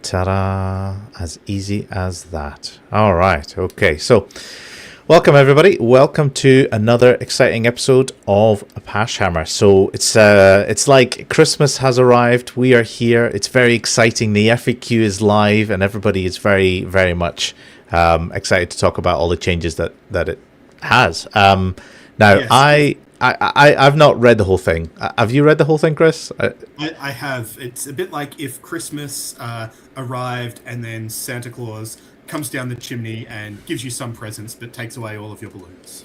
Ta-da! As easy as that. All right. Okay. So, welcome everybody. Welcome to another exciting episode of Hammer. So it's like Christmas has arrived. We are here. It's very exciting. The FAQ is live, and everybody is very, very much excited to talk about all the changes that it has. Now, yes. I've not read the whole thing. Have you read the whole thing, Chris? I have. It's a bit like if Christmas arrived and then Santa Claus comes down the chimney and gives you some presents but takes away all of your balloons.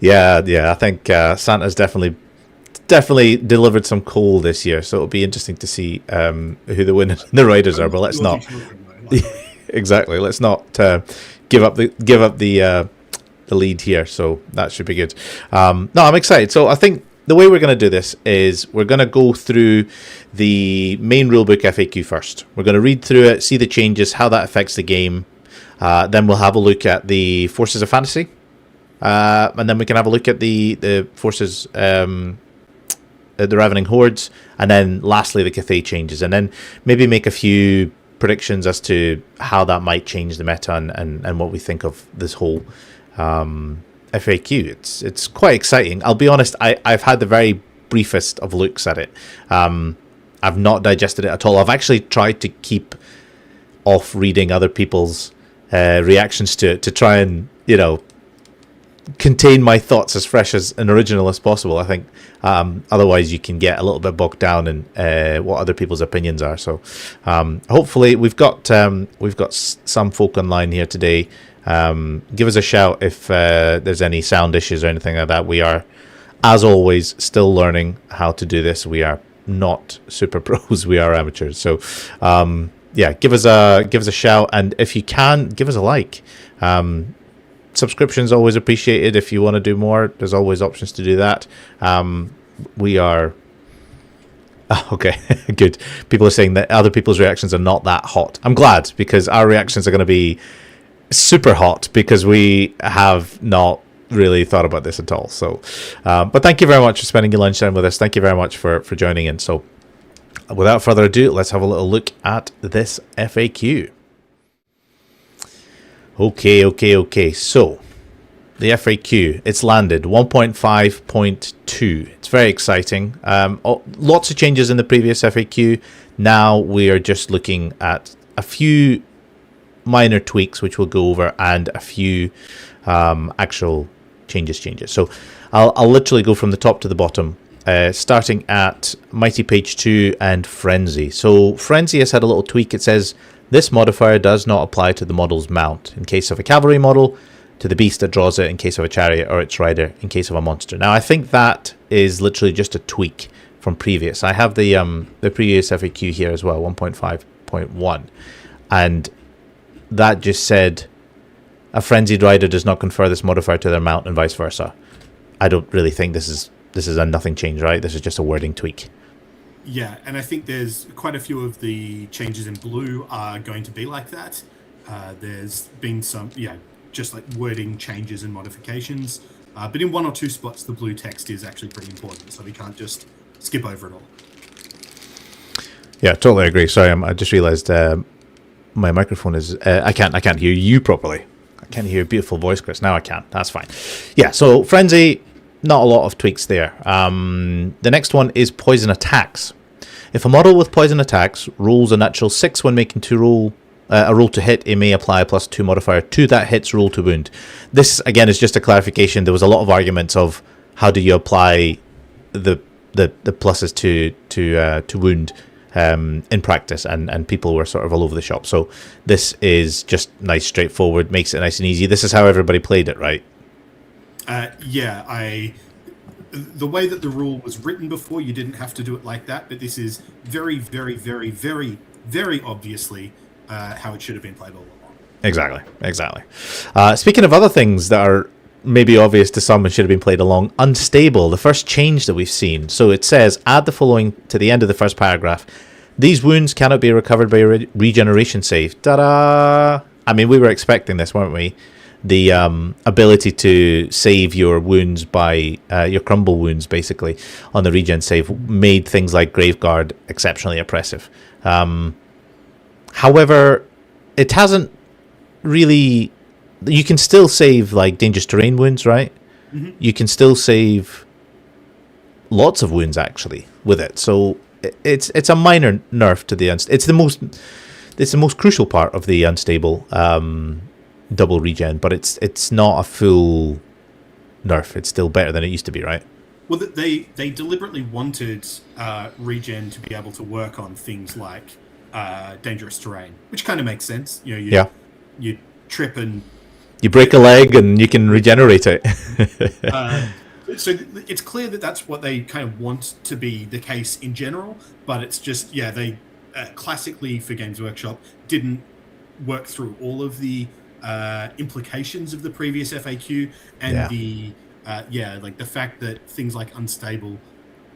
Yeah. I think Santa's definitely delivered some coal this year, so it'll be interesting to see who the winners and the riders are. But let's not. Exactly. Let's not give up the lead here, so that should be good. No, I'm excited. So I think the way we're going to do this is we're going to go through the main rulebook FAQ first. We're going to read through it, see the changes, how that affects the game. Then we'll have a look at the Forces of Fantasy, and then we can have a look at the Forces, the Ravening Hordes, and then lastly the Cathay changes, and then maybe make a few predictions as to how that might change the meta and what we think of this whole FAQ. It's quite exciting. I'll be honest, I've had the very briefest of looks at it. I've not digested it at all. I've actually tried to keep off reading other people's reactions to it to try and, contain my thoughts as fresh as and original as possible. I think otherwise you can get a little bit bogged down in what other people's opinions are. So hopefully we've got some folk online here today. Give us a shout if there's any sound issues or anything like that. We are, as always, still learning how to do this. We are not super pros. We are amateurs. So give us a shout, and if you can, give us a like. Subscriptions always appreciated. If you want to do more, there's always options to do that. We are okay. Good. People are saying that other people's reactions are not that hot. I'm glad, because our reactions are going to be super hot because we have not really thought about this at all. So but thank you very much for spending your lunchtime with us. Thank you very much for joining in. So without further ado, let's have a little look at this FAQ. Okay. So the FAQ, it's landed 1.5.2. It's very exciting. Lots of changes in the previous FAQ. Now we are just looking at a few minor tweaks, which we'll go over, and a few actual changes. So I'll literally go from the top to the bottom, starting at Mighty Page 2 and Frenzy. So Frenzy has had a little tweak. It says this modifier does not apply to the model's mount in case of a cavalry model, to the beast that draws it in case of a chariot, or its rider in case of a monster. Now I think that is literally just a tweak from previous. I have the previous FAQ here as well, 1.5.1, and that just said a frenzied rider does not confer this modifier to their mount and vice versa. I don't really think this is a nothing change, right? This is just a wording tweak. Yeah, and I think there's quite a few of the changes in blue are going to be like that. There's been some, just like wording changes and modifications. But in one or two spots, the blue text is actually pretty important, so we can't just skip over it all. Yeah, totally agree. Sorry, I just realized my microphone is I can't hear you properly. I can't hear your beautiful voice, Chris. Now I can. That's fine. Yeah, so Frenzy, not a lot of tweaks there. The next one is Poison Attacks. If a model with Poison Attacks rolls a natural 6 when making a roll to hit, it may apply a +2 modifier to that hit's roll to wound. This, again, is just a clarification. There was a lot of arguments of how do you apply the pluses to wound in practice, and people were sort of all over the shop. So this is just nice, straightforward, makes it nice and easy. This is how everybody played it, right? The way that the rule was written before, you didn't have to do it like that, but this is very, very, very, very, very obviously how it should have been played all along. Exactly. Speaking of other things that are maybe obvious to some and should have been played along, Unstable, the first change that we've seen. So it says, add the following to the end of the first paragraph. These wounds cannot be recovered by a regeneration save. Ta-da! I mean, we were expecting this, weren't we? The ability to save your wounds by your crumble wounds, basically, on the regen save made things like Graveguard exceptionally oppressive. However, it hasn't really. You can still save like dangerous terrain wounds, right? Mm-hmm. You can still save lots of wounds actually with it. So it's a minor nerf to the it's the most crucial part of the unstable double regen, but it's not a full nerf. It's still better than it used to be, right? Well, they deliberately wanted regen to be able to work on things like dangerous terrain, which kind of makes sense. You know, you trip and you break a leg and you can regenerate it. So it's clear that that's what they kind of want to be the case in general, but it's just, they classically for Games Workshop didn't work through all of the implications of the previous FAQ and like the fact that things like unstable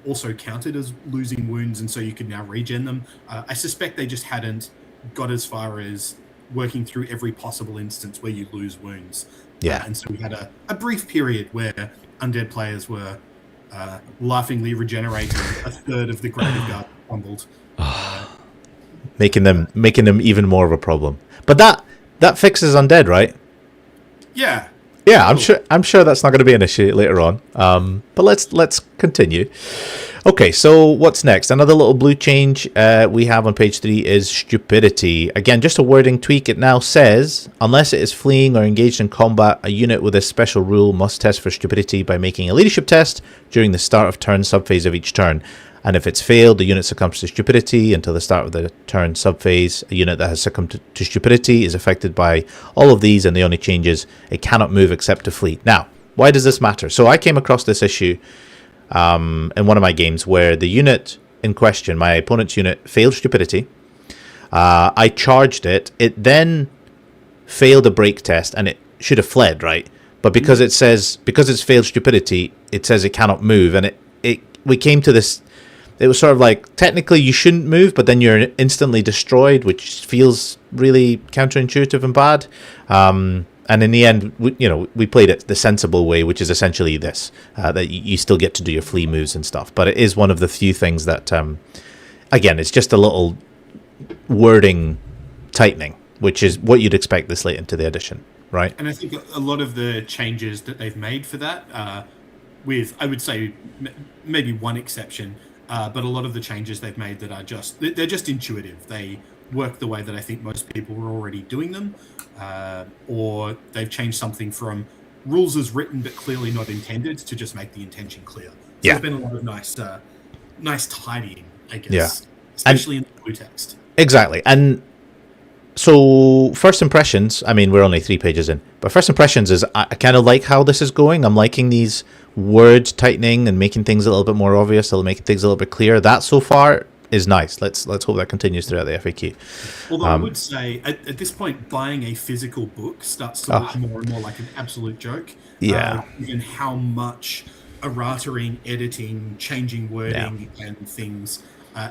also counted as losing wounds, and so you could now regen them. I suspect they just hadn't got as far as working through every possible instance where you lose wounds. And so we had a brief period where undead players were laughingly regenerating a third of the Grave Guard crumbled. Making them even more of a problem. But that fixes undead, right? Yeah. Yeah, I'm sure that's not going to be an issue later on. But let's continue. Okay, so what's next? Another little blue change we have on page 3 is stupidity. Again, just a wording tweak. It now says, unless it is fleeing or engaged in combat, a unit with this special rule must test for stupidity by making a leadership test during the start of turn subphase of each turn. And if it's failed, the unit succumbs to stupidity until the start of the turn subphase. A unit that has succumbed to stupidity is affected by all of these, and the only change is it cannot move except to flee. Now, why does this matter? So I came across this issue in one of my games where the unit in question, my opponent's unit, failed stupidity. I charged it. It then failed a break test, and it should have fled, right? But because it's failed stupidity, it says it cannot move, and we came to this. It was sort of like, technically you shouldn't move, but then you're instantly destroyed, which feels really counterintuitive and bad. And in the end, we played it the sensible way, which is essentially this, that you still get to do your flee moves and stuff. But it is one of the few things that, again, it's just a little wording tightening, which is what you'd expect this late into the edition, right? And I think a lot of the changes that they've made for that, with, I would say, maybe one exception, but a lot of the changes they've made that are they're just intuitive. They work the way that I think most people were already doing them, or they've changed something from rules as written but clearly not intended to just make the intention clear. So there's been a lot of nice tidying, I guess, especially in the blue text. Exactly. And so first impressions, I mean, we're only 3 pages in, but first impressions is I kind of like how this is going. I'm liking these word tightening and making things a little bit more obvious. They'll make things a little bit clearer. That so far is nice. Let's hope that continues throughout the FAQ. Although I would say at this point, buying a physical book starts to look more and more like an absolute joke. Yeah. Given how much erratering, editing, changing wording and things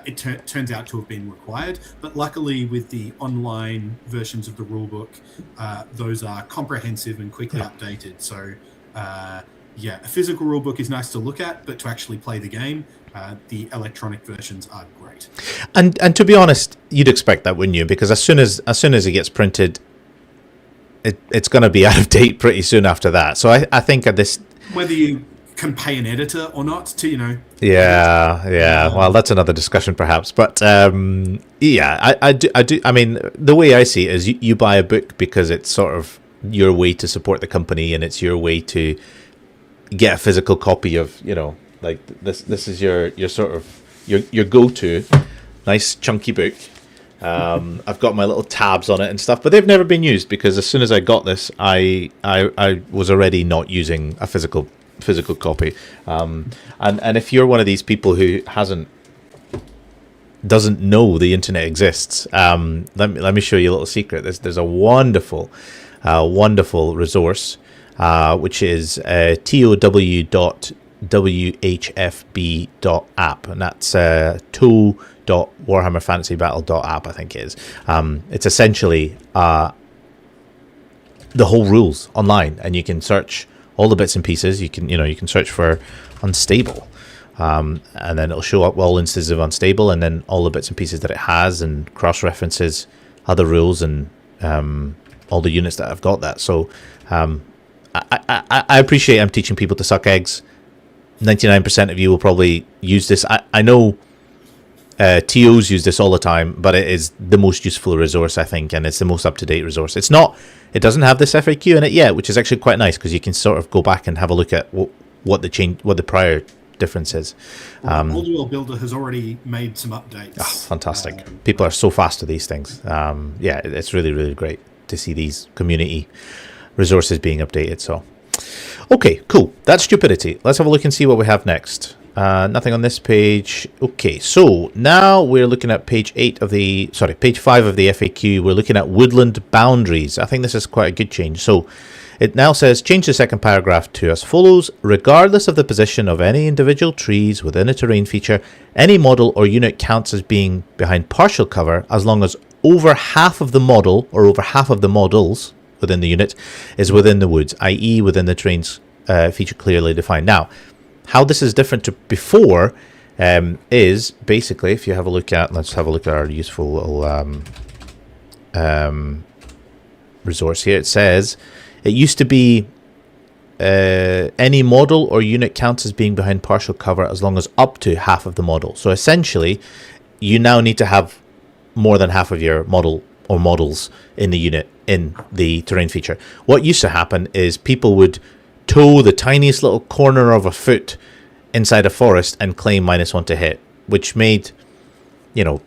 it turns out to have been required. But luckily with the online versions of the rulebook, those are comprehensive and quickly updated. So a physical rulebook is nice to look at, but to actually play the game, the electronic versions are great. And to be honest, you'd expect that, wouldn't you? Because as soon as it gets printed, it's going to be out of date pretty soon after that. So I think at this, whether you can pay an editor or not, to well, that's another discussion perhaps. But I do. I mean, the way I see it is you buy a book because it's sort of your way to support the company, and it's your way to get a physical copy of, like this is your sort of your go-to nice chunky book. I've got my little tabs on it and stuff, but they've never been used because as soon as I got this, I was already not using a physical copy. And if you're one of these people who doesn't know the internet exists, let me show you a little secret. There's a wonderful resource, which is tow.whfb.app, and that's tow.warhammerfantasybattle.app, I think it is. It's essentially the whole rules online, and you can search all the bits and pieces. You can search for unstable, and then it'll show up all instances of unstable, and then all the bits and pieces that it has, and cross references other rules and all the units that have got that. So I appreciate I'm teaching people to suck eggs. 99% of you will probably use this. I know TOs use this all the time, but it is the most useful resource, I think, and it's the most up-to-date resource. It doesn't have this FAQ in it yet, which is actually quite nice because you can sort of go back and have a look at what the prior difference is. Old World Builder has already made some updates. Oh, fantastic. People are so fast to these things. Yeah, it's really, really great to see these community resources being updated. So, okay, cool. That's stupidity. Let's have a look and see what we have next. Nothing on this page. Okay, so now we're looking at page 5 of the FAQ. We're looking at woodland boundaries. I think this is quite a good change. So it now says, change the second paragraph to as follows. Regardless of the position of any individual trees within a terrain feature, any model or unit counts as being behind partial cover as long as over half of the model or over half of the models within the unit is within the woods, i.e. within the terrain's feature clearly defined. Now, how this is different to before is basically, if you have a look at, let's have a look at our useful little resource here. It says, it used to be any model or unit counts as being behind partial cover as long as up to half of the model. So essentially, you now need to have more than half of your model or models in the unit in the terrain feature. What used to happen is people would tow the tiniest little corner of a foot inside a forest and claim -1 to hit, which made,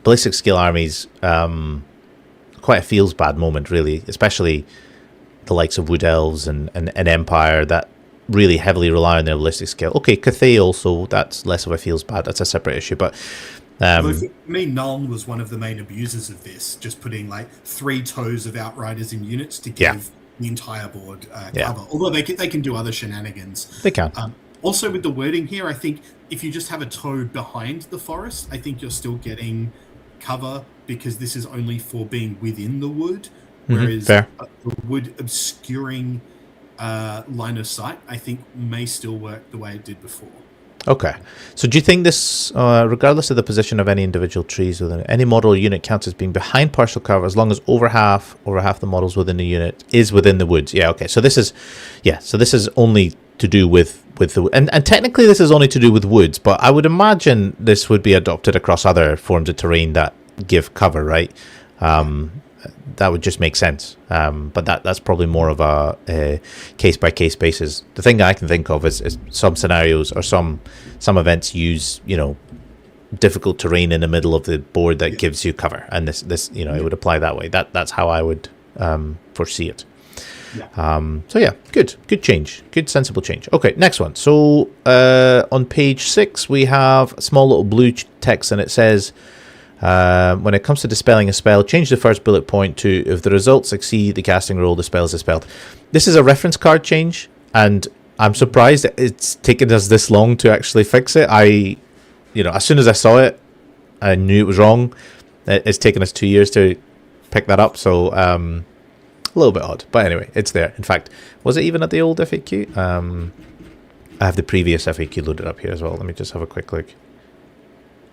ballistic skill armies quite a feels bad moment, really, especially the likes of Wood Elves and Empire that really heavily rely on their ballistic skill. Okay, Cathay also, that's less of a feels bad, that's a separate issue, but well, for me, Nuln was one of the main abusers of this, just putting 3 toes of Outriders in units to give the entire board cover. Although they can do other shenanigans. They can. Also, with the wording here, I think if you just have a toe behind the forest, I think you're still getting cover because this is only for being within the wood. Whereas the wood obscuring line of sight, I think, may still work the way it did before. Okay. So do you think this, regardless of the position of any individual trees within any model or unit counts as being behind partial cover as long as over half the models within the unit is within the woods? Yeah, okay. So this is only to do with the, and technically this is only to do with woods, but I would imagine this would be adopted across other forms of terrain that give cover, right? That would just make sense. But that's probably more of a case-by-case basis. The thing I can think of is some scenarios or some events use, difficult terrain in the middle of the board that gives you cover. And this it would apply that way. That's how I would foresee it. Yeah. Good change. Good, sensible change. Okay, next one. So on page 6, we have a small little blue text, and it says, when it comes to dispelling a spell, change the first bullet point to if the results exceed the casting roll, the spell is dispelled. This is a reference card change, and I'm surprised that it's taken us this long to actually fix it. As soon as I saw it, I knew it was wrong. It's taken us 2 years to pick that up, so a little bit odd. But anyway, it's there. In fact, was it even at the old FAQ? I have the previous FAQ loaded up here as well. Let me just have a quick look.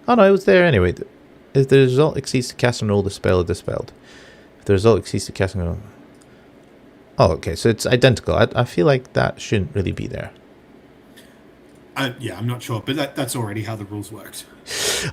Oh no, it was there anyway. If the result exceeds the casting roll, the spell is dispelled. If the result exceeds the casting roll... Oh, okay, so it's identical. I feel like that shouldn't really be there. I'm not sure, but that's already how the rules worked.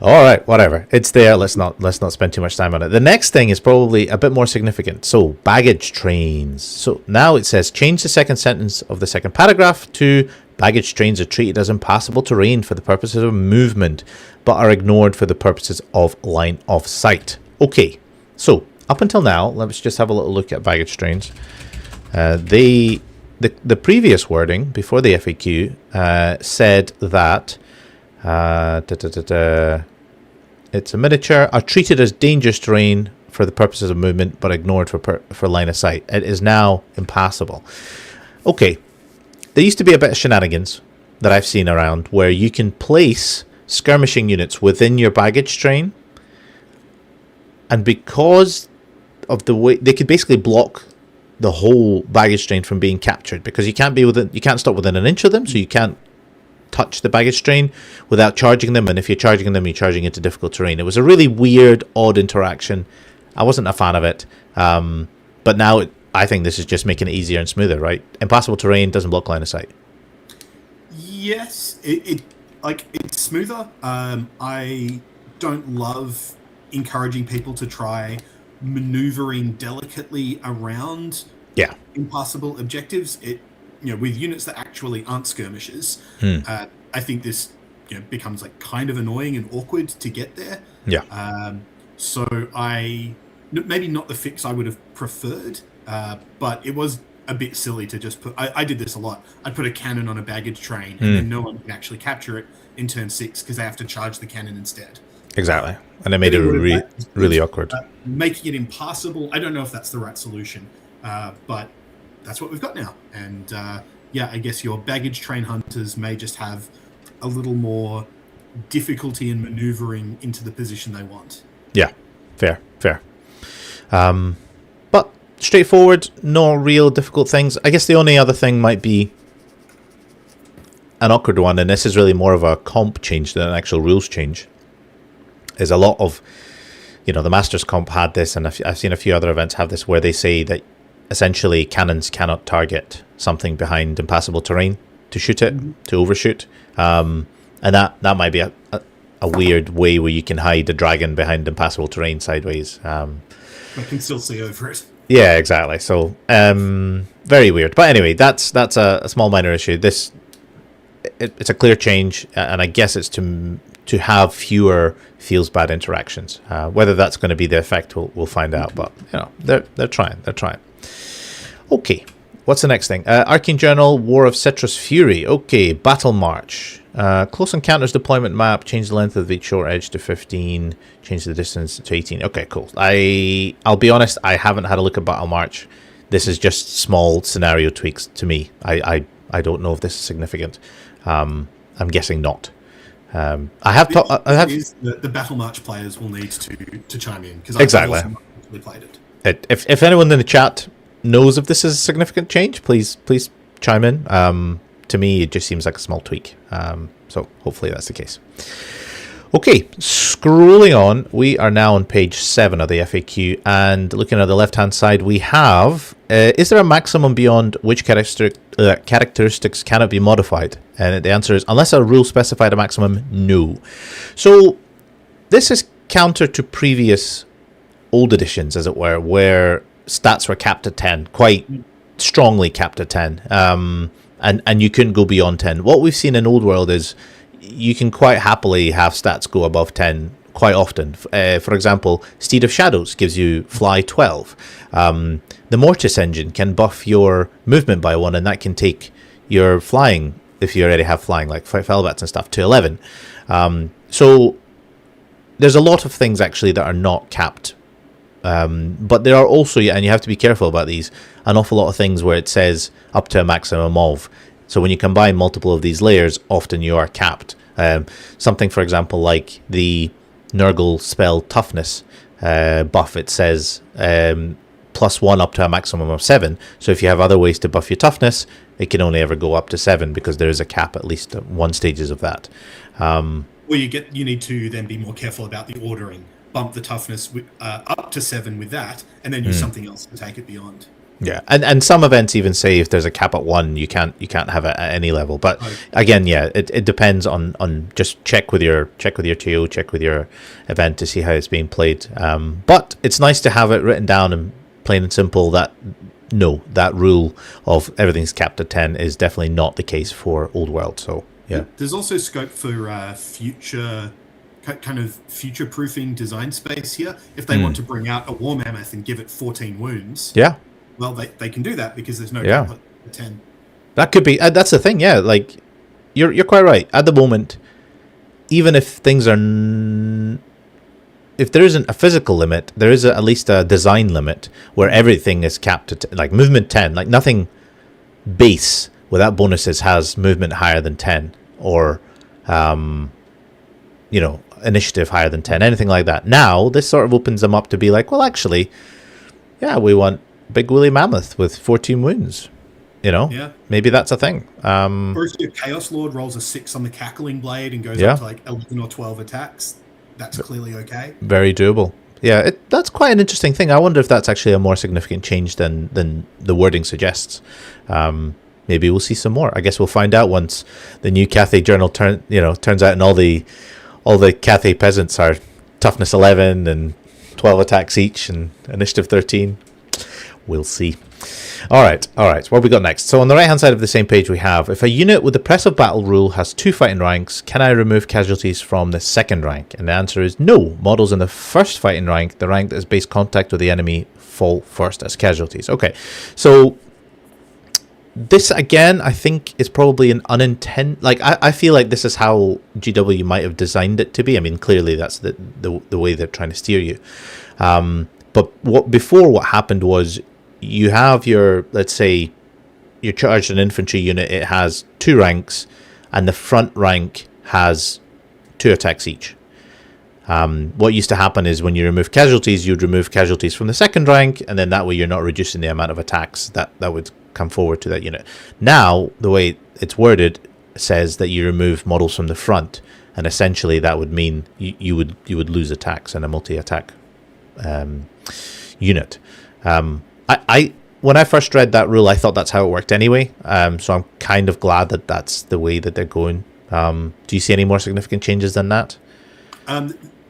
All right, whatever. It's there. Let's not spend too much time on it. The next thing is probably a bit more significant. So, baggage trains. So now it says, change the second sentence of the second paragraph to baggage trains are treated as impassable terrain for the purposes of movement, but are ignored for the purposes of line of sight. Okay, so up until now, let's just have a little look at baggage trains. The previous wording before the FAQ said that it's a miniature, are treated as dangerous terrain for the purposes of movement, but ignored for line of sight. It is now impassable. Okay, there used to be a bit of shenanigans that I've seen around where you can place skirmishing units within your baggage train, and because of the way they could basically block the whole baggage train from being captured, because you can't stop within an inch of them, so you can't touch the baggage train without charging them, and if you're charging them, you're charging into difficult terrain. It was a really weird, odd interaction. I wasn't a fan of it. But now I think this is just making it easier and smoother, right? Impassable terrain doesn't block line of sight. Yes, it's smoother. I don't love encouraging people to try maneuvering delicately around impassable objectives. With units that actually aren't skirmishers, I think this becomes like kind of annoying and awkward to get there. So maybe not the fix I would have preferred, but it was a bit silly to just put. I did this a lot. I'd put a cannon on a baggage train, and then no one can actually capture it in turn 6 because they have to charge the cannon instead. Exactly, and it made it really awkward. Making it impassable, I don't know if that's the right solution, but that's what we've got now. And I guess your baggage train hunters may just have a little more difficulty in maneuvering into the position they want. Yeah, fair. But straightforward, no real difficult things. I guess the only other thing might be an awkward one, and this is really more of a comp change than an actual rules change. Is a lot of, the Masters comp had this, and I've seen a few other events have this, where they say that essentially cannons cannot target something behind impassable terrain to shoot it, to overshoot. And that might be a weird way where you can hide a dragon behind impassable terrain sideways. I can still see over it. Yeah, exactly. So very weird. But anyway, that's a small minor issue. It's a clear change, and I guess it's to have fewer feels bad interactions. Whether that's going to be the effect, we'll find out. But they're trying. Okay, what's the next thing? Arcane Journal, War of Citrus Fury. Okay, Battle March. Close Encounters deployment map. Change the length of the short edge to 15. Change the distance to 18. Okay, cool. I'll be honest, I haven't had a look at Battle March. This is just small scenario tweaks to me. I don't know if this is significant. I'm guessing not. I have the Battle March players will need to chime in because exactly. I've also not actually played it. If anyone in the chat knows if this is a significant change, please chime in. To me, it just seems like a small tweak. So hopefully that's the case. Okay, scrolling on, we are now on page 7 of the FAQ, and looking at the left-hand side, we have, is there a maximum beyond which characteristics cannot be modified? And the answer is, unless a rule specified a maximum, no. So this is counter to previous old editions, as it were, where stats were capped at 10, quite strongly capped at 10, and you couldn't go beyond 10. What we've seen in Old World is you can quite happily have stats go above 10 quite often. For example, Steed of Shadows gives you fly 12. The Mortis engine can buff your movement by 1, and that can take your flying, if you already have flying, like Felbats and stuff, to 11. So there's a lot of things actually that are not capped. But there are also, and you have to be careful about these, an awful lot of things where it says up to a maximum of. So when you combine multiple of these layers, often you are capped. Something, for example, like the Nurgle spell toughness buff, it says +1 up to a maximum of 7. So if you have other ways to buff your toughness, it can only ever go up to 7 because there is a cap at least at 1 stages of that. Well, you need to then be more careful about the ordering. Bump the toughness up to 7 with that, and then use something else to take it beyond. Yeah, and some events even say if there's a cap at 1, you can't have it at any level. But again, yeah, it depends on just check with your TO, check with your event to see how it's being played. But it's nice to have it written down and plain and simple that no, that rule of everything's capped at 10 is definitely not the case for Old World. So yeah, there's also scope for future-proofing design space here. If they want to bring out a War Mammoth and give it 14 wounds, well, they can do that because there's no cap at 10. That could be. That's the thing. Yeah, like you're quite right. At the moment, even if things are, if there isn't a physical limit, there is at least a design limit where everything is capped at like movement 10. Like nothing base without bonuses has movement higher than 10 or initiative higher than 10, anything like that. Now this sort of opens them up to be like, well, actually, yeah, we want Big Woolly Mammoth with 14 wounds. Maybe that's a thing. Or if your Chaos Lord rolls a 6 on the Cackling Blade and goes up to like 11 or 12 attacks, that's clearly okay. Very doable. Yeah, that's quite an interesting thing. I wonder if that's actually a more significant change than the wording suggests. Maybe we'll see some more. I guess we'll find out once the new Cathay Journal turns out, and all the Cathay peasants are toughness 11 and 12 attacks each and initiative 13. We'll see. All right. What have we got next? So on the right-hand side of the same page, we have, if a unit with the Press of Battle rule has 2 fighting ranks, can I remove casualties from the second rank? And the answer is no. Models in the first fighting rank, the rank that is base contact with the enemy, fall first as casualties. Okay, so this, again, I think is probably an unintended... Like, I feel like this is how GW might have designed it to be. I mean, clearly that's the way they're trying to steer you. But what happened was, you have your, let's say, you're charged an infantry unit, it has 2 ranks, and the front rank has 2 attacks each. What used to happen is when you remove casualties, you'd remove casualties from the second rank, and then that way you're not reducing the amount of attacks that would come forward to that unit. Now, the way it's worded says that you remove models from the front, and essentially that would mean you would lose attacks in a multi-attack unit. When I first read that rule, I thought that's how it worked anyway. So I'm kind of glad that that's the way that they're going. Do you see any more significant changes than that?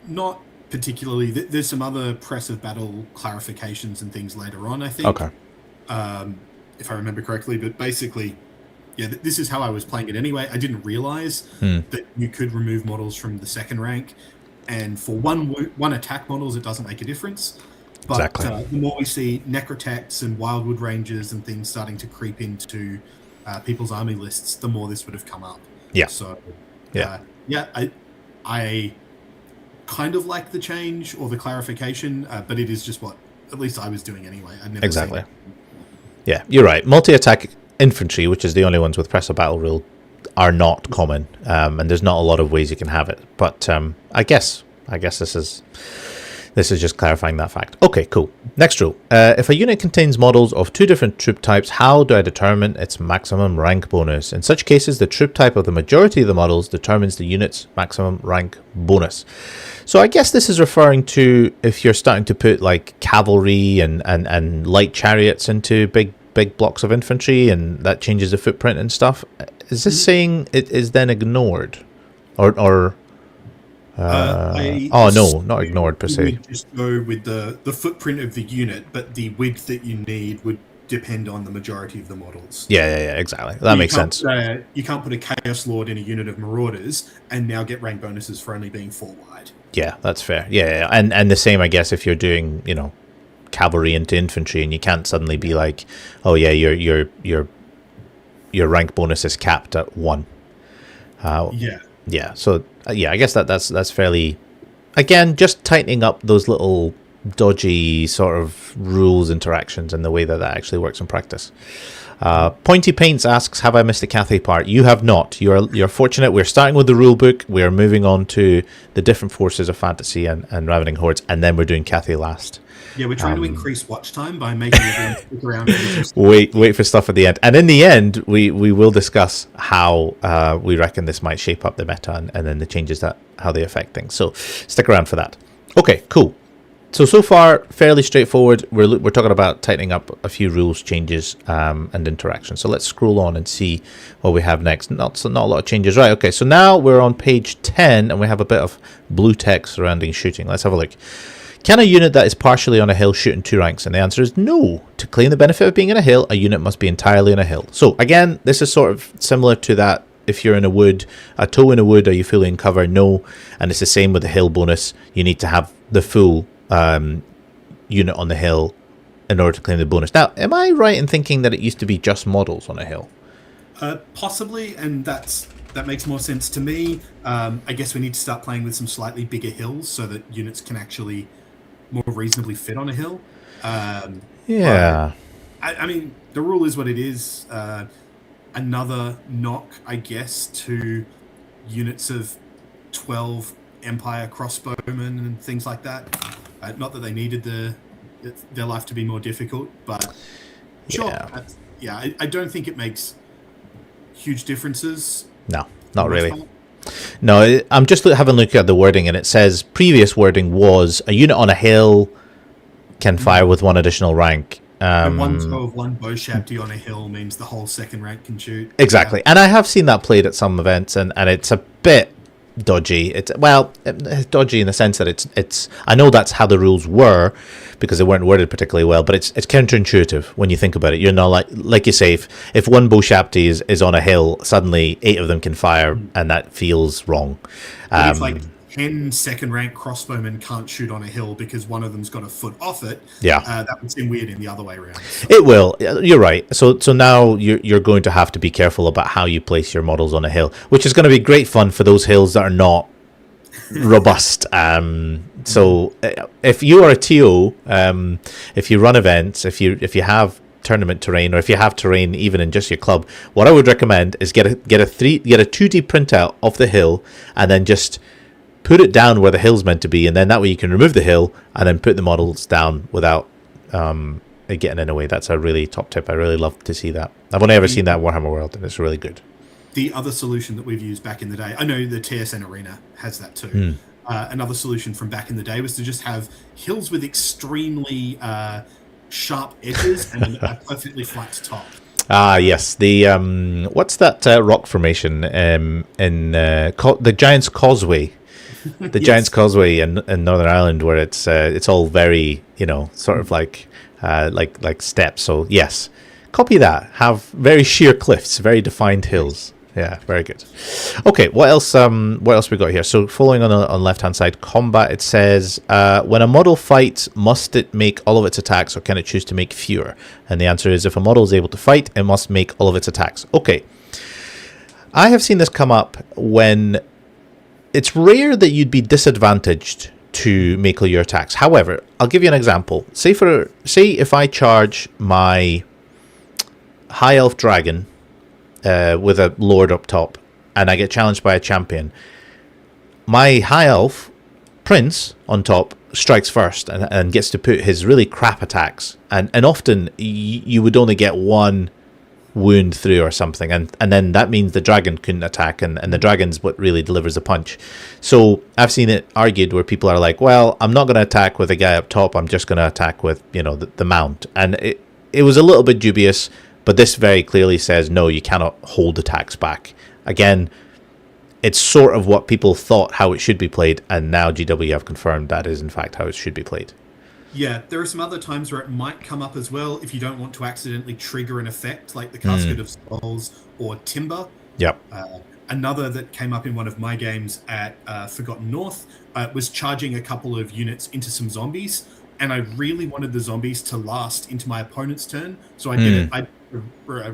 Not particularly. There's some other Press of Battle clarifications and things later on, I think. Okay. If I remember correctly, but basically, yeah, this is how I was playing it anyway. I didn't realize that you could remove models from the second rank, and for one attack models, it doesn't make a difference. But exactly. The more we see Necrotechs and Wildwood Rangers and things starting to creep into people's army lists, the more this would have come up. Yeah. So, yeah, I kind of like the change or the clarification, but it is just what at least I was doing anyway. I'd never exactly. Yeah, you're right. Multi-attack infantry, which is the only ones with Press of Battle rule, are not common, and there's not a lot of ways you can have it. But I guess this is just clarifying that fact. Okay, cool. Next rule. If a unit contains models of 2 different troop types, how do I determine its maximum rank bonus? In such cases, the troop type of the majority of the models determines the unit's maximum rank bonus. So I guess this is referring to if you're starting to put like cavalry and light chariots into big blocks of infantry, and that changes the footprint and stuff. Is this saying it is then ignored? Or no, not ignored per se. Just go with the footprint of the unit, but the width that you need would depend on the majority of the models. Yeah, exactly. That makes sense. You can't put a Chaos Lord in a unit of Marauders and now get rank bonuses for only being 4 wide. Yeah, that's fair. Yeah. And the same, I guess, if you're doing, cavalry into infantry, and you can't suddenly be like, oh yeah, your rank bonus is capped at 1. Yeah. So I guess that's fairly, again, just tightening up those little dodgy sort of rules interactions and the way that actually works in practice. Pointy Paints asks, have I missed the Cathay part? You have not. You're fortunate. We're starting with the rule book. We're moving on to the different forces of fantasy and Ravening Hordes, and then we're doing Cathay last. Yeah, we're trying to increase watch time by making everyone stick around. Wait for stuff at the end. And in the end, we will discuss how we reckon this might shape up the meta and then the changes how they affect things. So stick around for that. Okay, cool. So far, fairly straightforward. We're talking about tightening up a few rules changes and interaction. So let's scroll on and see what we have next. Not a lot of changes. Right, okay. So now we're on page 10, and we have a bit of blue text surrounding shooting. Let's have a look. Can a unit that is partially on a hill shoot in 2 ranks? And the answer is no. To claim the benefit of being in a hill, a unit must be entirely on a hill. So again, this is sort of similar to that. If you're in a wood, a toe in a wood, are you fully in cover? No. And it's the same with the hill bonus. You need to have the full unit on the hill in order to claim the bonus. Now, am I right in thinking that it used to be just models on a hill? Possibly, and that makes more sense to me. I guess we need to start playing with some slightly bigger hills so that units can actually more reasonably fit on a hill. Yeah. I mean, the rule is what it is. Another knock, I guess, to units of 12 Empire crossbowmen and things like that. Not that they needed their life to be more difficult, but sure. I don't think it makes huge differences. No, not really. No, I'm just having a look at the wording, and it says previous wording was a unit on a hill can fire with one additional rank. And one throw of one bow shafty on a hill means the whole second rank can shoot. Exactly, and I have seen that played at some events, and it's a bit dodgy. It's dodgy in the sense that it's. I know that's how the rules were, because they weren't worded particularly well, but it's counterintuitive when you think about it. You're not like you say, if one bow shafty is on a hill, suddenly 8 of them can fire, and that feels wrong. It's like 10 second rank crossbowmen can't shoot on a hill because one of them's got a foot off it. Yeah, that would seem weird in the other way around. So. It will. You're right. So now you're going to have to be careful about how you place your models on a hill, which is going to be great fun for those hills that are not robust. So if you are a TO, if you run events, if you have tournament terrain, or if you have terrain even in just your club, what I would recommend is get a 2D printout of the hill, and then just put it down where the hill's meant to be, and then that way you can remove the hill and then put the models down without it getting in the way. That's a really top tip. I really love to see that. I've only ever seen that in Warhammer World, and it's really good. The other solution that we've used back in the day, I know the TSN Arena has that too. Another solution from back in the day was to just have hills with extremely sharp edges and a perfectly flat top. Yes. The what's that rock formation in the Giant's Causeway? The Yes. Giant's Causeway in Northern Ireland, where it's all very, sort of like steps. So yes, copy that. Have very sheer cliffs, very defined hills. Yeah, very good. Okay, what else? What else we got here? So following on left hand side, combat. It says when a model fights, must it make all of its attacks, or can it choose to make fewer? And the answer is, if a model is able to fight, it must make all of its attacks. Okay, I have seen this come up when. It's rare that you'd be disadvantaged to make all your attacks. However, I'll give you an example. Say if I charge my high elf dragon with a lord up top, and I get challenged by a champion, my high elf prince on top strikes first and gets to put his really crap attacks, and often you would only get one wound through or something, and then that means the dragon couldn't attack, and the dragon's what really delivers the punch. So I've seen it argued where people are like, well, I'm not going to attack with a guy up top, I'm just going to attack with the mount. And it was a little bit dubious, but this very clearly says no, you cannot hold attacks back. Again, it's sort of what people thought how it should be played, and now GW have confirmed that is in fact how it should be played. Yeah, there are some other times where it might come up as well if you don't want to accidentally trigger an effect, like the Casket of Skulls or Timber. Yep. Another that came up in one of my games at Forgotten North was charging a couple of units into some zombies, and I really wanted the zombies to last into my opponent's turn, so I did it. I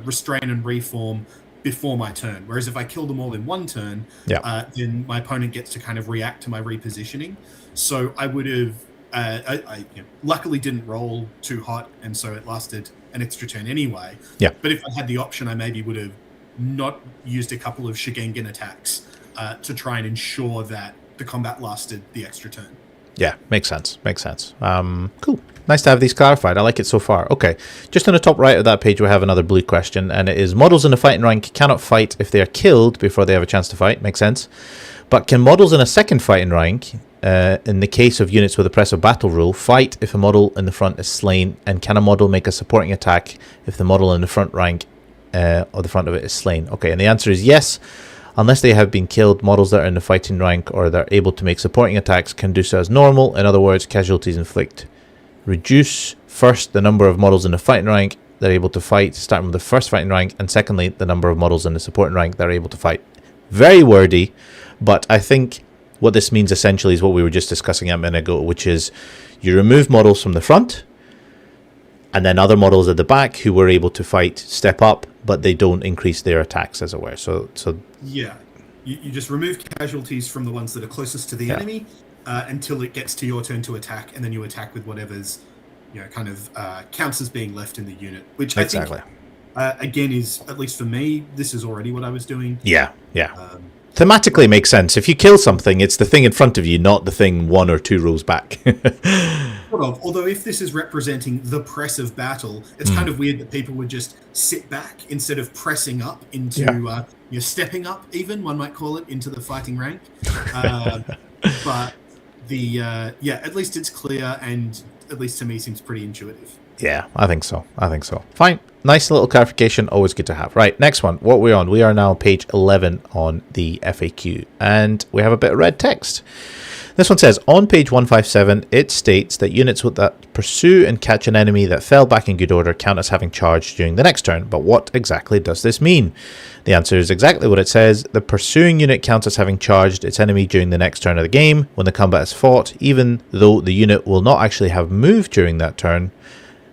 restrain and reform before my turn. Whereas if I kill them all in one turn, then my opponent gets to kind of react to my repositioning. So I would have. I luckily didn't roll too hot, and so it lasted an extra turn anyway. Yeah. But if I had the option, I maybe would have not used a couple of Shigengen attacks to try and ensure that the combat lasted the extra turn. Yeah, makes sense. Cool. Nice to have these clarified. I like it so far. Okay, just on the top right of that page, we have another blue question, and it is: models in the fighting rank cannot fight if they are killed before they have a chance to fight. Makes sense. But can models in a second fighting rank, in the case of units with oppressive battle rule, fight if a model in the front is slain? And can a model make a supporting attack if the model in the front rank or the front of it is slain? Okay, and the answer is yes. Unless they have been killed, models that are in the fighting rank or that are able to make supporting attacks can do so as normal. In other words, casualties inflict reduce first the number of models in the fighting rank that are able to fight, starting with the first fighting rank, and secondly, the number of models in the supporting rank that are able to fight. Very wordy, but I think what this means essentially is what we were just discussing a minute ago, which is you remove models from the front, and then other models at the back who were able to fight step up, but they don't increase their attacks, as it were. So yeah, you just remove casualties from the ones that are closest to the enemy until it gets to your turn to attack, and then you attack with whatever's kind of counts as being left in the unit. Which I think again is, at least for me, this is already what I was doing. Yeah. thematically makes sense. If you kill something, it's the thing in front of you, not the thing 1 or 2 rows back. Sort of. Although if this is representing the press of battle, it's kind of weird that people would just sit back instead of pressing up into, stepping up even, one might call it, into the fighting rank. But at least it's clear and at least to me seems pretty intuitive. Yeah, I think so. Fine. Nice little clarification. Always good to have. Right, next one. What we're on? We are now on page 11 on the FAQ. And we have a bit of red text. This one says, on page 157, it states that units that pursue and catch an enemy that fell back in good order count as having charged during the next turn. But what exactly does this mean? The answer is exactly what it says. The pursuing unit counts as having charged its enemy during the next turn of the game when the combat is fought, even though the unit will not actually have moved during that turn.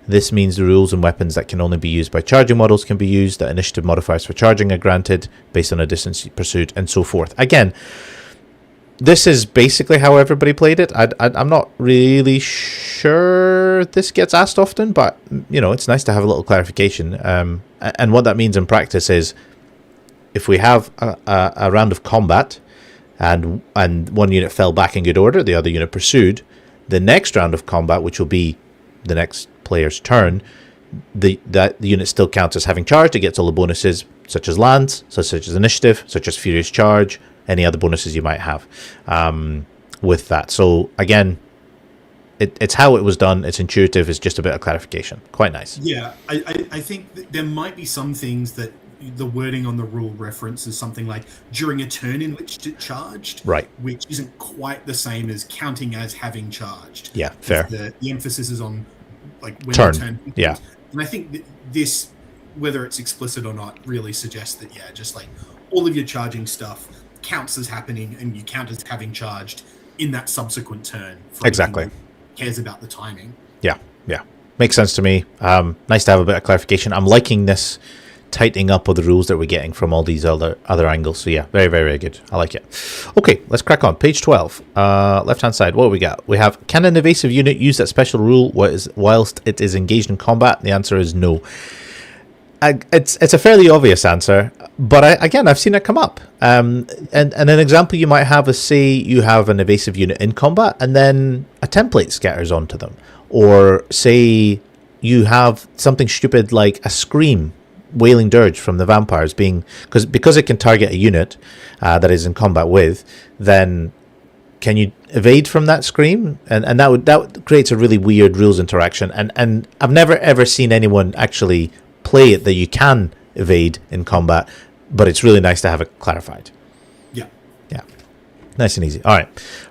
This means the rules and weapons that can only be used by charging models can be used, that initiative modifiers for charging are granted based on a distance pursued, and so forth. Again, this is basically how everybody played it. I'm not really sure this gets asked often, but it's nice to have a little clarification. And what that means in practice is, if we have a round of combat, and one unit fell back in good order, the other unit pursued, the next round of combat, which will be the next player's turn, the unit still counts as having charged. It gets all the bonuses, such as lands, such as initiative, such as furious charge, any other bonuses you might have with that. So again, it's how it was done. It's intuitive. It's just a bit of clarification. Quite nice. Yeah, I think there might be some things that the wording on the rule references something like during a turn in which it charged, right? Which isn't quite the same as counting as having charged. Yeah, fair. The emphasis is on like when turn. the turn. Yeah, and I think this, whether it's explicit or not, really suggests that just like all of your charging stuff counts as happening, and you count as having charged in that subsequent turn. Exactly. Cares about the timing. Yeah, makes sense to me. Nice to have a bit of clarification. I'm liking this tightening up of the rules that we're getting from all these other angles. So yeah, very, very, very good. I like it. Okay, let's crack on. Page 12, left hand side. What do we got? We have, can an evasive unit use that special rule whilst it is engaged in combat? The answer is no. It's a fairly obvious answer, but I've seen it come up. And an example you might have is, say you have an evasive unit in combat and then a template scatters onto them, or say you have something stupid like a scream, wailing dirge from the vampires because it can target a unit that is in combat with, then can you evade from that scream? And that creates a really weird rules interaction. And I've never ever seen anyone actually play it that you can evade in combat, but it's really nice to have it clarified. Yeah, nice and easy. All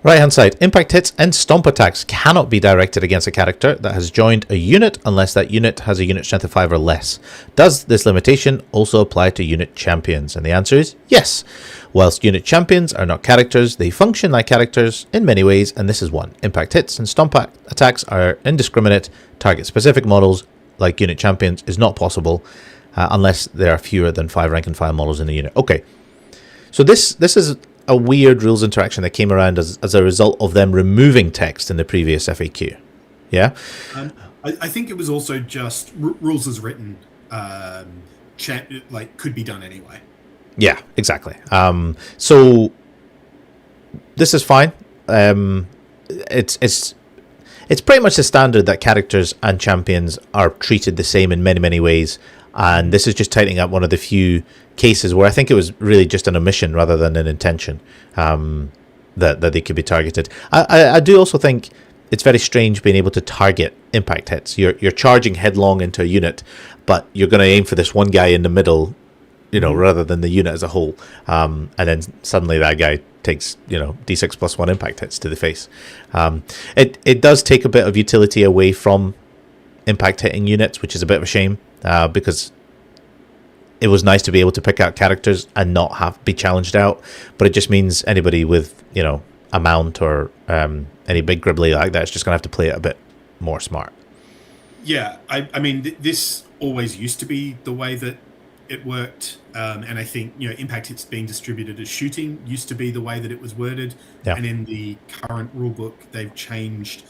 right hand side, impact hits and stomp attacks cannot be directed against a character that has joined a unit unless that unit has a unit strength of 5 or less. Does this limitation also apply to unit champions? And the answer is yes. Whilst unit champions are not characters, they function like characters in many ways, and this is one. Impact hits and stomp attacks are indiscriminate. Target specific models like unit champions is not possible unless there are fewer than 5 rank and file models in the unit. Okay, so this is a weird rules interaction that came around as a result of them removing text in the previous FAQ. Yeah? I think it was also just rules as written could be done anyway. Yeah, exactly. So this is fine. It's pretty much the standard that characters and champions are treated the same in many, many ways. And this is just tightening up one of the few cases where I think it was really just an omission rather than an intention that they could be targeted. I do also think it's very strange being able to target impact hits. You're charging headlong into a unit, but you're going to aim for this one guy in the middle, rather than the unit as a whole. And then suddenly that guy takes, d6 plus 1 impact hits to the face. It does take a bit of utility away from impact hitting units, which is a bit of a shame, because it was nice to be able to pick out characters and not be challenged out. But it just means anybody with, a mount or any big gribbly like that is just going to have to play it a bit more smart. Yeah, I mean, this always used to be the way that it worked, and I think impact hits being distributed as shooting used to be the way that it was worded. Yeah. And in the current rulebook, they've changed,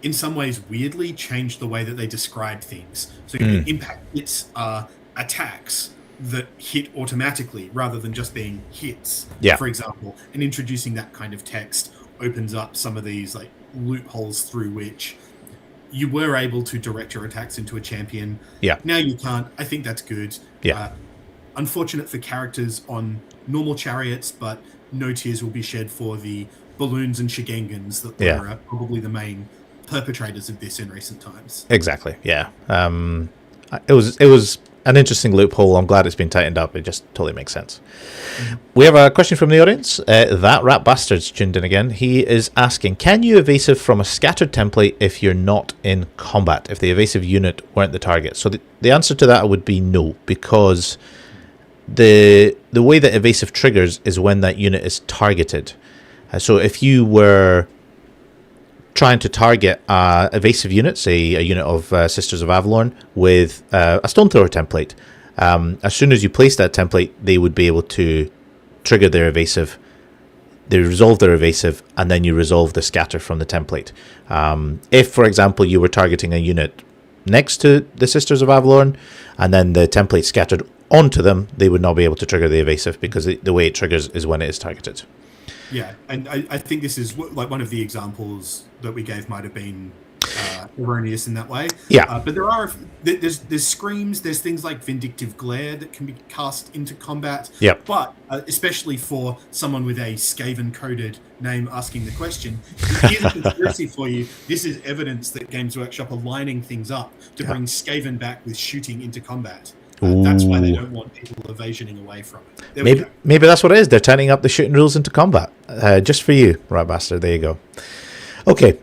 in some ways weirdly, changed the way that they describe things. So impact hits are attacks, that hit automatically rather than just being hits, Yeah. for example. And introducing that kind of text opens up some of these like loopholes through which you were able to direct your attacks into a champion. Yeah. Now you can't. I think that's good. Yeah. Unfortunate for characters on normal chariots, but no tears will be shed for the balloons and Shigengans that were probably the main perpetrators of this in recent times. Exactly. Yeah. It was an interesting loophole. I'm glad it's been tightened up. It just totally makes sense. We have a question from the audience. That Rat Bastard's tuned in again. He is asking, can you evasive from a scattered template if you're not in combat, if the evasive unit weren't the target? So the answer to that would be no, because the way that evasive triggers is when that unit is targeted. So if you were trying to target evasive unit, say a unit of Sisters of Avalorn with a stone thrower template, as soon as you place that template, they would be able to trigger their evasive. They resolve their evasive, and then you resolve the scatter from the template. If, for example, you were targeting a unit next to the Sisters of Avalorn, and then the template scattered onto them, they would not be able to trigger the evasive, because the way it triggers is when it is targeted. Yeah, and I think this is like one of the examples that we gave might have been erroneous in that way. Yeah. But there's screams, there's things like Vindictive Glare that can be cast into combat. Yeah. But especially for someone with a Skaven-coded name asking the question, here's a conspiracy for you. This is evidence that Games Workshop are lining things up to bring Skaven back with shooting into combat. That's why they don't want people evasioning away from it. Maybe that's what it is. They're tightening up the shooting rules into combat. Just for you, Rat Bastard. There you go. Okay,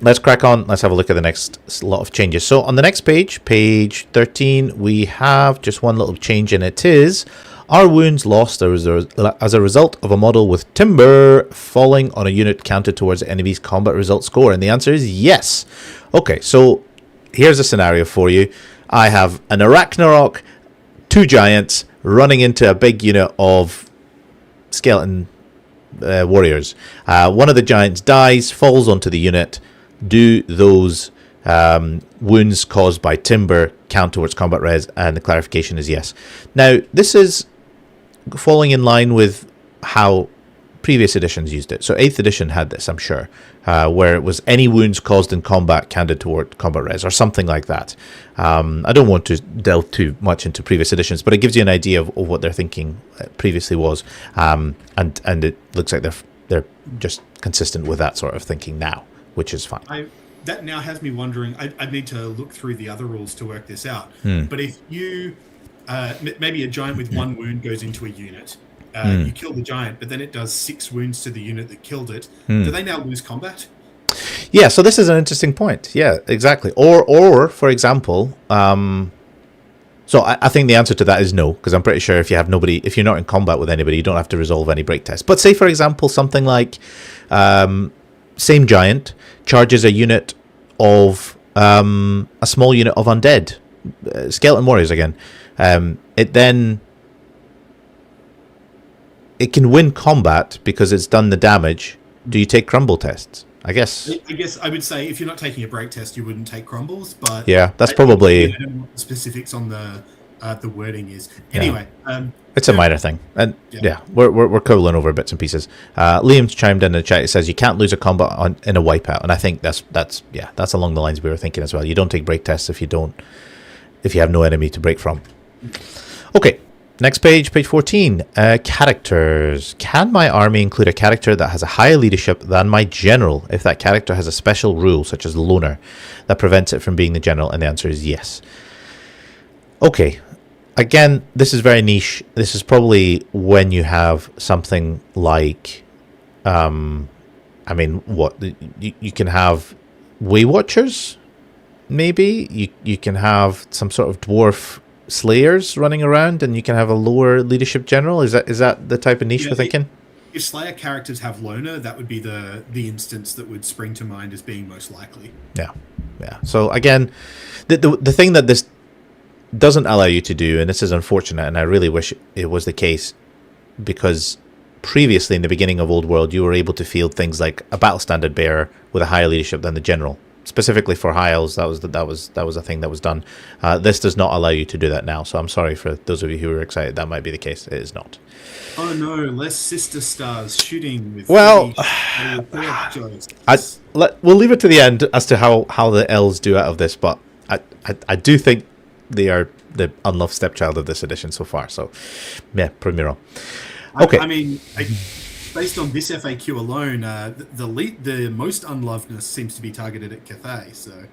let's crack on. Let's have a look at the next lot of changes. So on the next page, page 13, we have just one little change, and it is, are wounds lost as a result of a model with timber falling on a unit counted towards the enemy's combat result score? And the answer is yes. Okay, so here's a scenario for you. I have an Arachnarok, 2 giants running into a big unit of skeleton warriors. One of the giants dies, falls onto the unit. Do those wounds caused by timber count towards combat res? And the clarification is yes. Now, this is falling in line with how previous editions used it. So 8th edition had this, I'm sure, where it was any wounds caused in combat counted toward combat res or something like that. I don't want to delve too much into previous editions, but it gives you an idea of what their thinking previously was, and it looks like they're just consistent with that sort of thinking now, which is fine. That now has me wondering. I need to look through the other rules to work this out. But if you maybe a giant with 1 wound goes into a unit. You kill the giant, but then it does 6 wounds to the unit that killed it. Do they now lose combat? Yeah, so this is an interesting point. Yeah, exactly. Or for example, so I think the answer to that is no, because I'm pretty sure if you're not in combat with anybody, you don't have to resolve any break tests. But say, for example, something like same giant charges a unit of a small unit of undead, skeleton warriors again. It can win combat because it's done the damage. Do you take crumble tests? I guess I would say if you're not taking a break test, you wouldn't take crumbles. But yeah, that's probably. I don't know what the specifics on the wording is. Anyway, it's a minor thing, and we're cobbling over bits and pieces. Liam's chimed in the chat. It says you can't lose a combat in a wipeout, and I think that's along the lines we were thinking as well. You don't take break tests if you have no enemy to break from. Okay. Next page, page 14. Characters. Can my army include a character that has a higher leadership than my general if that character has a special rule, such as loner, that prevents it from being the general? And the answer is yes. Okay. Again, this is very niche. This is probably when you have something like, you can have Way Watchers, maybe. You can have some sort of dwarf slayers running around, and you can have a lower leadership general. Is that the type of niche we're thinking? If Slayer characters have loner, that would be the instance that would spring to mind as being most likely. Yeah. So again, the thing that this doesn't allow you to do, and this is unfortunate, and I really wish it was the case, because previously in the beginning of Old World, you were able to field things like a battle standard bearer with a higher leadership than the general. specifically for high elves. That was a thing that was done. This does not allow you to do that now. So I'm sorry for those of you who are excited. That might be the case. It is not. Oh no, less sister stars shooting with. Well, joysticks. we'll leave it to the end as to how the elves do out of this, but I do think they are the unloved stepchild of this edition so far. So, yeah, prove me wrong. Okay. I mean, based on this FAQ alone, the most unlovedness seems to be targeted at Cathay. So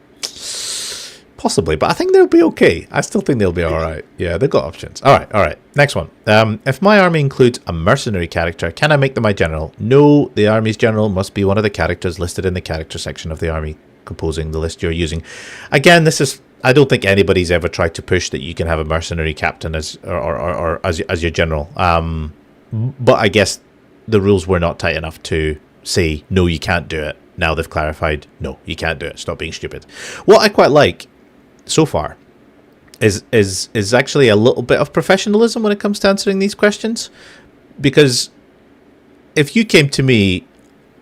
possibly, but I think they'll be okay. I still think they'll be all right. Yeah, they've got options. All right. Next one. If my army includes a mercenary character, can I make them my general? No, the army's general must be one of the characters listed in the character section of the army composing the list you're using. Again, this is. I don't think anybody's ever tried to push that you can have a mercenary captain as your general. But I guess the rules were not tight enough to say no, you can't do it. Now they've clarified, no, you can't do it. Stop being stupid. What I quite like so far is actually a little bit of professionalism when it comes to answering these questions, because if you came to me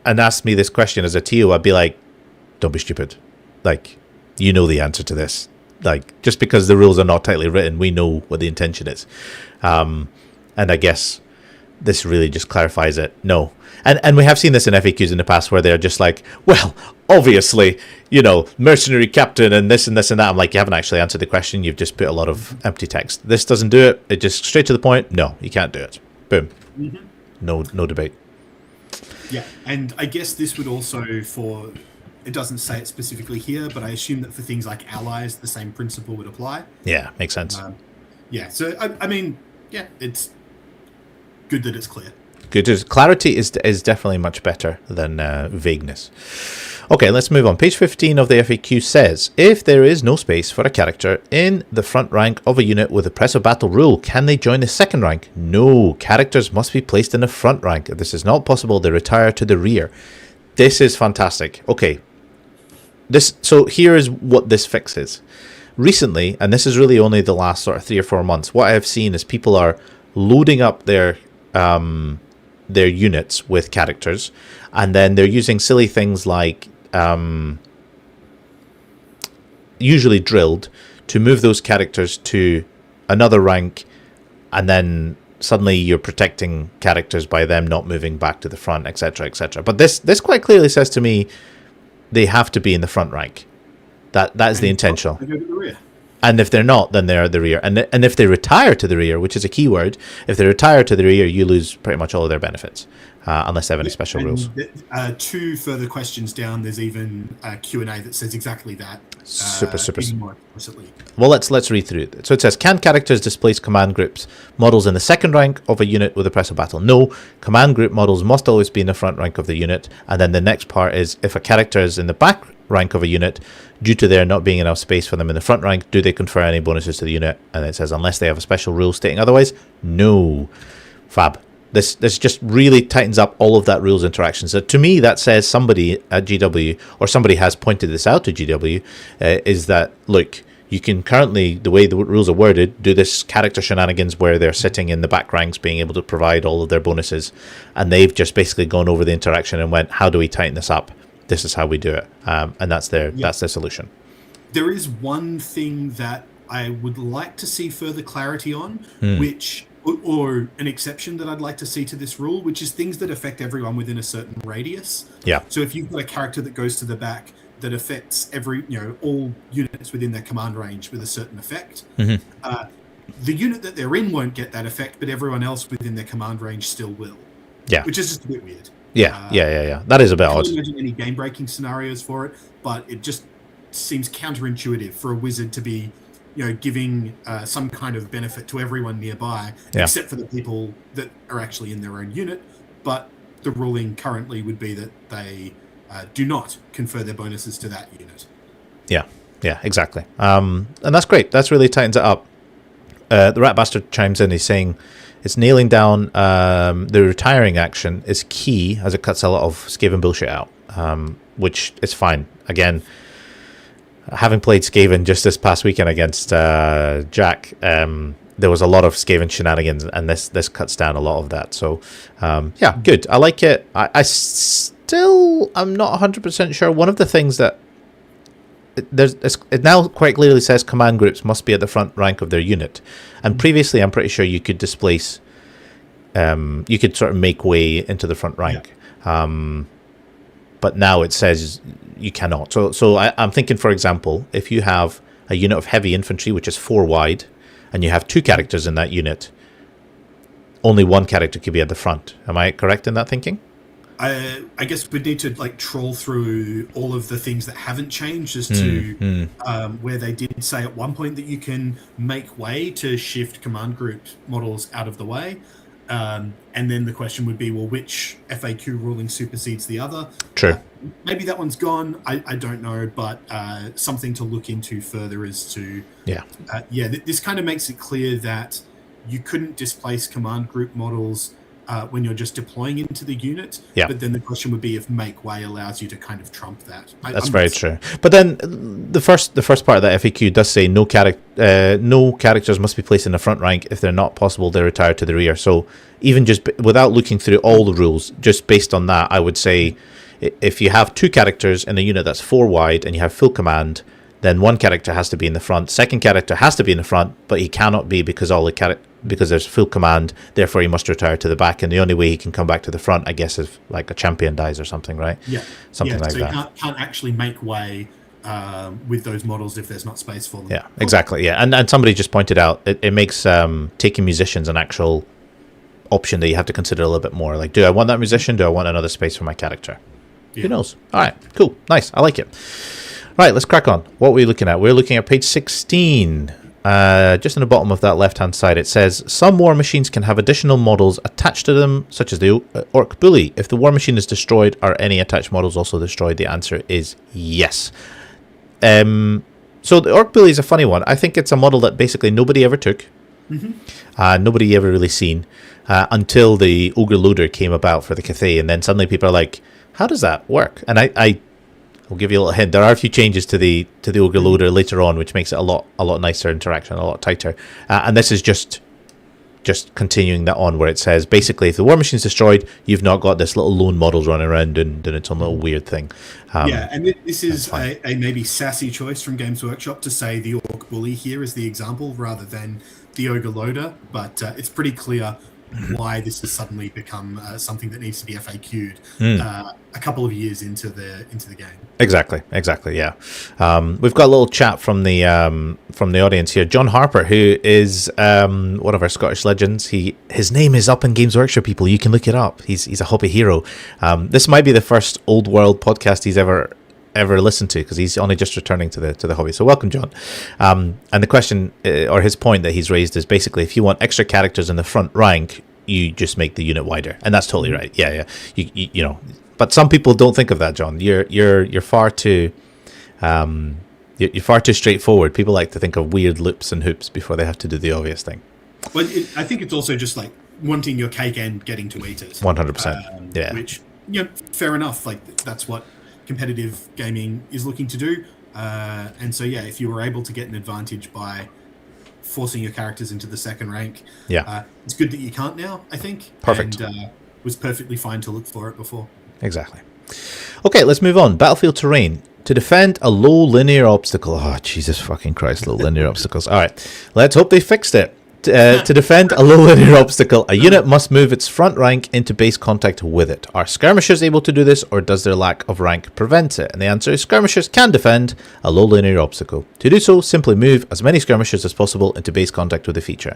and asked me this question as a TO, I'd be like, don't be stupid. Like, you know the answer to this. Like, just because the rules are not tightly written, we know what the intention is. And I guess this really just clarifies it. No. And we have seen this in FAQs in the past where they're just like, well, obviously, mercenary captain and this and this and that. I'm like, you haven't actually answered the question. You've just put a lot of empty text. This doesn't do it. It just straight to the point. No, you can't do it. Boom. Mm-hmm. No debate. Yeah. And I guess this would also it doesn't say it specifically here, but I assume that for things like allies, the same principle would apply. Yeah, makes sense. So, I mean, yeah, it's good that it's clear. Good. Clarity is definitely much better than vagueness. Okay, let's move on. Page 15 of the FAQ says, if there is no space for a character in the front rank of a unit with a press of battle rule, can they join the second rank? No, characters must be placed in the front rank. If this is not possible, they retire to the rear. This is fantastic. Okay. So here is what this fixes. Recently, and this is really only the last sort of 3 or 4 months, what I have seen is people are loading up their units with characters, and then they're using silly things like usually drilled to move those characters to another rank, and then suddenly you're protecting characters by them not moving back to the front, etc., etc. But this quite clearly says to me they have to be in the front rank. That is the intention. They go to the rear. And if they're not, then they're at the rear. And if they retire to the rear, which is a key word, if they retire to the rear, you lose pretty much all of their benefits, unless they have any special rules. 2 further questions down, there's even a Q&A that says exactly that. Super. More explicitly. Well, let's read through it. So it says, can characters displace command groups models in the second rank of a unit with a press of battle? No, command group models must always be in the front rank of the unit. And then the next part is, if a character is in the back rank of a unit, due to there not being enough space for them in the front rank, do they confer any bonuses to the unit? And it says, unless they have a special rule stating otherwise, no. Fab. This just really tightens up all of that rules interaction. So to me, that says somebody at GW, or somebody has pointed this out to GW, is that, look, you can currently, the way the rules are worded, do this character shenanigans where they're sitting in the back ranks being able to provide all of their bonuses. And they've just basically gone over the interaction and went, how do we tighten this up? This is how we do it. And that's their solution. There is one thing that I would like to see further clarity on, which... or an exception that I'd like to see to this rule, which is things that affect everyone within a certain radius. Yeah. So if you've got a character that goes to the back that affects all units within their command range with a certain effect, the unit that they're in won't get that effect, but everyone else within their command range still will. Yeah. Which is just a bit weird. Yeah. That is a bit odd. I can't imagine any game-breaking scenarios for it, but it just seems counterintuitive for a wizard to be giving some kind of benefit to everyone nearby, except for the people that are actually in their own unit. But the ruling currently would be that they do not confer their bonuses to that unit. Yeah, exactly. And that's great. That's really tightens it up. The Rat Bastard chimes in. He's saying it's nailing down the retiring action is key, as it cuts a lot of Skaven bullshit out, which is fine. Again, having played Skaven just this past weekend against Jack, there was a lot of Skaven shenanigans, and this cuts down a lot of that. So, good. I like it. I'm not 100% sure. One of the things that it now quite clearly says command groups must be at the front rank of their unit. And previously, I'm pretty sure you could displace, you could sort of make way into the front rank. Yeah. But now it says you cannot. So I'm thinking, for example, if you have a unit of heavy infantry, which is 4 wide, and you have 2 characters in that unit, only 1 character could be at the front. Am I correct in that thinking? I guess we'd need to like troll through all of the things that haven't changed as to where they did say at one point that you can make way to shift command group models out of the way. And then the question would be, well, which FAQ ruling supersedes the other? True. Maybe that one's gone. I don't know, but something to look into further is to... This kind of makes it clear that you couldn't displace command group models when you're just deploying into the unit. Yeah. But then the question would be if make way allows you to kind of trump that. That's very true. But then the first part of that FAQ does say no characters must be placed in the front rank. If they're not possible, they retire to the rear. So even just without looking through all the rules, just based on that, I would say if you have 2 characters in a unit that's 4 wide and you have full command, then 1 character has to be in the front. Second character has to be in the front, but he cannot be because because there's full command, therefore he must retire to the back, and the only way he can come back to the front, I guess, is like a champion dies or something, right? Yeah. Something like that. So you can't actually make way with those models if there's not space for them. Yeah, exactly, yeah. And somebody just pointed out, it makes taking musicians an actual option that you have to consider a little bit more. Like, do I want that musician? Do I want another space for my character? Yeah. Who knows? All right, cool, nice, I like it. Right, let's crack on. What are we looking at? We're looking at page 16. Just in the bottom of that left-hand side, it says, some war machines can have additional models attached to them, such as the Orc Bully. If the war machine is destroyed, are any attached models also destroyed? The answer is yes. So the Orc Bully is a funny one. I think it's a model that basically nobody ever took. Nobody ever really seen until the Ogre Loader came about for the Cathay, and then suddenly people are like, how does that work? And I'll give you a little hint. There are a few changes to the Ogre Loader later on, which makes it a lot nicer interaction, a lot tighter. And this is just continuing that on, where it says basically if the war machine's destroyed, you've not got this little lone model running around and doing its own little weird thing. And this is a maybe sassy choice from Games Workshop to say the Orc Bully here is the example rather than the Ogre Loader, but it's pretty clear why this has suddenly become something that needs to be FAQ'd a couple of years into the game. Exactly, yeah. We've got a little chat from the audience here. John Harper, who is one of our Scottish legends. His name is up in Games Workshop, people. You can look it up. He's a hobby hero. This might be the first Old World podcast he's ever listened to, because he's only just returning to the hobby. So welcome, John. And the question or his point that he's raised is basically if you want extra characters in the front rank, you just make the unit wider, and that's totally right. Yeah. You know, but some people don't think of that, John. You're far too you're far too straightforward. People like to think of weird loops and hoops before they have to do the obvious thing. Well, I think it's also just like wanting your cake and getting to eat it. 100%. Yeah. Which, fair enough. Like that's what competitive gaming is looking to do. And so, if you were able to get an advantage by forcing your characters into the second rank, it's good that you can't now, I think. Perfect. And was perfectly fine to look for it before. Exactly. Okay, let's move on. Battlefield terrain. To defend a low linear obstacle. Oh, Jesus fucking Christ, low linear obstacles. All right, let's hope they fixed it. To defend a low linear obstacle, a unit must move its front rank into base contact with it. Are skirmishers able to do this, or does their lack of rank prevent it? And the answer is skirmishers can defend a low linear obstacle. To do so, simply move as many skirmishers as possible into base contact with the feature.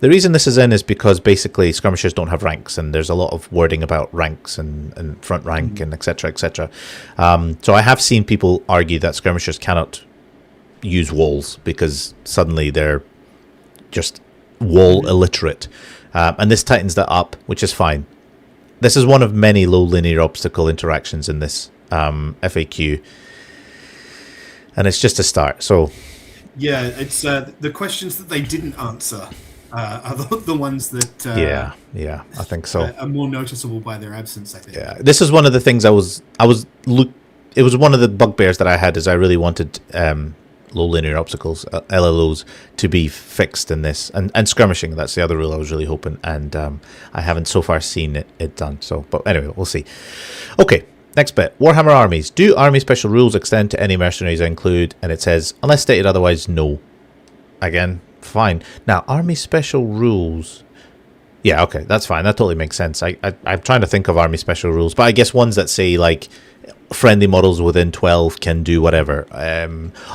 The reason this is in is because basically skirmishers don't have ranks, and there's a lot of wording about ranks and front rank and etc. etc. So I have seen people argue that skirmishers cannot use walls because suddenly they're just wall illiterate, and this tightens that up, which is fine. This is one of many low linear obstacle interactions in this FAQ, and it's just a start. So it's the questions that they didn't answer are the ones that I think so are more noticeable by their absence, I think. This is one of the things it was one of the bugbears that I had, is I really wanted low linear obstacles, LLOs, to be fixed in this, and skirmishing. That's the other rule I was really hoping, and I haven't so far seen it done. So, but anyway, we'll see. Okay, Next bit. Warhammer armies. Do army special rules extend to any mercenaries I include? And it says, unless stated otherwise, no. Again, fine. Now, army special rules. Yeah, okay, that's fine. That totally makes sense. I'm trying to think of army special rules, but I guess ones that say, like, friendly models within 12 can do whatever.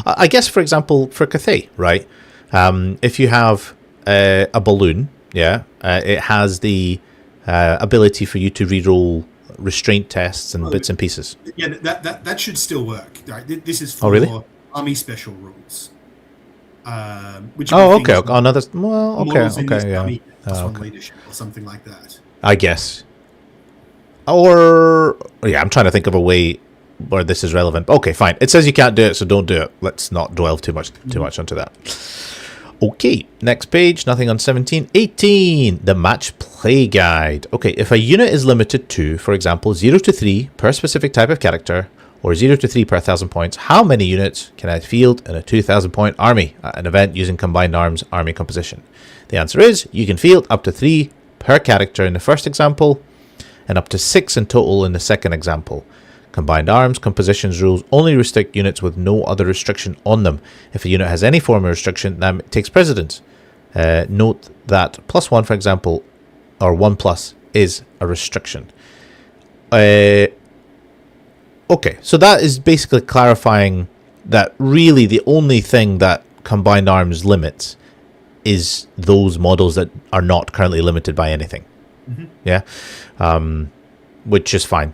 I guess, for example, for Cathay, right? If you have a balloon, it has the ability for you to reroll restraint tests and bits and pieces. Yeah, that should still work. Right? This is for army special rules. Which okay. Another. Well, okay, yeah. Army +1 leadership or something like that. I guess. Or yeah, I'm trying to think of a way where this is relevant. Okay, fine. It says you can't do it, so don't do it. Let's not dwell too much onto that. Okay, next page. Nothing on 17. 18. The match play guide. Okay, if a unit is limited to, for example, 0 to 3 per specific type of character, or 0 to 3 per 1,000 points, how many units can I field in a 2,000 point army at an event using combined arms army composition? The answer is you can field up to 3 per character in the first example, and up to 6 in total in the second example. Combined arms compositions rules only restrict units with no other restriction on them. If a unit has any form of restriction, that takes precedence. Note that +1, for example, or 1+ is a restriction. Okay, so that is basically clarifying that really the only thing that combined arms limits is those models that are not currently limited by anything. Mm-hmm. Yeah, which is fine.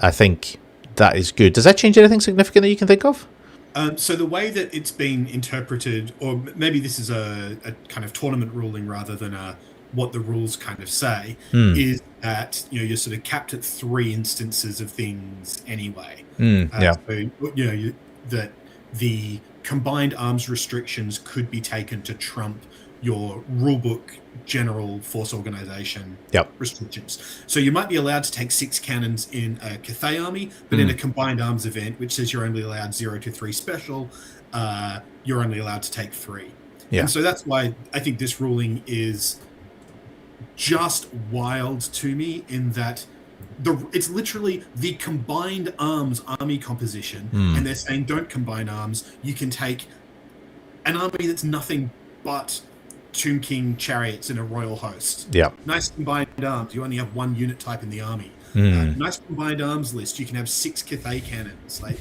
I think that is good. Does that change anything significant that you can think of? So the way that it's been interpreted, or maybe this is a kind of tournament ruling rather than what the rules kind of say, is that you're sort of capped at 3 instances of things anyway. Yeah. So that the combined arms restrictions could be taken to trump your rulebook general force organization restrictions. So you might be allowed to take 6 cannons in a Cathay army, but in a combined arms event, which says you're only allowed 0 to 3 special, you're only allowed to take 3. Yeah. And so that's why I think this ruling is just wild to me, in that it's literally the combined arms army composition, and they're saying don't combine arms. You can take an army that's nothing but Tomb King chariots in a royal host. Yeah. Nice combined arms. You only have 1 unit type in the army. Nice combined arms list. You can have 6 Cathay cannons. Like,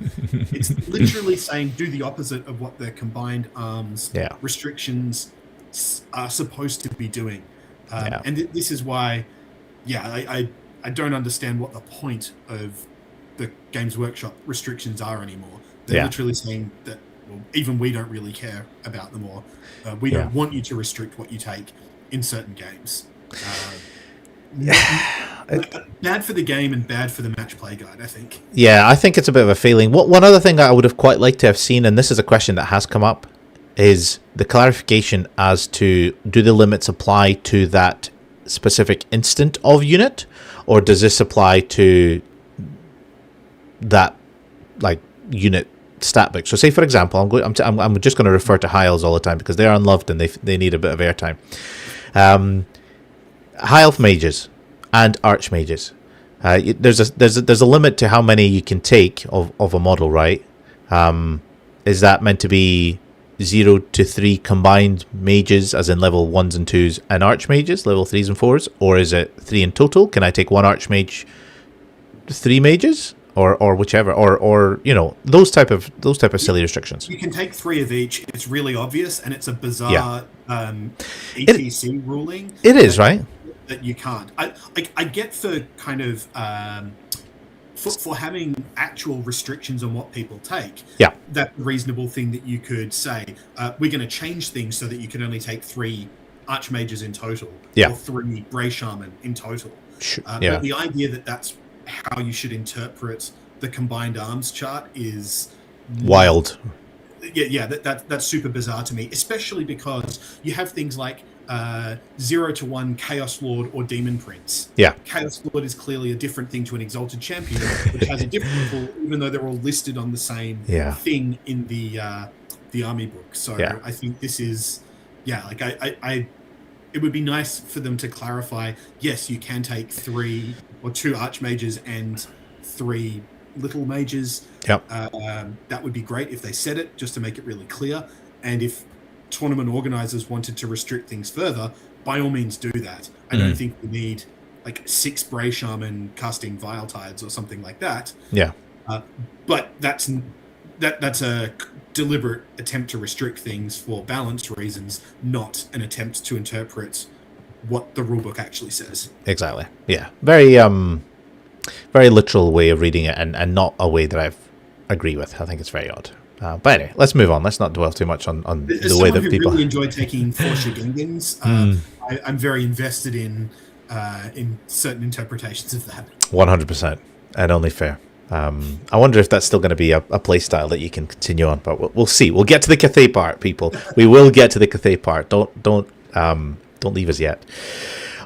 it's literally saying do the opposite of what the combined arms restrictions are supposed to be doing. And this is why, I don't understand what the point of the Games Workshop restrictions are anymore. They're literally saying that, well, even we don't really care about them, or we don't want you to restrict what you take in certain games. Bad for the game and bad for the match play guide, I think. Yeah, I think it's a bit of a failing. One other thing that I would have quite liked to have seen, and this is a question that has come up, is the clarification as to, do the limits apply to that specific instant of unit, or does this apply to that like unit stat book? So say, for example, I'm just going to refer to High Elves all the time because they're unloved and they need a bit of airtime. High Elf mages and archmages. There's a limit to how many you can take of a model, right? Is that meant to be 0 to 3 combined mages, as in level 1s and 2s, and archmages, level 3s and 4s, or is it 3 in total? Can I take 1 archmage, 3 mages, or whichever, or those type of silly restrictions? You can take 3 of each. It's really obvious, and it's a bizarre ETC ruling. It is, right? That you can't. I get for kind of for having actual restrictions on what people take. Yeah, that's a reasonable thing that you could say. We're going to change things so that you can only take 3 archmages in total, or 3 Grey Shaman in total. But the idea that that's how you should interpret the combined arms chart is wild. That's super bizarre to me, especially because you have things like 0 to 1 Chaos Lord or Demon Prince. Yeah. Chaos Lord is clearly a different thing to an Exalted Champion, which has a different rule, even though they're all listed on the same thing in the army book. So I think this is, it would be nice for them to clarify, yes, you can take 3 or 2 Archmages and 3 little mages. Yep. That would be great if they said it, just to make it really clear. And if tournament organizers wanted to restrict things further, by all means do that. I don't think we need like 6 Bray Shaman casting Vile Tides or something like that. Yeah. But that's a deliberate attempt to restrict things for balanced reasons, not an attempt to interpret what the rulebook actually says. Exactly. Yeah. Very literal way of reading it, and not a way that I agree with. I think it's very odd. But anyway, let's move on. Let's not dwell too much on the way that people really enjoy taking Forsha Gengans. I'm very invested in certain interpretations of that. 100%, and only fair. I wonder if that's still going to be a play style that you can continue on, but we'll see. We'll get to the Cathay part, people. We will get to the Cathay part. Don't leave us yet.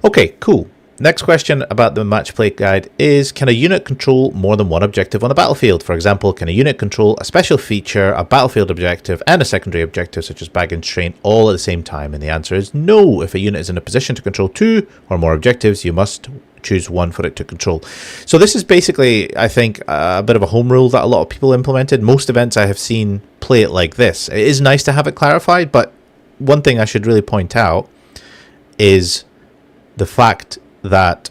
Okay, cool. Next question about the match play guide is, can a unit control more than one objective on the battlefield? For example, can a unit control a special feature, a battlefield objective, and a secondary objective such as baggage train all at the same time? And the answer is no. If a unit is in a position to control 2 or more objectives, you must choose one for it to control. So this is basically, I think, a bit of a home rule that a lot of people implemented. Most events I have seen play it like this. It is nice to have it clarified, but one thing I should really point out is the fact that,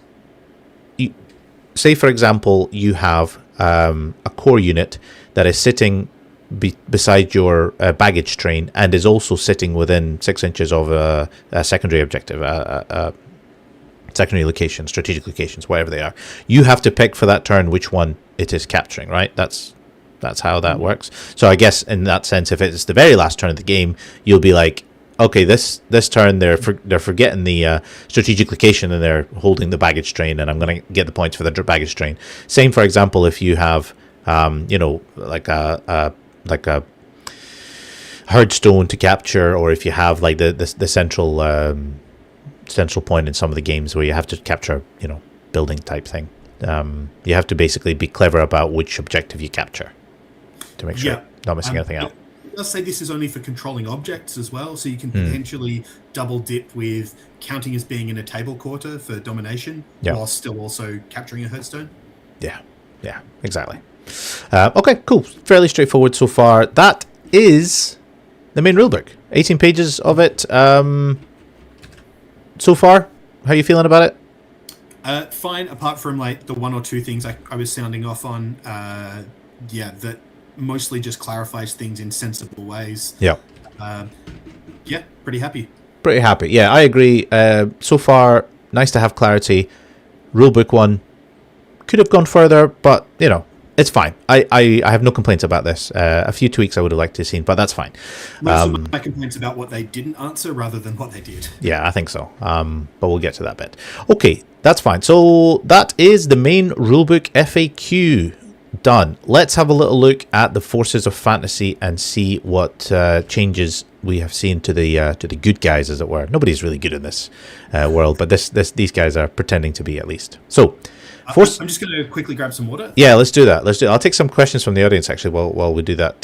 say for example, you have a core unit that is sitting beside your baggage train and is also sitting within 6 inches of a secondary objective, secondary location, strategic locations, whatever they are. You have to pick for that turn which one it is capturing, right? That's how that works. So I guess in that sense, if it's the very last turn of the game, you'll be like, okay, this turn they're forgetting the strategic location and they're holding the baggage train, and I'm going to get the points for the baggage train. Same, for example, if you have like a herdstone to capture, or if you have like the central point in some of the games where you have to capture, building type thing. You have to basically be clever about which objective you capture to make sure you're not missing anything out. Let's say this is only for controlling objects as well, so you can potentially double dip with counting as being in a table quarter for domination, while still also capturing a hearthstone. Yeah, exactly. Okay, cool. Fairly straightforward so far. That is the main rulebook. 18 pages of it. So far, how are you feeling about it? Fine, apart from like the 1 or 2 things I was sounding off on. That mostly just clarifies things in sensible ways. Pretty happy. Yeah, I agree. So far, nice to have clarity. Rulebook 1 could have gone further, but it's fine. I have no complaints about this. A few tweaks I would have liked to have seen, but that's fine. Most of my complaints about what they didn't answer rather than what they did. Yeah, I think so. But we'll get to that bit. Okay, that's fine. So that is the main rulebook FAQ done. Let's have a little look at the forces of fantasy and see what changes we have seen to the good guys, as it were. Nobody's really good in this world, but these guys are pretending to be, at least. So, I'm just going to quickly grab some water. Yeah, let's do that. I'll take some questions from the audience actually while we do that.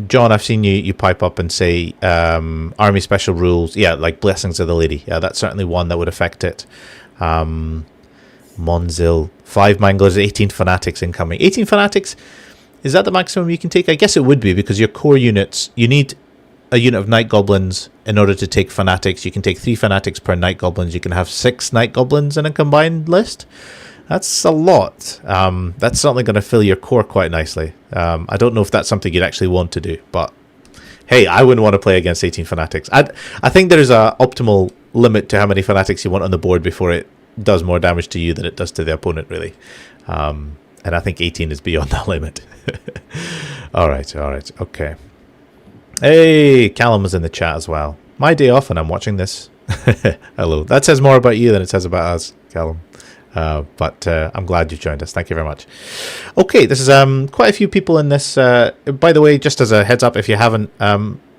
John, I've seen you pipe up and say army special rules. Yeah, like Blessings of the Lady. Yeah, that's certainly one that would affect it. Monzil, 5 Manglers, 18 Fanatics incoming. 18 Fanatics, is that the maximum you can take? I guess it would be, because your core units, you need a unit of Night Goblins in order to take Fanatics. You can take 3 Fanatics per Night Goblins. You can have 6 Night Goblins in a combined list. That's a lot. That's certainly going to fill your core quite nicely. I don't know if that's something you'd actually want to do, but hey, I wouldn't want to play against 18 Fanatics. I think there's a optimal limit to how many Fanatics you want on the board before it does more damage to you than it does to the opponent, really. And I think 18 is beyond that limit. All right, okay. Hey, Callum is in the chat as well. My day off and I'm watching this. Hello. That says more about you than it says about us, Callum. But I'm glad you joined us. Thank you very much. Okay, this is quite a few people in this. By the way, just as a heads up, if you haven't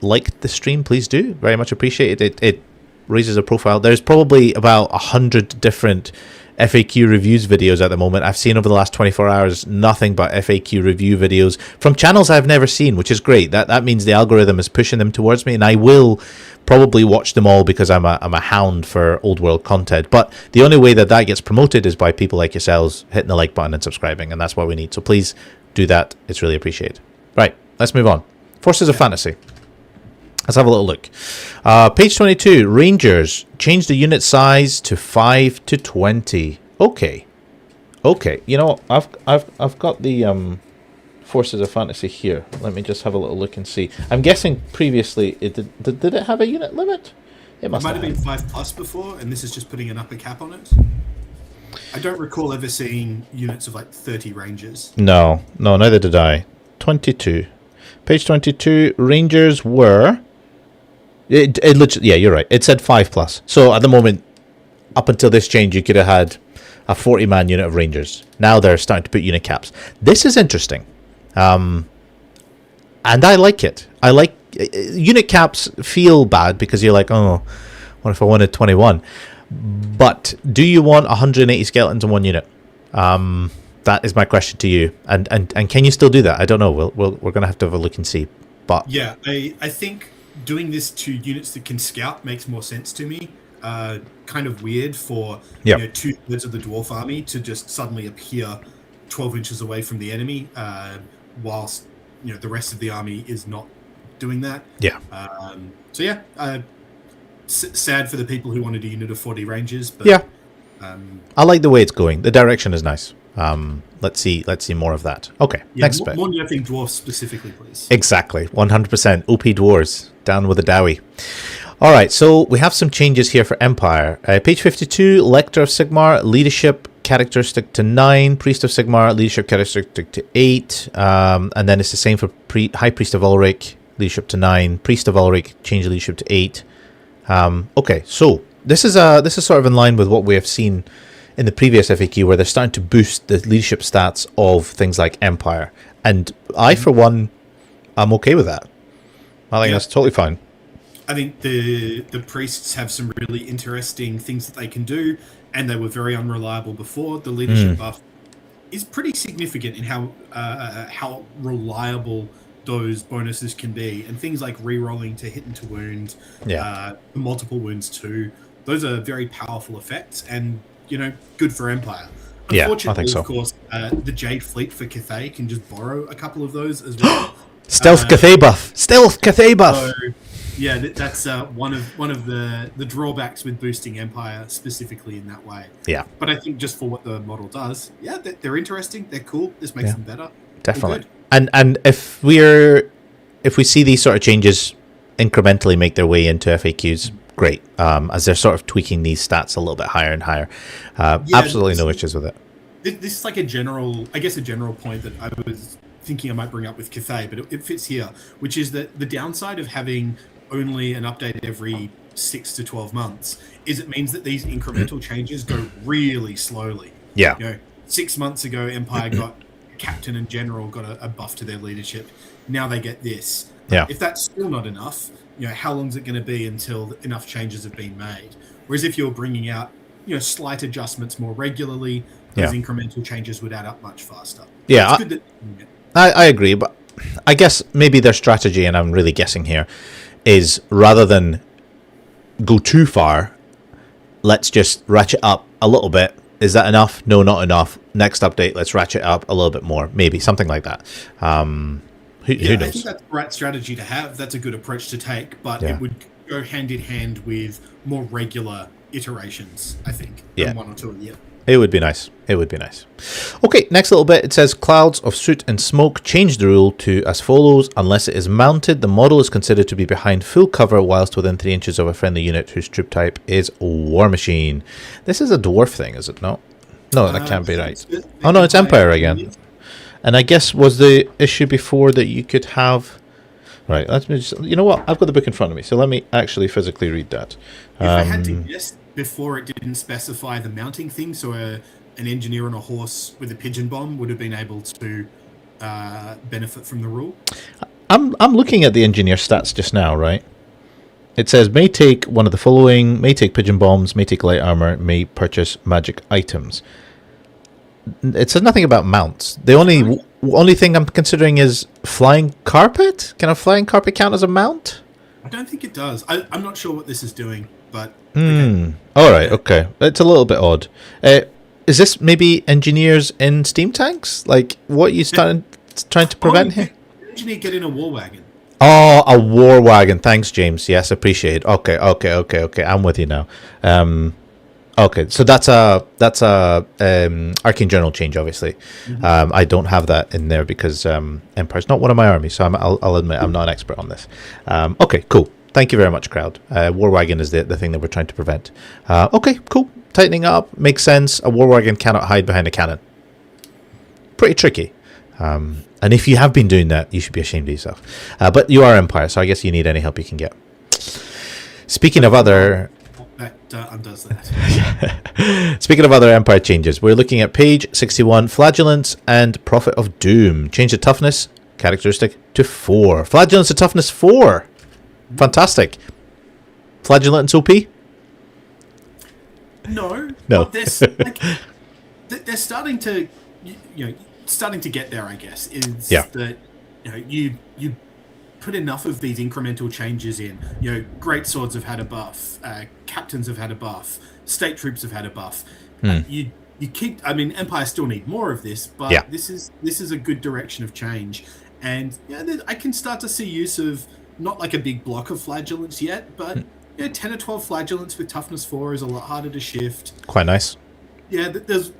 liked the stream, please do. Very much appreciated. It raises a profile. There's probably about 100 different FAQ reviews videos at the moment. I've seen over the last 24 hours nothing but FAQ review videos from channels I've never seen, which is great. That means the algorithm is pushing them towards me, and I will probably watch them all because I'm a hound for old world content. But the only way that gets promoted is by people like yourselves hitting the like button and subscribing, and that's what we need. So please do that. It's really appreciated. Right, let's move on. Forces of Fantasy. Let's have a little look. Page 22, Rangers. Change the unit size to 5 to 20. Okay. You know, I've got the Forces of Fantasy here. Let me just have a little look and see. I'm guessing previously it did it have a unit limit? It might have been 5+ before, and this is just putting an upper cap on it. I don't recall ever seeing units of like 30 Rangers. No, neither did I. 22. Page 22, Rangers were... It literally, yeah, you're right. It said 5+. So at the moment, up until this change, you could have had a 40-man unit of Rangers. Now they're starting to put unit caps. This is interesting. And I like it. I like... unit caps feel bad because you're like, oh, what if I wanted 21? But do you want 180 skeletons in one unit? That is my question to you. And can you still do that? I don't know. We're going to have to have a look and see. But yeah, I think doing this to units that can scout makes more sense to me. Kind of weird for 2/3 of the dwarf army to just suddenly appear 12 inches away from the enemy, whilst the rest of the army is not doing that. Yeah. So yeah, sad for the people who wanted a unit of 40 Rangers. But, yeah. I like the way it's going. The direction is nice. Let's see more of that. Okay, next bit. More nerfing dwarves specifically, please. Exactly, 100%. OP dwarves, down with the Dowie. All right, so we have some changes here for Empire. Page 52, Lector of Sigmar, leadership characteristic to 9, Priest of Sigmar, leadership characteristic to 8, and then it's the same for High Priest of Ulrich, leadership to 9, Priest of Ulrich, change leadership to 8. Okay, so this is sort of in line with what we have seen in the previous FAQ, where they're starting to boost the leadership stats of things like Empire. And I, for one, I'm okay with that. I think that's totally fine. I think the priests have some really interesting things that they can do, and they were very unreliable before. The leadership buff is pretty significant in how reliable those bonuses can be. And things like re-rolling to hit and to wound, multiple wounds too, those are very powerful effects, and good for Empire. Unfortunately, I think so. Of course, the Jade Fleet for Cathay can just borrow a couple of those as well. Stealth Cathay buff. Stealth Cathay buff. So, yeah, that's one of the drawbacks with boosting Empire specifically in that way. Yeah. But I think just for what the model does, they're interesting. They're cool. This makes them better. Definitely. And if we see these sort of changes incrementally make their way into FAQs, great. As they're sort of tweaking these stats a little bit higher and higher. Absolutely no issues with it. This is like a general point that I was thinking I might bring up with Cathay, but it fits here, which is that the downside of having only an update every 6 to 12 months is it means that these incremental changes go really slowly. Yeah. 6 months ago, Empire got Captain and General got a buff to their leadership. Now they get this. Yeah. If that's still not enough, how long is it going to be until enough changes have been made? Whereas if you're bringing out, slight adjustments more regularly, those incremental changes would add up much faster. Yeah, I agree, but I guess maybe their strategy, and I'm really guessing here, is rather than go too far, let's just ratchet up a little bit. Is that enough? No, not enough. Next update, let's ratchet up a little bit more. Maybe something like that. Who knows? I think that's the right strategy to have. That's a good approach to take, but it would go hand in hand with more regular iterations, I think, than 1 or 2 a year. It would be nice. Okay, next little bit. It says clouds of soot and smoke. Change the rule to as follows. Unless it is mounted, the model is considered to be behind full cover whilst within 3 inches of a friendly unit whose troop type is War Machine. This is a dwarf thing, is it not? No, that can't be right. Oh no, it's Empire again. And I guess was the issue before that you could have... Right, let me just... You know what? I've got the book in front of me, so let me actually physically read that. If I had to guess, before it didn't specify the mounting thing, so an engineer on a horse with a pigeon bomb would have been able to benefit from the rule. I'm looking at the engineer stats just now, right? It says, may take one of the following, may take pigeon bombs, may take light armor, may purchase magic items. It says nothing about mounts. The only thing I'm considering is flying carpet. Can a flying carpet count as a mount? I don't think it does. I'm not sure what this is doing, but... Okay. All right, okay. It's a little bit odd. Is this maybe engineers in steam tanks? Like, what are you trying to prevent here? Engineer get in a war wagon. Oh, a war wagon. Thanks, James. Yes, appreciate it. Okay. I'm with you now. Okay, so that's a Arcane Journal change, obviously. Mm-hmm. I don't have that in there because Empire's not one of my armies, so I'll admit I'm not an expert on this. Okay, cool. Thank you very much, crowd. War wagon is the thing that we're trying to prevent. Okay, cool. Tightening up makes sense. A war wagon cannot hide behind a cannon. Pretty tricky. And if you have been doing that, you should be ashamed of yourself. But you are Empire, so I guess you need any help you can get. Speaking of other... That undoes that. Speaking of other Empire changes, we're looking at page 61, Flagellance and Prophet of Doom. Change the toughness characteristic to 4. Flagellance to toughness 4. Fantastic. Flagellance OP? No. But they're starting to, starting to get there, I guess. Is that you put enough of these incremental changes in. Great swords have had a buff, captains have had a buff, state troops have had a buff. You keep. I mean, Empire still need more of this, but this is a good direction of change. And I can start to see use of not like a big block of flagellants yet, but 10 or 12 flagellants with toughness 4 is a lot harder to shift. Quite nice. Yeah, there's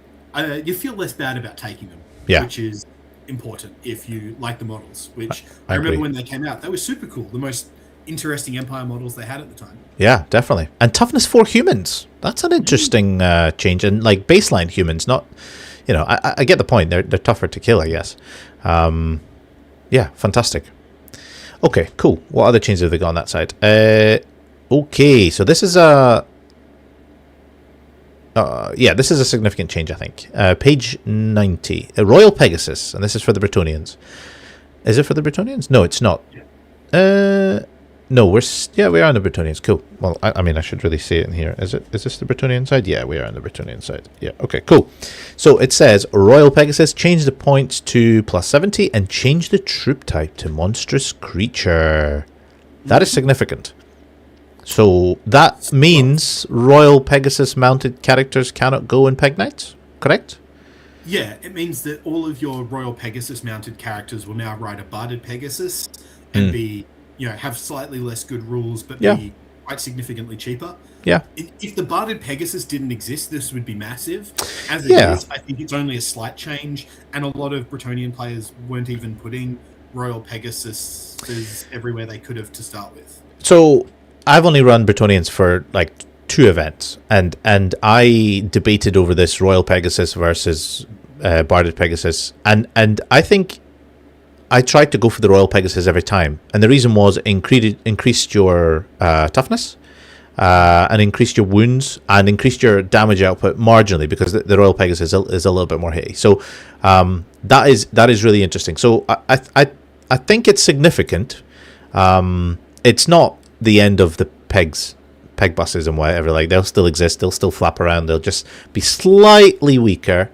you feel less bad about taking them, which is important if you like the models, which I remember when they came out, they were super cool. The most interesting Empire models they had at the time. Yeah, definitely. And toughness 4 humans. That's an interesting change. And like baseline humans, not, I get the point. They're tougher to kill, I guess. Yeah, fantastic. Okay, cool. What other changes have they got on that side? Okay, so this is a... this is a significant change, I think. Page 90. Royal Pegasus, and this is for the Bretonnians. Is it for the Bretonnians? No, it's not. No, we are on the Bretonnians. Cool. Well, I mean, I should really see it in here. Is this the Bretonnian side? Yeah, we are on the Bretonnian side. Yeah, okay, cool. So it says, Royal Pegasus, change the points to +70 and change the troop type to monstrous creature. That is significant. So that means Royal Pegasus mounted characters cannot go in Peg Knights, correct? Yeah, it means that all of your Royal Pegasus mounted characters will now ride a Barded Pegasus and be, have slightly less good rules, but be quite significantly cheaper. Yeah. If the Barded Pegasus didn't exist, this would be massive. As it is, I think it's only a slight change, and a lot of Bretonnian players weren't even putting Royal Pegasus everywhere they could have to start with. So I've only run Bretonnians for like 2 events, and I debated over this Royal Pegasus versus Barded Pegasus, and I think I tried to go for the Royal Pegasus every time, and the reason was increased your toughness, and increased your wounds, and increased your damage output marginally, because the Royal Pegasus is a little bit more hitty. So that is really interesting. So I think it's significant. It's not the end of the peg buses and whatever. Like, they'll still exist, they'll still flap around, they'll just be slightly weaker,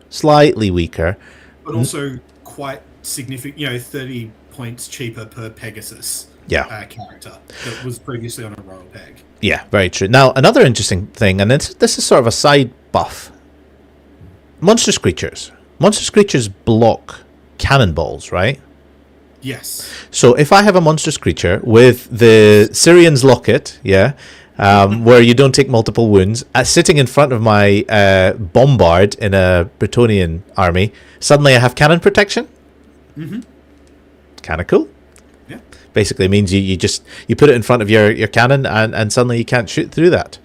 but also quite significant. 30 points cheaper per Pegasus character that was previously on a Royal Peg. Yeah, very true. Now, another interesting thing, and this is sort of a side buff. Monstrous creatures block cannonballs, right? Yes. So if I have a monstrous creature with the Syrian's Locket, where you don't take multiple wounds, sitting in front of my bombard in a Bretonnian army, suddenly I have cannon protection. Kind of cool. Yeah. Basically means you put it in front of your cannon, and suddenly you can't shoot through that.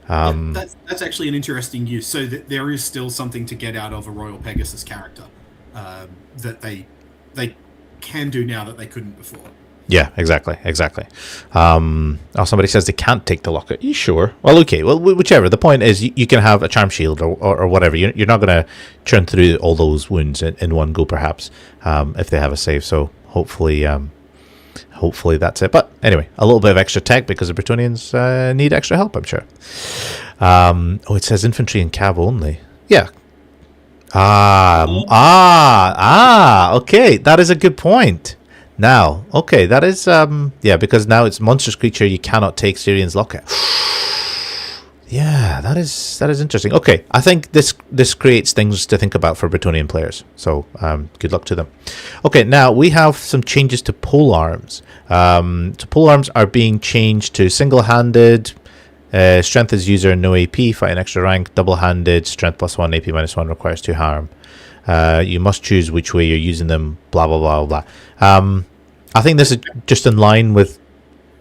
That's actually an interesting use. So that there is still something to get out of a Royal Pegasus character that they can do now that they couldn't before. Yeah, exactly. Somebody says they can't take the locket. You sure? Well, okay. Well, whichever. The point is, you can have a charm shield or whatever. You're not going to churn through all those wounds in one go, perhaps, if they have a save. So hopefully that's it. But anyway, a little bit of extra tech because the Bretonians need extra help, I'm sure. It says infantry and cav only. Yeah. Okay, that is a good point. Now, okay, that is because now it's monstrous creature you cannot take Syrian's Locket. Yeah, that is interesting. Okay, I think this creates things to think about for Bretonian players. So good luck to them. Okay, now we have some changes to pole arms. So pole arms are being changed to single-handed, strength as user, no AP, fight an extra rank, double-handed, strength +1, AP -1, requires 2 harm. You must choose which way you're using them, blah, blah, blah, blah. I think this is just in line with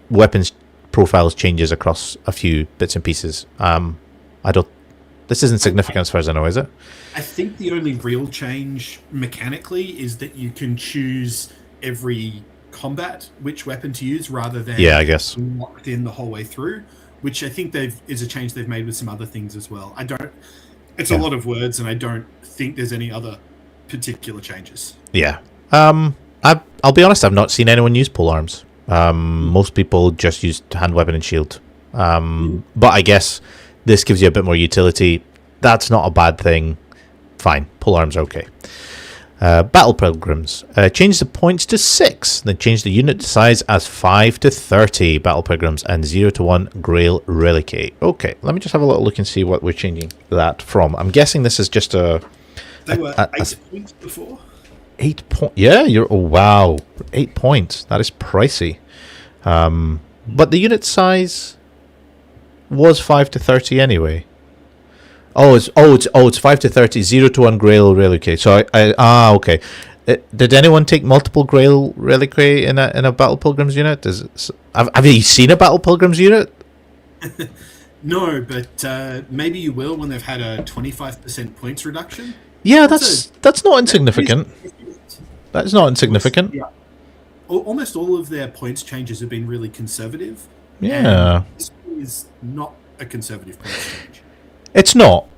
weapons profiles changes across a few bits and pieces. This isn't significant as far as I know, is it? I think the only real change mechanically is that you can choose every combat which weapon to use rather than I guess locked in the whole way through, which I think is a change they've made with some other things as well. It's a lot of words, and I don't think there's any other particular changes. Yeah. I'll be honest, I've not seen anyone use polearms. Most people just use hand weapon and shield. But I guess this gives you a bit more utility. That's not a bad thing. Fine, polearms are okay. Battle Pilgrims. Change the points to 6. Then change the unit size as 5 to 30 Battle Pilgrims and 0 to 1 Grail Reliquate. Okay, let me just have a little look and see what we're changing that from. I'm guessing this is just a... They were 8 points before. 8 points? Yeah, oh wow. 8 points. That is pricey. But the unit size was 5 to 30 anyway. It's 5 to 30, 0 to 1 Grail Reliquate. So okay. Did anyone take multiple Grail Reliquate in a Battle Pilgrims unit? Have you seen a Battle Pilgrims unit? No, but maybe you will when they've had a 25% points reduction. Yeah, that's not insignificant. That's not insignificant. Yeah. Almost all of their points changes have been really conservative. Yeah. This is not a conservative points change. It's not.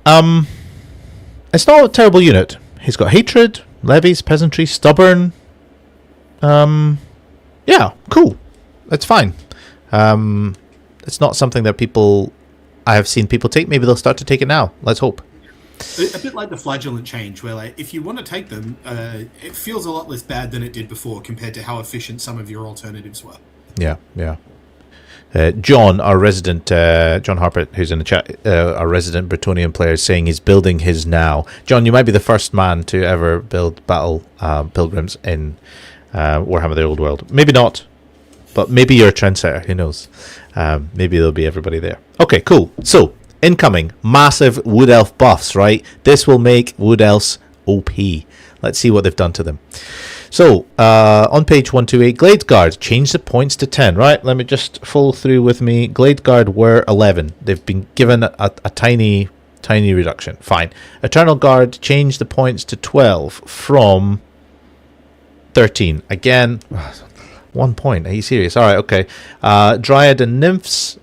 It's not a terrible unit. He's got hatred, levies, peasantry, stubborn. Yeah, cool. It's fine. It's not something that I have seen people take. Maybe they'll start to take it now. Let's hope. A bit like the flagellant change, where if you want to take them, it feels a lot less bad than it did before compared to how efficient some of your alternatives were. Yeah. John, our resident, John Harper, who's in the chat, our resident Bretonian player, is saying he's building his now. John, you might be the first man to ever build Battle Pilgrims in Warhammer The Old World. Maybe not, but maybe you're a trendsetter. Who knows? Maybe there'll be everybody there. Okay, cool. So, incoming, massive Wood Elf buffs, right? This will make Wood Elves OP. Let's see what they've done to them. So, on page 128, Glade Guard, change the points to 10, right? Let me just follow through with me. Glade Guard were 11. They've been given a tiny reduction. Fine. Eternal Guard, change the points to 12 from 13. Again, 1 point. Are you serious? All right, okay. Dryad and Nymphs,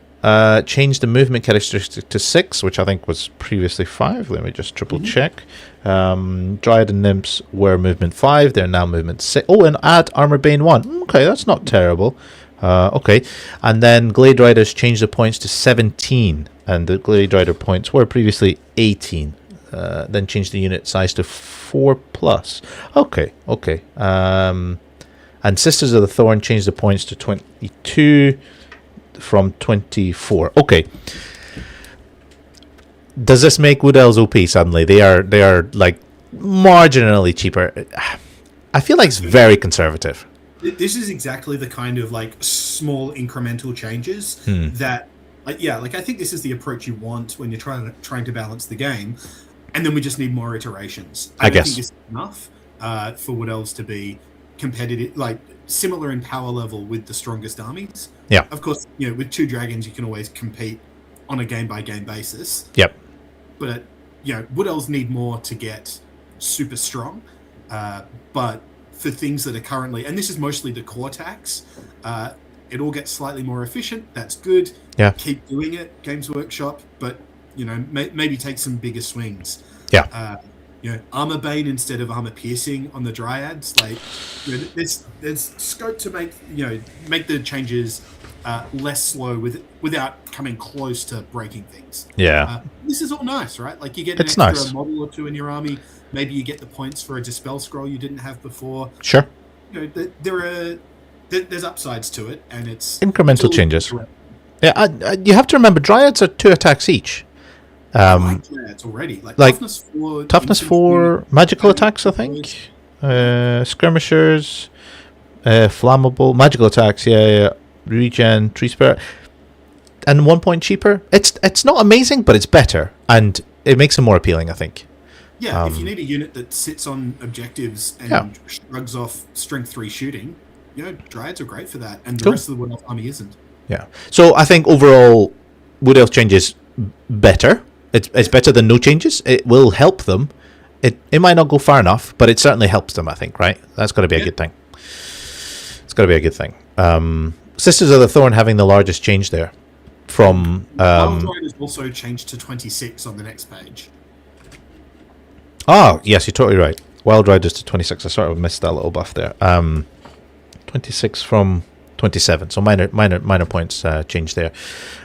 change the movement characteristic to 6, which I think was previously 5. Let me just triple check. Dryad and Nymphs were movement 5. They're now movement 6. Oh, and add Armor Bane 1. Okay, that's not terrible. Okay. And then Glade Riders changed the points to 17. And the Glade Rider points were previously 18. Then changed the unit size to 4+. Okay. And Sisters of the Thorn changed the points to 22 from 24. Okay. Does this make Wood Elves OP suddenly? They are like marginally cheaper. I feel like it's very conservative. This is exactly the kind of small incremental changes that I think this is the approach you want when you're trying to balance the game, and then we just need more iterations. I don't think this is enough for Wood Elves to be competitive, similar in power level with the strongest armies. Yeah. Of course, with 2 dragons you can always compete on a game by game basis. Yep. But Wood Elves need more to get super strong. But for things that are currently, and this is mostly the core tax, it all gets slightly more efficient. That's good. Yeah. Keep doing it, Games Workshop. But maybe take some bigger swings. Yeah. armor bane instead of armor piercing on the dryads. Like, there's scope to make the changes less slow without coming close to breaking things. Yeah. This is all nice, right? Like, you get an extra model or two in your army. Maybe you get the points for a dispel scroll you didn't have before. Sure. There's upsides to it, and it's incremental changes. Yeah, you have to remember dryads are 2 attacks each. It's already like toughness 4 magical attacks, I think. Skirmishers, flammable magical attacks. Yeah, regen, tree spirit, and 1 point cheaper. It's not amazing, but it's better, and it makes them more appealing, I think. Yeah, if you need a unit that sits on objectives and shrugs off strength 3 shooting, dryads are great for that, and the rest of the Wood Elf army isn't. Yeah. So I think overall, Wood Elf changes better. It's better than no changes. It will help them. It might not go far enough, but it certainly helps them, I think, right? That's got to be a good thing. It's got to be a good thing. Sisters of the Thorn having the largest change there. From Wild Ride is also changed to 26 on the next page. Oh, yes, you're totally right. Wild Riders to 26. I sort of missed that little buff there. 26 from 27. So minor points change there.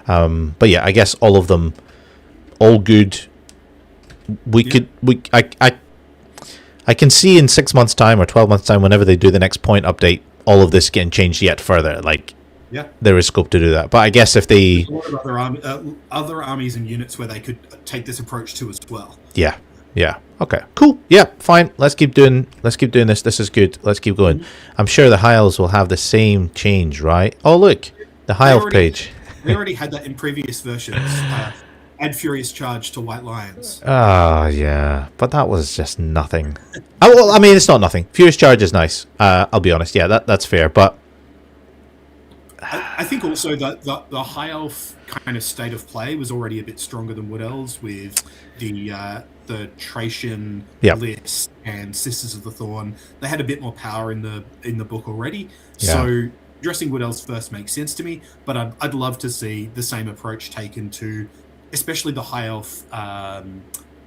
But yeah, I guess all of them, all good. I can see in 6 months' time or 12 months' time, whenever they do the next point update, all of this getting changed yet further. Like, there is scope to do that. But I guess if they... There's a lot of other armies and units where they could take this approach to as well. Yeah. Okay. Cool. Yeah. Fine. Let's keep doing this. This is good. Let's keep going. Mm-hmm. I'm sure the High Elves will have the same change, right? Oh, look, the High Elf page. We already had that in previous versions. Add Furious Charge to White Lions. Oh, yeah, but that was just nothing. Well, I mean, it's not nothing. Furious Charge is nice. I'll be honest. Yeah, that's fair. But I think also that the High Elf kind of state of play was already a bit stronger than Wood Elves with the Tracian list and Sisters of the Thorn. They had a bit more power in the book already. Yeah. So dressing Wood Elves first makes sense to me, but I'd love to see the same approach taken to especially the High Elf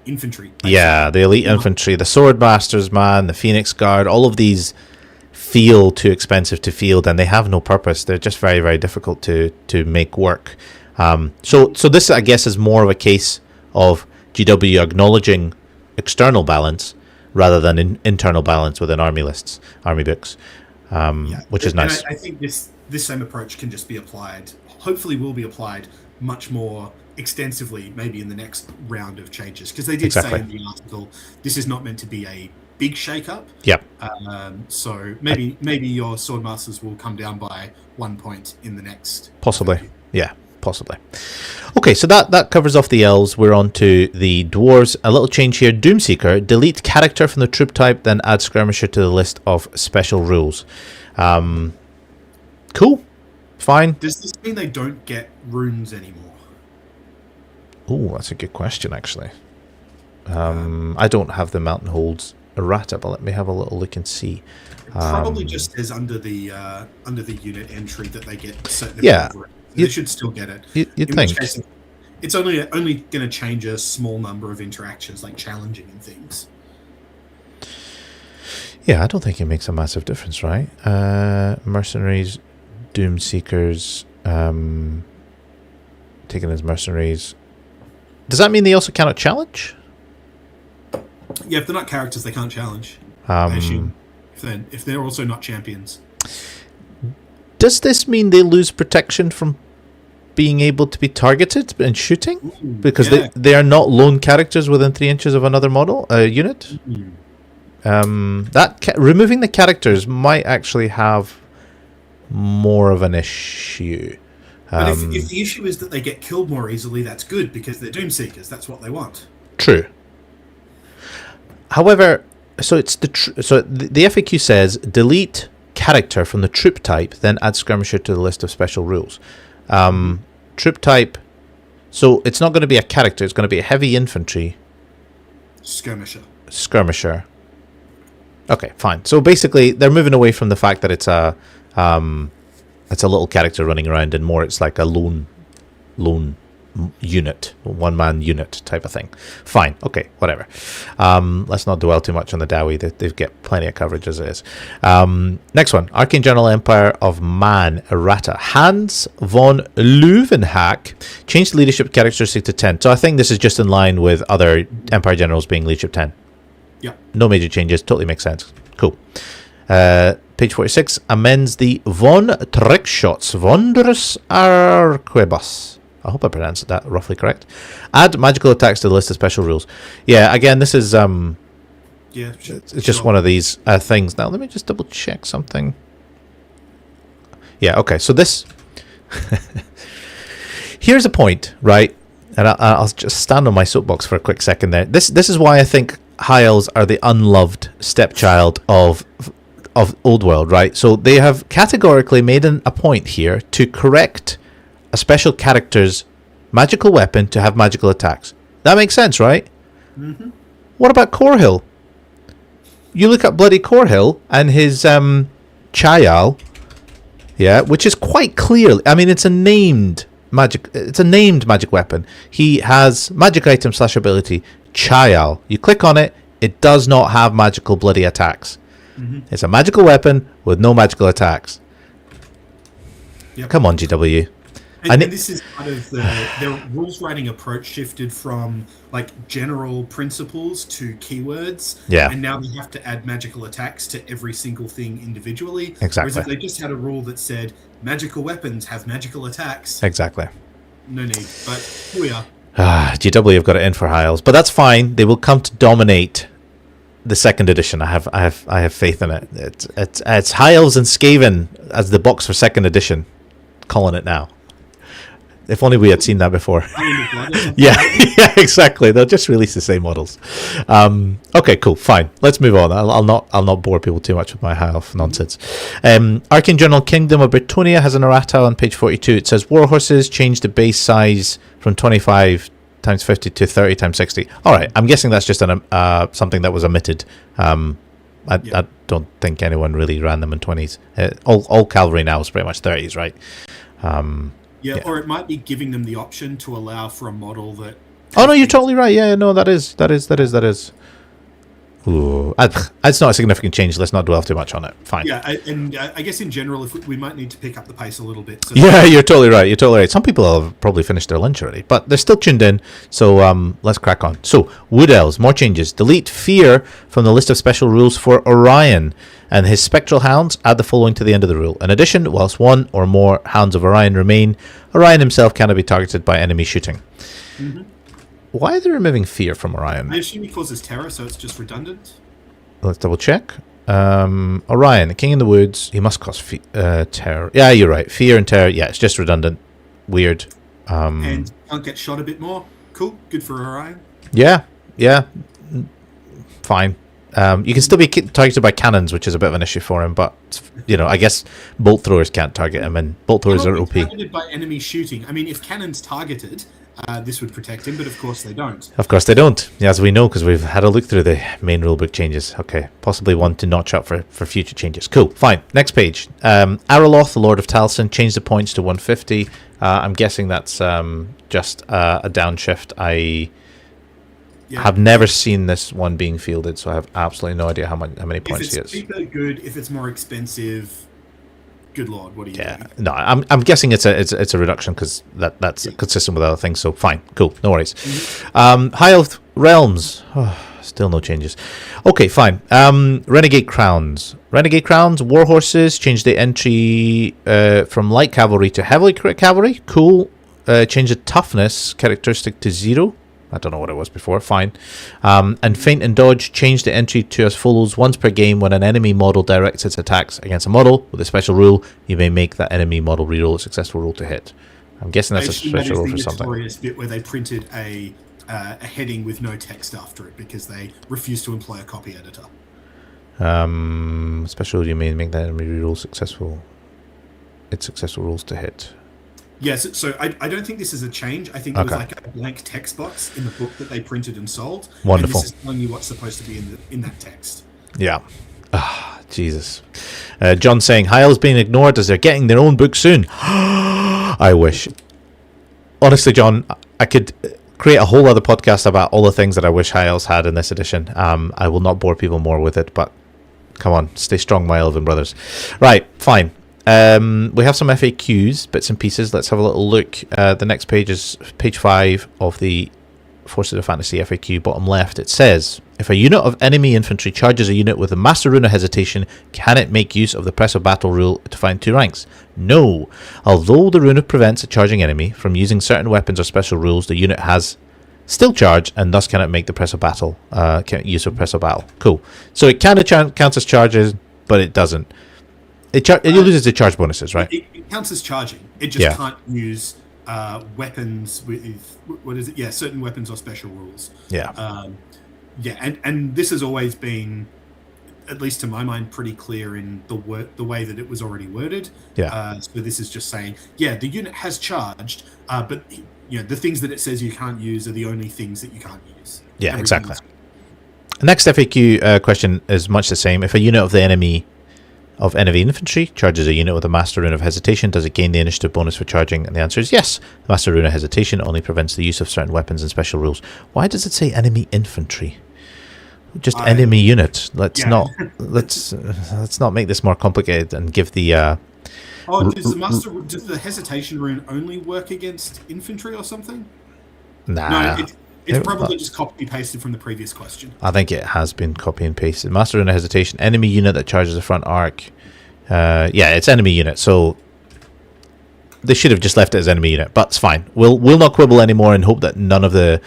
infantry. Basically. Yeah, the elite infantry, the Swordmasters, man, the Phoenix Guard, all of these feel too expensive to field, and they have no purpose. They're just very, very difficult to make work. So this, I guess, is more of a case of GW acknowledging external balance rather than internal balance within army lists, army books, which is nice. I think this same approach can just be applied, hopefully will be applied much more extensively maybe in the next round of changes, because they did say in the article this is not meant to be a big shake-up. Yep. So maybe your Swordmasters will come down by 1 point in the next. Possibly. Yeah, possibly. Okay, so that covers off the elves. We're on to the dwarves. A little change here. Doomseeker. Delete character from the troop type, then add skirmisher to the list of special rules. Cool. Fine. Does this mean they don't get runes anymore? Oh, that's a good question, actually. I don't have the Mountain Holds errata, but let me have a little look and see. It probably just says under the unit entry that they get certain. Yeah, they should still get it. You'd think. Which case, it's only going to change a small number of interactions, like challenging and things. Yeah, I don't think it makes a massive difference, right? Mercenaries, Doomseekers, taken as mercenaries. Does that mean they also cannot challenge? Yeah, if they're not characters, they can't challenge. I assume. If they're also not champions. Does this mean they lose protection from being able to be targeted and shooting? Because they are not lone characters within 3 inches of another model unit? Removing the characters might actually have more of an issue. But if the issue is that they get killed more easily, that's good, because they're Doomseekers. That's what they want. True. However, so it's the FAQ says delete character from the troop type, then add skirmisher to the list of special rules. Troop type. So it's not going to be a character. It's going to be a heavy infantry. Skirmisher. Okay, fine. So basically, they're moving away from the fact that it's a little character running around, and more it's like a lone unit, one-man unit type of thing. Fine, okay, whatever. Let's not dwell too much on the Dowie. They get plenty of coverage as it is. Next one, Arcane General Empire of Man Errata. Hans von Leuwenhoek changed the leadership characteristic to 10. So I think this is just in line with other Empire Generals being leadership 10. Yeah. No major changes, totally makes sense. Cool. Page 46 amends the von Trickshots Wondrous Arquebus. I hope I pronounced that roughly correct. Add magical attacks to the list of special rules. Yeah, again, this is it's just one of these things. Now, let me just double check something. Yeah, okay, so this... Here's a point, right? And I'll just stand on my soapbox for a quick second there. This is why I think High Elves are the unloved stepchild of Old World, right? So they have categorically made a point here to correct a special character's magical weapon to have magical attacks. That makes sense, right? Mm-hmm. What about Corhill? You look at bloody Corhill and his Chayal, yeah, which is quite clearly, I mean, it's a named magic weapon. He has magic item / ability Chayal. You click on it, it does not have magical bloody attacks. Mm-hmm. It's a magical weapon with no magical attacks. Yep. Come on, GW. And this is part of their rules writing approach shifted from like general principles to keywords. Yeah. And now they have to add magical attacks to every single thing individually. Exactly. Whereas if they just had a rule that said magical weapons have magical attacks. Exactly. No need. But here we are. GW have got it in for High Elves, but that's fine. They will come to dominate the second edition. I have faith in it. It's High Elves and Skaven as the box for second edition. Calling it now. If only we had seen that before. yeah, exactly. They'll just release the same models. Okay, cool, fine. Let's move on. I'll not bore people too much with my High Elf nonsense. Arcane Journal Kingdom of Britonia has an errata on page 42. It says Warhorses changed the base size from 25 times 50 to 30 times 60. All right, I'm guessing that's just something that was omitted. I don't think anyone really ran them in 20s. All cavalry now is pretty much 30s, right? Yeah, or it might be giving them the option to allow for a model that... Oh, no, you're totally right. Yeah, no, that is. Ooh, it's not a significant change. Let's not dwell too much on it. Fine. Yeah, and I guess in general, if we might need to pick up the pace a little bit. So yeah, you're totally right. Some people have probably finished their lunch already, but they're still tuned in. So let's crack on. So Wood Elves, more changes. Delete Fear from the list of special rules for Orion and his Spectral Hounds. Add the following to the end of the rule. In addition, whilst one or more Hounds of Orion remain, Orion himself cannot be targeted by enemy shooting. Mm-hmm. Why are they removing Fear from Orion? I assume he causes terror, so it's just redundant. Let's double check. Orion, the King in the Woods, he must cause terror. Yeah, you're right. Fear and terror, yeah, it's just redundant. Weird. And can't get shot a bit more. Cool. Good for Orion. Yeah. Fine. You can still be targeted by cannons, which is a bit of an issue for him, but, I guess bolt throwers can't target him, and bolt throwers are OP. Targeted by enemy shooting. I mean, if cannons targeted... this would protect him, but of course they don't. Of course they don't, as we know, because we've had a look through the main rulebook changes. Okay, possibly one to notch up for future changes. Cool, fine. Next page. Araloth, the Lord of Taliesin, changed the points to 150. I'm guessing that's just a downshift. I have never seen this one being fielded, so I have absolutely no idea how many points he is. If it's cheaper, good. If it's more expensive... Good Lord, what are you doing? No, I'm guessing it's a reduction because that's consistent with other things. So fine, cool, no worries. Mm-hmm. High Elf Realms, still no changes. Okay, fine. Renegade Crowns, Warhorses changed the entry from light cavalry to heavy cavalry. Cool. Change the toughness characteristic to 0. I don't know what it was before. Fine. And Feint and Dodge changed the entry to as follows. Once per game, when an enemy model directs its attacks against a model with a special rule, you may make that enemy model reroll a successful roll to hit. I'm guessing that's a special rule for something. The notorious bit where they printed a heading with no text after it because they refused to employ a copy editor. Special, you may make that enemy reroll successful. Its successful rolls to hit. Yes, so I don't think this is a change. I think it was like a blank text box in the book that they printed and sold. Wonderful. And this is telling you what's supposed to be in that text. Yeah. Jesus. John saying, High Elves being ignored as they're getting their own book soon. I wish. Honestly, John, I could create a whole other podcast about all the things that I wish High Elves had in this edition. I will not bore people more with it, but come on, stay strong, my Elven brothers. Right, fine. We have some FAQs, bits and pieces. Let's have a little look. The next page is page 5 of the Forces of Fantasy FAQ, bottom left. It says, if a unit of enemy infantry charges a unit with a Master Rune of Hesitation, can it make use of the Press of Battle rule to find 2 ranks? No. Although the rune prevents a charging enemy from using certain weapons or special rules, the unit has still charge and thus cannot make the Press of Battle use of Press of Battle. Cool. So it kind of counts as charges, but it doesn't. It loses the charge bonuses, right? It counts as charging. It just can't use weapons with, what is it? Yeah, certain weapons or special rules. Yeah. And this has always been, at least to my mind, pretty clear in the way that it was already worded. Yeah. So this is just saying, the unit has charged, but the things that it says you can't use are the only things that you can't use. Yeah, exactly. The next FAQ question is much the same. If a unit of enemy infantry charges a unit with a Master Rune of Hesitation, does it gain the initiative bonus for charging? And the answer is yes. The Master Rune of Hesitation only prevents the use of certain weapons and special rules. Why does it say enemy infantry? Just enemy unit. Let's not make this more complicated and give the does the Hesitation rune only work against infantry or something? Nah. No, it's probably just copy pasted from the previous question. I think it has been copy and pasted. Master Rune of Hesitation, enemy unit that charges the front arc. It's enemy unit, so they should have just left it as enemy unit, but it's fine. We'll not quibble anymore and hope that none of the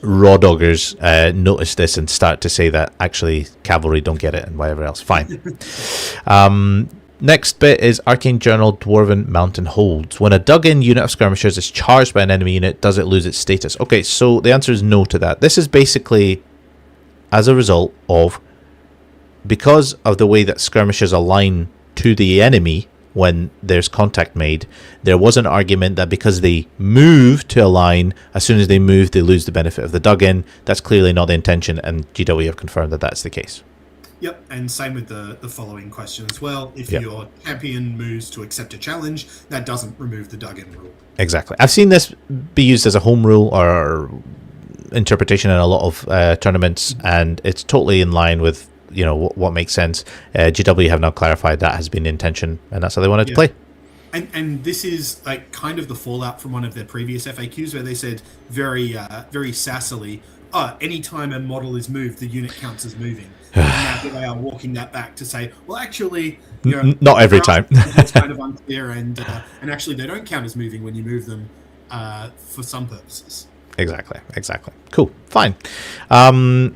raw doggers notice this and start to say that actually cavalry don't get it and whatever else. Fine. Next bit is Arcane Journal Dwarven Mountain Holds. When a dug-in unit of skirmishers is charged by an enemy unit, does it lose its status? Okay, so the answer is no to that. This is basically as a result of, because of the way that skirmishers align to the enemy when there's contact made, there was an argument that because they move to align, as soon as they move, they lose the benefit of the dug-in. That's clearly not the intention, and GW have confirmed that that's the case. Yep, and same with the following question as well. If your champion moves to accept a challenge, that doesn't remove the dug-in rule. Exactly. I've seen this be used as a home rule or interpretation in a lot of tournaments, and it's totally in line with what makes sense. GW have now clarified that has been the intention, and that's how they wanted to play. And this is like kind of the fallout from one of their previous FAQs where they said very sassily, anytime a model is moved, the unit counts as moving. And now they are walking that back to say, well, actually, not every time. It's kind of unclear, and actually they don't count as moving when you move them for some purposes. Exactly. Cool. Fine.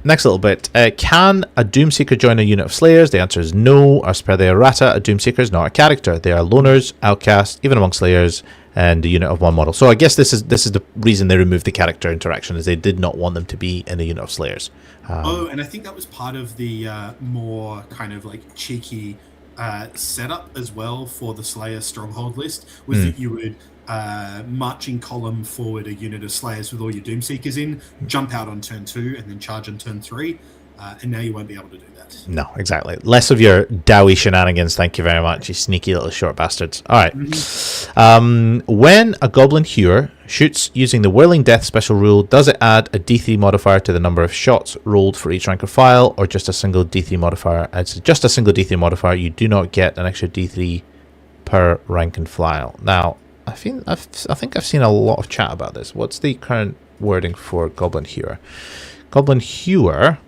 Next little bit. Can a Doomseeker join a unit of Slayers? The answer is no. As per the errata, a Doomseeker is not a character. They are loners, outcasts, even among Slayers, and a unit of one model. So I guess this is the reason they removed the character interaction, is they did not want them to be in a unit of Slayers. And I think that was part of the more kind of like cheeky setup as well for the Slayer stronghold list, was that you would marching column forward a unit of Slayers with all your Doomseekers in, jump out on turn 2 and then charge on turn 3, and now you won't be able to do that. No, exactly. Less of your Dowie shenanigans, thank you very much, you sneaky little short bastards. Alright. When a Goblin Hewer shoots using the Whirling Death special rule, does it add a D3 modifier to the number of shots rolled for each rank or file, or just a single D3 modifier? It's just a single D3 modifier. You do not get an extra D3 per rank and file. Now, I think I've seen a lot of chat about this. What's the current wording for Goblin Hewer? Goblin Hewer.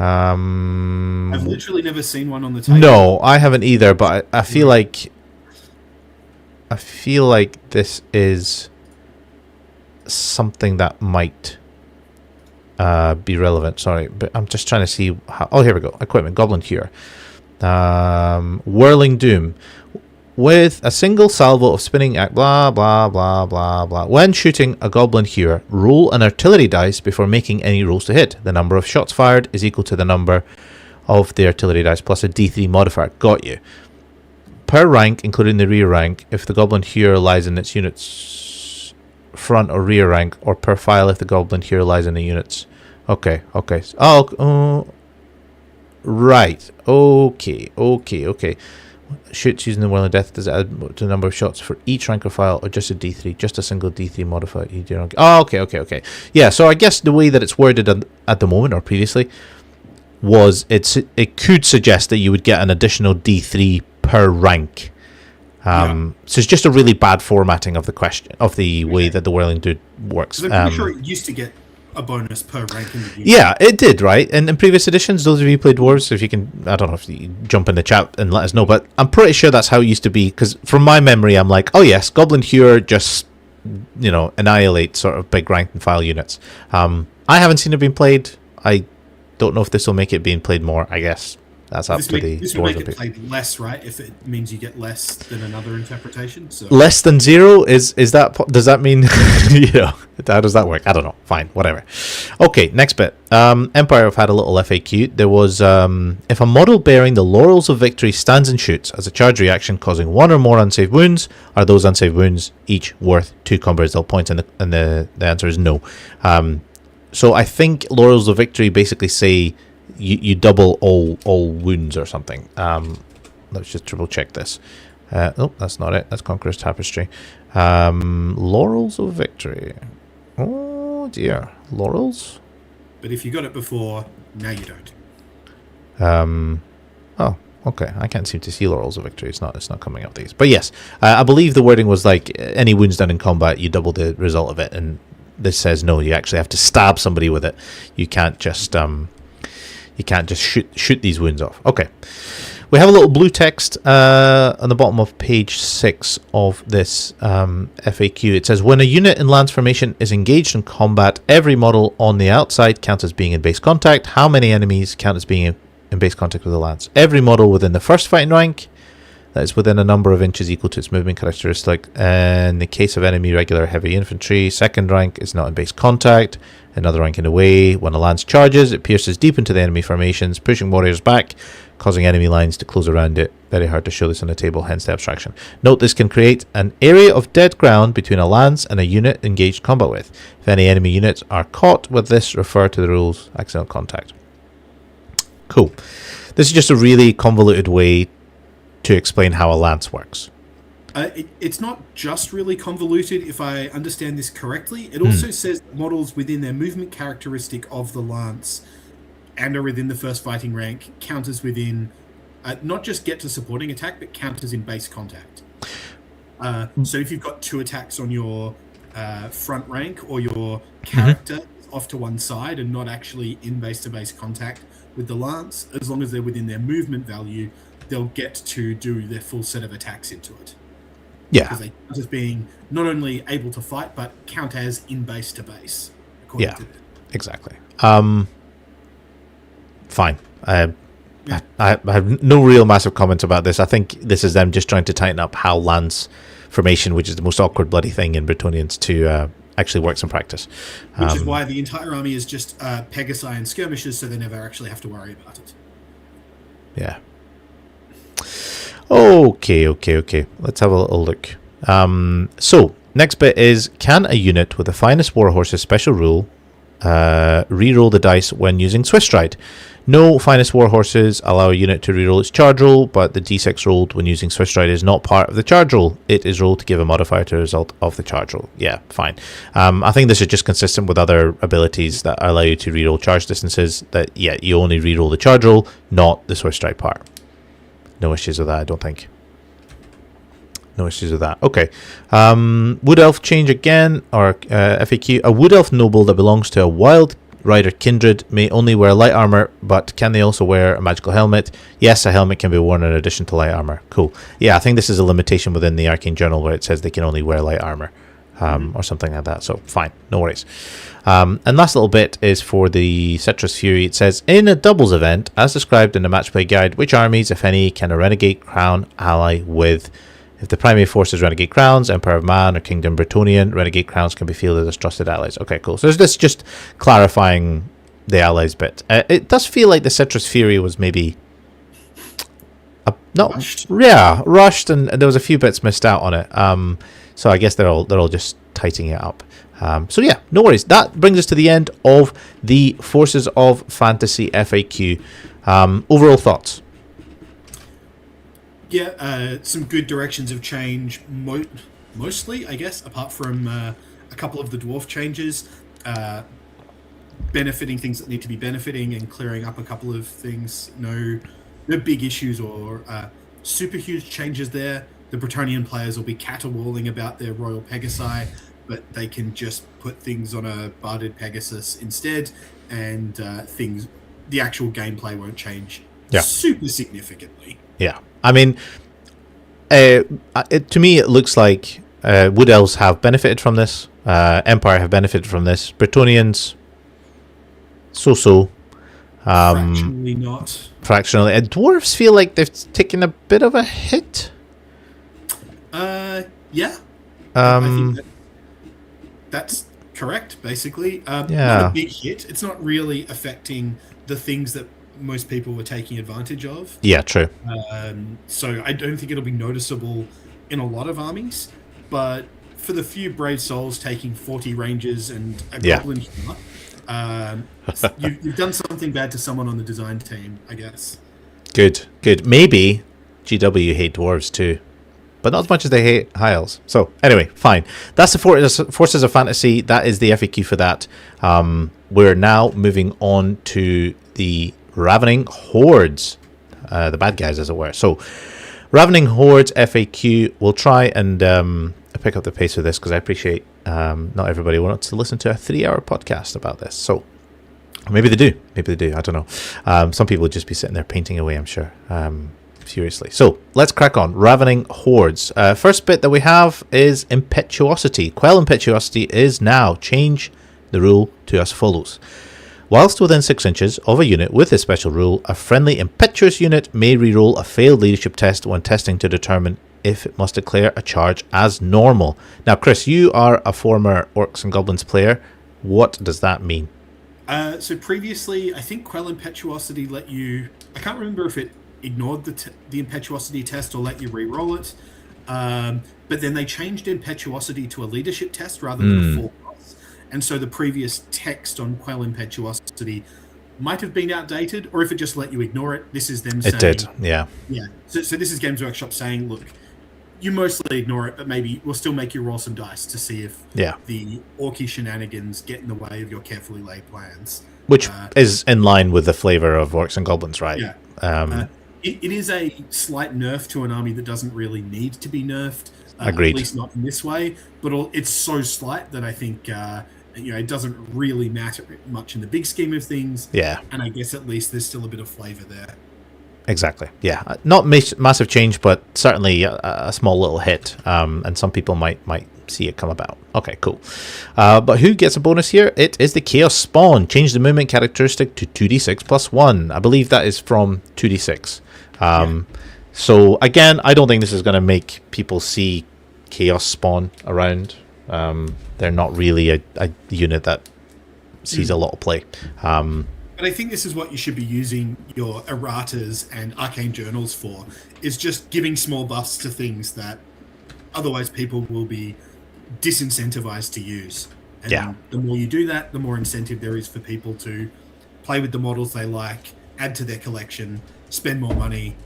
I've literally never seen one on the table. No, I haven't either. But I feel like this is something that might be relevant. Sorry, but I'm just trying to see how. Oh, here we go. Equipment. Goblin Hewer. Whirling Doom. With a single salvo of spinning act, blah, blah, blah, blah, blah. When shooting a Goblin Hewer, roll an artillery dice before making any rolls to hit. The number of shots fired is equal to the number of the artillery dice plus a D3 modifier. Got you. Per rank, including the rear rank, if the Goblin Hewer lies in its unit's front or rear rank, or per file if the Goblin Hewer lies in the unit's... Okay. Right. Okay. shoots using the Whirling Death, does it add to the number of shots for each rank or file, or just a D3? Just a single D3 modifier. Oh, okay. Yeah, so I guess the way that it's worded at the moment, or previously, was it could suggest that you would get an additional D3 per rank. So it's just a really bad formatting of the question, of the way that the Whirling Dude works. I'm pretty sure it used to get a bonus per rank in the game. Yeah, it did, right? And in previous editions, those of you who played Dwarves, if you can, I don't know if you jump in the chat and let us know, but I'm pretty sure that's how it used to be, because from my memory, I'm like, oh yes, Goblin Hewer just, annihilate sort of big rank and file units. I haven't seen it being played. I don't know if this will make it being played more, I guess. That's up to the This would make it played less, right? If it means you get less than another interpretation. So. Less than 0 is that? Does that mean? How does that work? I don't know. Fine, whatever. Okay, next bit. Empire have had a little FAQ. There was if a model bearing the Laurels of Victory stands and shoots as a charge reaction, causing 1 or more unsaved wounds, are those unsaved wounds each worth 2 combat result points? And the answer is no. So I think Laurels of Victory basically say you double all wounds or something. Let's just triple check this. Oh, that's not it. That's Conqueror's Tapestry. Laurels of Victory. Oh dear, Laurels. But if you got it before, now you don't. Oh, okay. I can't seem to see Laurels of Victory. It's not coming up these. But yes, I believe the wording was like any wounds done in combat, you double the result of it. And this says no. You actually have to stab somebody with it. You can't just shoot these wounds off. Okay. We have a little blue text on the bottom of page 6 of this FAQ. It says, when a unit in lance formation is engaged in combat, every model on the outside counts as being in base contact. How many enemies count as being in base contact with the lance? Every model within the first fighting rank that is within a number of inches equal to its movement characteristic. In the case of enemy regular heavy infantry, second rank is not in base contact. Another rank in the way. When a lance charges, it pierces deep into the enemy formations, pushing warriors back, causing enemy lines to close around it. Very hard to show this on the table, hence the abstraction. Note this can create an area of dead ground between a lance and a unit engaged combat with. If any enemy units are caught with this, refer to the rules accidental contact. Cool. This is just a really convoluted way to explain how a lance works. It's not just really convoluted, if I understand this correctly. It also says that models within their movement characteristic of the lance and are within the first fighting rank count as within, not just get to supporting attack, but count as in base contact. So if you've got 2 attacks on your front rank, or your character is off to one side and not actually in base-to-base contact with the lance, as long as they're within their movement value, they'll get to do their full set of attacks into it. Yeah. Because they count as being not only able to fight, but count as in base to base. Yeah, exactly. Fine. I have no real massive comments about this. I think this is them just trying to tighten up how lance formation, which is the most awkward bloody thing in Bretonnians, to actually works in practice. Which is why the entire army is just Pegasi and skirmishers, so they never actually have to worry about it. Yeah. Okay. Let's have a little look. So, next bit is, can a unit with the finest warhorses special rule reroll the dice when using Swift Stride? No, finest warhorses allow a unit to reroll its charge roll, but the d6 rolled when using Swift Stride is not part of the charge roll. It is rolled to give a modifier to the result of the charge roll. Yeah, fine. I think this is just consistent with other abilities that allow you to reroll charge distances, that, yeah, you only reroll the charge roll, not the Swift Stride part. No issues with that, I don't think. No issues with that. Okay. Wood Elf change again, or FAQ. A Wood Elf noble that belongs to a Wild Rider kindred may only wear light armor, but can they also wear a magical helmet? Yes, a helmet can be worn in addition to light armor. Cool. Yeah, I think this is a limitation within the Arcane Journal where it says they can only wear light armor, or something like that. So, fine. No worries. And last little bit is for the Cetrus Fury. It says, in a doubles event, as described in the match play guide, which armies, if any, can a Renegade Crown ally with? If the primary force is Renegade Crowns, Empire of Man, or Kingdom Bretonnian, Renegade Crowns can be fielded as trusted allies. Okay, cool. So this just clarifying the allies bit. It does feel like the Cetrus Fury was maybe rushed, and there was a few bits missed out on it. So I guess they're all just tightening it up. So yeah, no worries. That brings us to the end of the Forces of Fantasy FAQ. Overall thoughts? Some good directions of change, mostly, I guess, apart from a couple of the dwarf changes, benefiting things that need to be benefiting and clearing up a couple of things. No big issues or super huge changes there. The Bretonnian players will be caterwauling about their Royal Pegasi, but they can just put things on a barded Pegasus instead, and the actual gameplay won't change super significantly. Yeah. I mean, to me, it looks like Wood Elves have benefited from this. Empire have benefited from this. Bretonnians, so. Fractionally not. Fractionally. And Dwarves feel like they've taken a bit of a hit. Yeah. I think that's correct, basically. Not a big hit. It's not really affecting the things that most people were taking advantage of. Yeah, true. So I don't think it'll be noticeable in a lot of armies, but for the few brave souls taking 40 rangers and a goblin healer, you've done something bad to someone on the design team, I guess. Good. Maybe GW hate dwarves too, but not as much as they hate high elves. So anyway, fine. That's the Forces of Fantasy. That is the FAQ for that. We're now moving on to the Ravening Hordes, the bad guys, as it were. So, Ravening Hordes FAQ. We'll try and pick up the pace with this because I appreciate not everybody wants to listen to a 3-hour podcast about this. So, maybe they do. I don't know. Some people would just be sitting there painting away, I'm sure, furiously. So, let's crack on. Ravening Hordes. First bit that we have is Impetuosity. Quell Impetuosity is now. Change the rule to as follows. Whilst within 6 inches of a unit with this special rule, a friendly impetuous unit may reroll a failed leadership test when testing to determine if it must declare a charge as normal. Now, Chris, you are a former Orcs and Goblins player. What does that mean? So previously, I think Quell Impetuosity let you... I can't remember if it ignored the Impetuosity test or let you re-roll it. But then they changed Impetuosity to a leadership test rather than a full cross. And so the previous text on Quell Impetuosity might have been outdated, or if it just let you ignore it, this is them saying... It did, yeah. Yeah. So this is Games Workshop saying, look, you mostly ignore it, but maybe we'll still make you roll some dice to see if the orky shenanigans get in the way of your carefully laid plans. Which is in line with the flavour of Orcs and Goblins, right? Yeah. It is a slight nerf to an army that doesn't really need to be nerfed. Agreed. At least not in this way. But it's so slight that I think... it doesn't really matter much in the big scheme of things. Yeah. And I guess at least there's still a bit of flavour there. Exactly. Yeah. Not massive change, but certainly a small little hit. And some people might see it come about. Okay, cool. But who gets a bonus here? It is the Chaos Spawn. Change the movement characteristic to 2d6 plus 1. I believe that is from 2d6. So, again, I don't think this is going to make people see Chaos Spawn around. They're not really a unit that sees a lot of play. But I think this is what you should be using your erratas and arcane journals for, is just giving small buffs to things that otherwise people will be disincentivized to use. And the more you do that, the more incentive there is for people to play with the models they like, add to their collection, spend more money.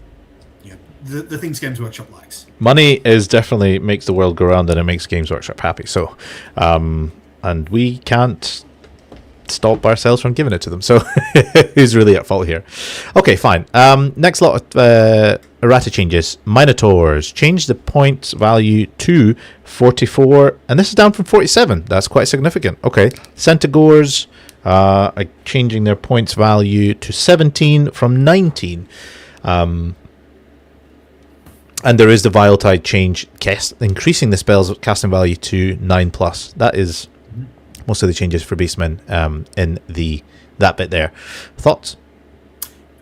The things Games Workshop likes. Money is definitely makes the world go round, and it makes Games Workshop happy. So, and we can't stop ourselves from giving it to them. So, who's really at fault here? Okay, fine. Next lot of errata changes. Minotaurs. Change the point value to 44, and this is down from 47. That's quite significant. Okay. Centaurs are changing their points value to 17 from 19. And there is the Viletide change, increasing the spell's casting value to 9+. That is most of the changes for Beastmen in that bit there. Thoughts?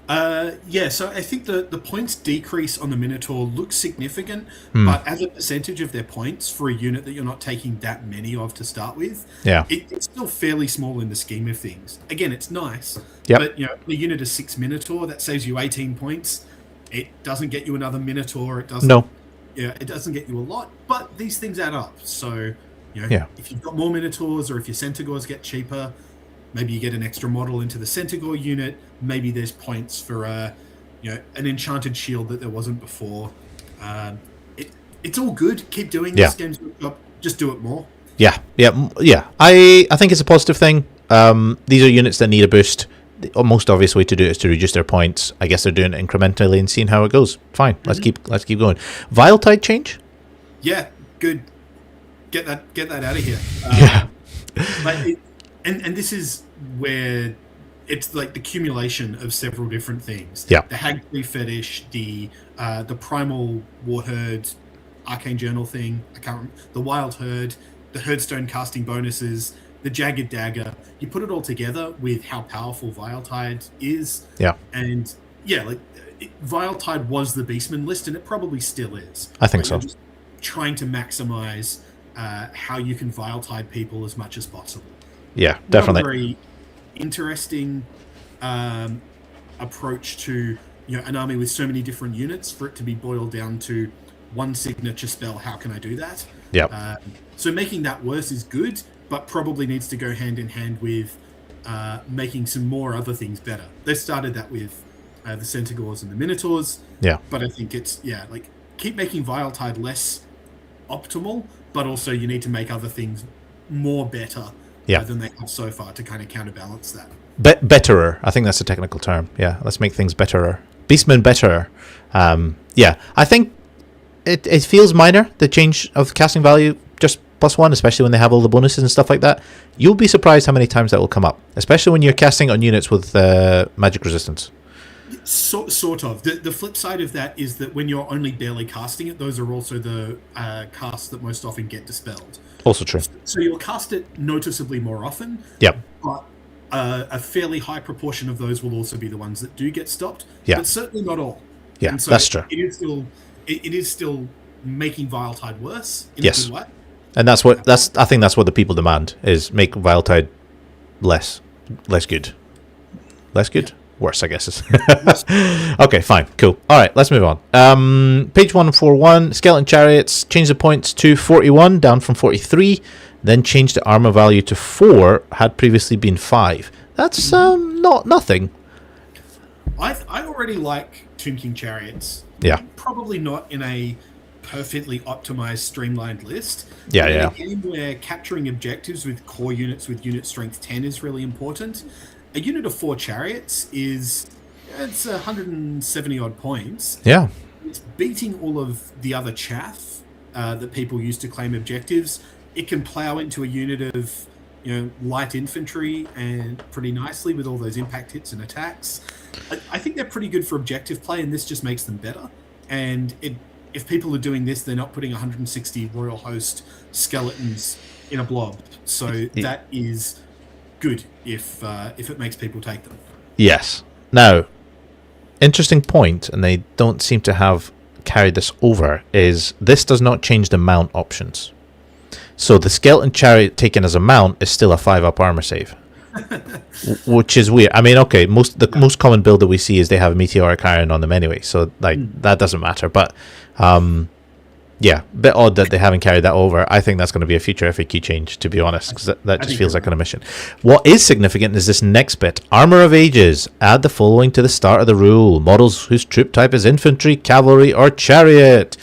So I think the points decrease on the Minotaur looks significant, but as a percentage of their points for a unit that you're not taking that many of to start with, it's still fairly small in the scheme of things. Again, it's nice, but the unit is 6 Minotaur, that saves you 18 points. It doesn't get you another Minotaur. It doesn't. No. Yeah, it doesn't get you a lot, but these things add up. So, if you've got more Minotaurs, or if your Centaurs get cheaper, maybe you get an extra model into the Centaur unit. Maybe there's points for an enchanted shield that there wasn't before. It's all good. Keep doing Yeah. this, Games Workshop. Just do it more. Yeah. I think it's a positive thing. These are units that need a boost. The most obvious way to do it is to reduce their points. I guess they're doing it incrementally and seeing how it goes. Fine, let's keep going. Vile Tide change? Yeah, good. Get that out of here. Yeah. And this is where it's like the accumulation of several different things. Yeah. The Hag Tree Fetish, the Primal War Herd Arcane Journal thing. I can't remember. The Wild Herd, the Herdstone casting bonuses, the Jagged Dagger. You put it all together with how powerful Vile Tide is. Yeah. And yeah, like Vile Tide was the Beastman list, and it probably still is. I think so. Just trying to maximize how you can Vile Tide people as much as possible. Yeah, definitely. Not a very interesting approach to an army with so many different units for it to be boiled down to one signature spell. How can I do that? Yeah. So making that worse is good, but probably needs to go hand in hand with making some more other things better. They started that with the Centaurs and the Minotaurs. Yeah. But I think it's like keep making Vile Tide less optimal, but also you need to make other things more better than they have so far to kind of counterbalance that. Betterer. I think that's a technical term. Yeah, let's make things betterer. Beastman betterer. I think it feels minor, the change of casting value, just +1, especially when they have all the bonuses and stuff like that. You'll be surprised how many times that will come up, especially when you're casting on units with magic resistance. Sort of. The flip side of that is that when you're only barely casting it, those are also the casts that most often get dispelled. Also true. So you'll cast it noticeably more often. Yep. But a fairly high proportion of those will also be the ones that do get stopped. Yeah. But certainly not all. Yeah, and so that's true. It is still making Vile Tide worse in a good way. And I think that's what the people demand, is make Vile Tide less good. Less good? Yeah. Worse, I guess. Okay, fine, cool. All right, let's move on. Page 141, Skeleton Chariots, change the points to 41, down from 43, then change the armor value to 4, had previously been 5. That's not nothing. I already like Tomb King Chariots. Yeah. Probably not in a perfectly optimized, streamlined list. Yeah. In a game where capturing objectives with core units with unit strength 10 is really important. A unit of 4 chariots it's 170 odd points. Yeah. It's beating all of the other chaff that people use to claim objectives. It can plow into a unit of light infantry and pretty nicely with all those impact hits and attacks. I think they're pretty good for objective play, and this just makes them better. And if people are doing this, they're not putting 160 Royal Host skeletons in a blob. So that is good if it makes people take them. Yes. Now, interesting point, and they don't seem to have carried this over, is this does not change the mount options. So the Skeleton Chariot taken as a mount is still a 5-up armor save. Which is weird. I mean, okay, most common build that we see is they have Meteoric Iron on them anyway, so that doesn't matter. But a bit odd that they haven't carried that over. I think that's going to be a future FAQ change, to be honest, because that just feels like an omission. What is significant is this next bit. Armor of Ages. Add the following to the start of the rule. Models whose troop type is infantry, cavalry, or chariot.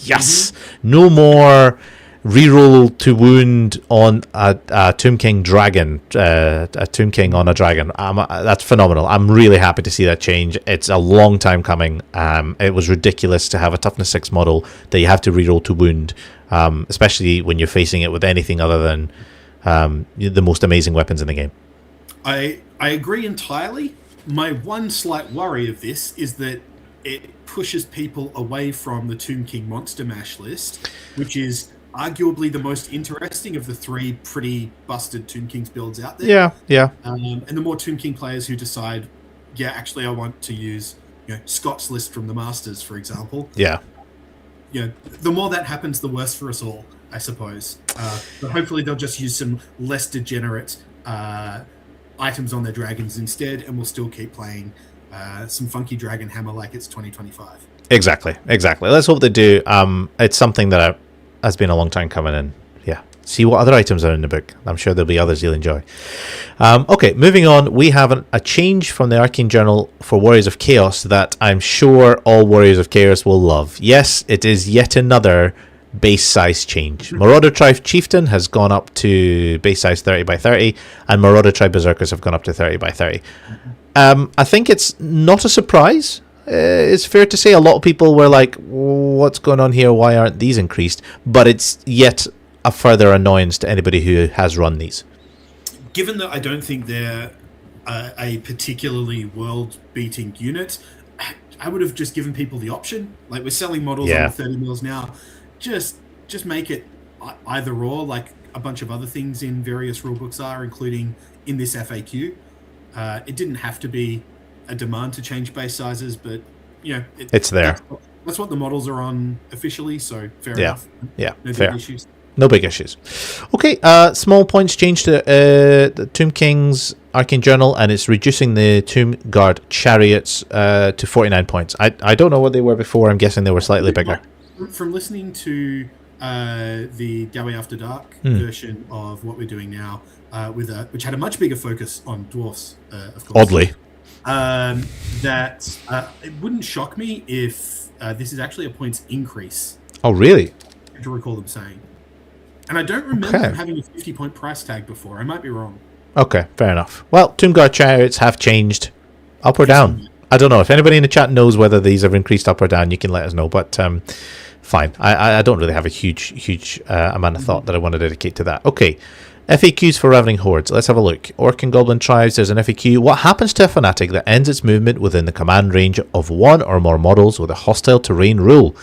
Yes! No more reroll to wound on a Tomb King dragon, a Tomb King on a dragon. That's phenomenal. I'm really happy to see that change. It's a long time coming. It was ridiculous to have a toughness 6 model that you have to reroll to wound, especially when you're facing it with anything other than the most amazing weapons in the game. I agree entirely. My one slight worry of this is that it pushes people away from the Tomb King Monster Mash list, which is arguably the most interesting of the 3 pretty busted Tomb Kings builds out there. Yeah. And the more Tomb King players who decide, actually I want to use Scott's list from the Masters, for example. Yeah. The more that happens, the worse for us all, I suppose. But hopefully they'll just use some less degenerate items on their dragons instead, and we'll still keep playing some funky Dragon Hammer like it's 2025. Exactly. Let's hope they do. It's something that has been a long time coming, and See what other items are in the book. I'm sure there'll be others you'll enjoy. Okay, moving on. We have a change from the Arcane Journal for Warriors of Chaos that I'm sure all Warriors of Chaos will love. Yes, it is yet another base size change. Marauder Tribe Chieftain has gone up to base size 30 by 30, and Marauder Tribe Berserkers have gone up to 30 by 30. I think it's not a surprise. It's fair to say a lot of people were like, what's going on here? Why aren't these increased? But it's yet a further annoyance to anybody who has run these. Given that I don't think they're a particularly world-beating unit, I would have just given people the option. Like, we're selling models on 30 mils now. Just make it either or, like a bunch of other things in various rulebooks are, including in this FAQ. It didn't have to be a demand to change base sizes, but it's there. That's what the models are on officially, so fair enough. Yeah, no fair. big issues. No big issues. Okay, small points change to the Tomb King's Arcane Journal, and it's reducing the Tomb Guard Chariots to 49 points. I don't know what they were before. I'm guessing they were slightly bigger. From listening to the Galway After Dark version of what we're doing now, which had a much bigger focus on dwarfs, of course. Oddly. That it wouldn't shock me if this is actually a points increase. Oh, really? To recall them saying. And I don't remember them having a 50-point price tag before. I might be wrong. Okay, fair enough. Well, Tomb Guard Chariots have changed up or down. I don't know. If anybody in the chat knows whether these have increased up or down, you can let us know. But fine. I don't really have a huge amount of thought that I want to dedicate to that. Okay. FAQs for Ravening Hordes. Let's have a look. Orc and Goblin Tribes, there's an FAQ. What happens to a fanatic that ends its movement within the command range of one or more models with a hostile terrain rule?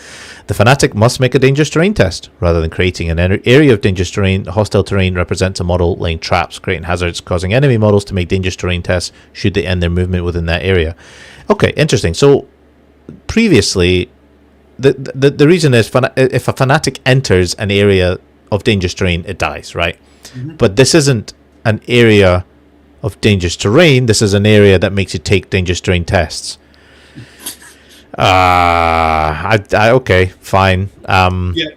The fanatic must make a dangerous terrain test. Rather than creating an area of dangerous terrain, the hostile terrain represents a model laying traps, creating hazards, causing enemy models to make dangerous terrain tests should they end their movement within that area. Okay, interesting. So previously, the reason is if a fanatic enters an area of dangerous terrain, it dies, right? But this isn't an area of dangerous terrain. This is an area that makes you take dangerous terrain tests. Okay, fine. Yeah,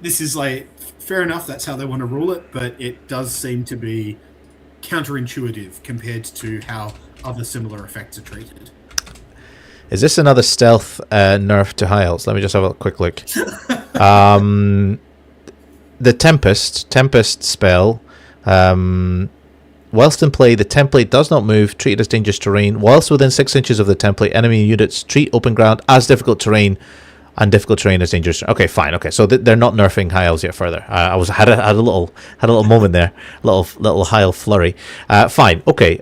this is like fair enough. That's how they want to rule it, but it does seem to be counterintuitive compared to how other similar effects are treated. Is this another stealth nerf to high elves? Let me just have a quick look. The Tempest spell, whilst in play, the template does not move, treated as dangerous terrain. Whilst within 6 inches of the template, enemy units treat open ground as difficult terrain, and difficult terrain as dangerous. Okay, fine. Okay, so they're not nerfing high elves yet further. I had a little moment there, little high elf flurry. Fine. Okay.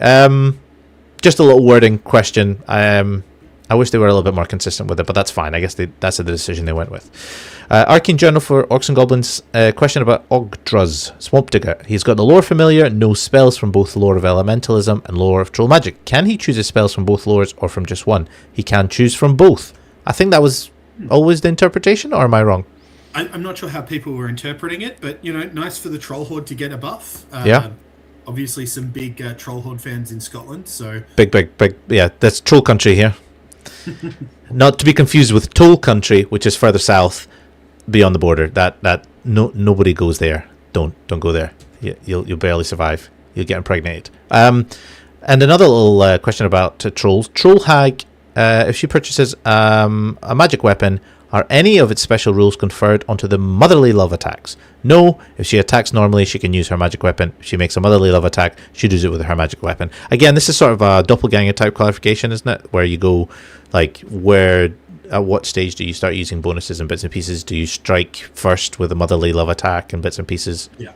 Just a little wording question. I wish they were a little bit more consistent with it, but that's fine. I guess that's the decision they went with. Arcane Journal for Orcs and Goblins. Question about Ogdruz, Swamp Digger. He's got the lore familiar, knows spells from both lore of elementalism and lore of troll magic. Can he choose his spells from both lores or from just one? He can choose from both. I think that was always the interpretation, or am I wrong? I'm not sure how people were interpreting it, but nice for the Troll Horde to get a buff. Yeah. Obviously, some big Troll Horde fans in Scotland. So big. Yeah, that's troll country here. Not to be confused with Toll Country, which is further south beyond the border. That nobody goes there. Don't go there. You'll barely survive. You'll get impregnated. And another little question about trolls. Troll Hag, if she purchases a magic weapon, are any of its special rules conferred onto the motherly love attacks? No. If she attacks normally, she can use her magic weapon. If she makes a motherly love attack, she does it with her magic weapon. Again, this is sort of a doppelganger type clarification, isn't it? Where you go, like, at what stage do you start using bonuses and bits and pieces? Do you strike first with a motherly love attack and bits and pieces? Yeah.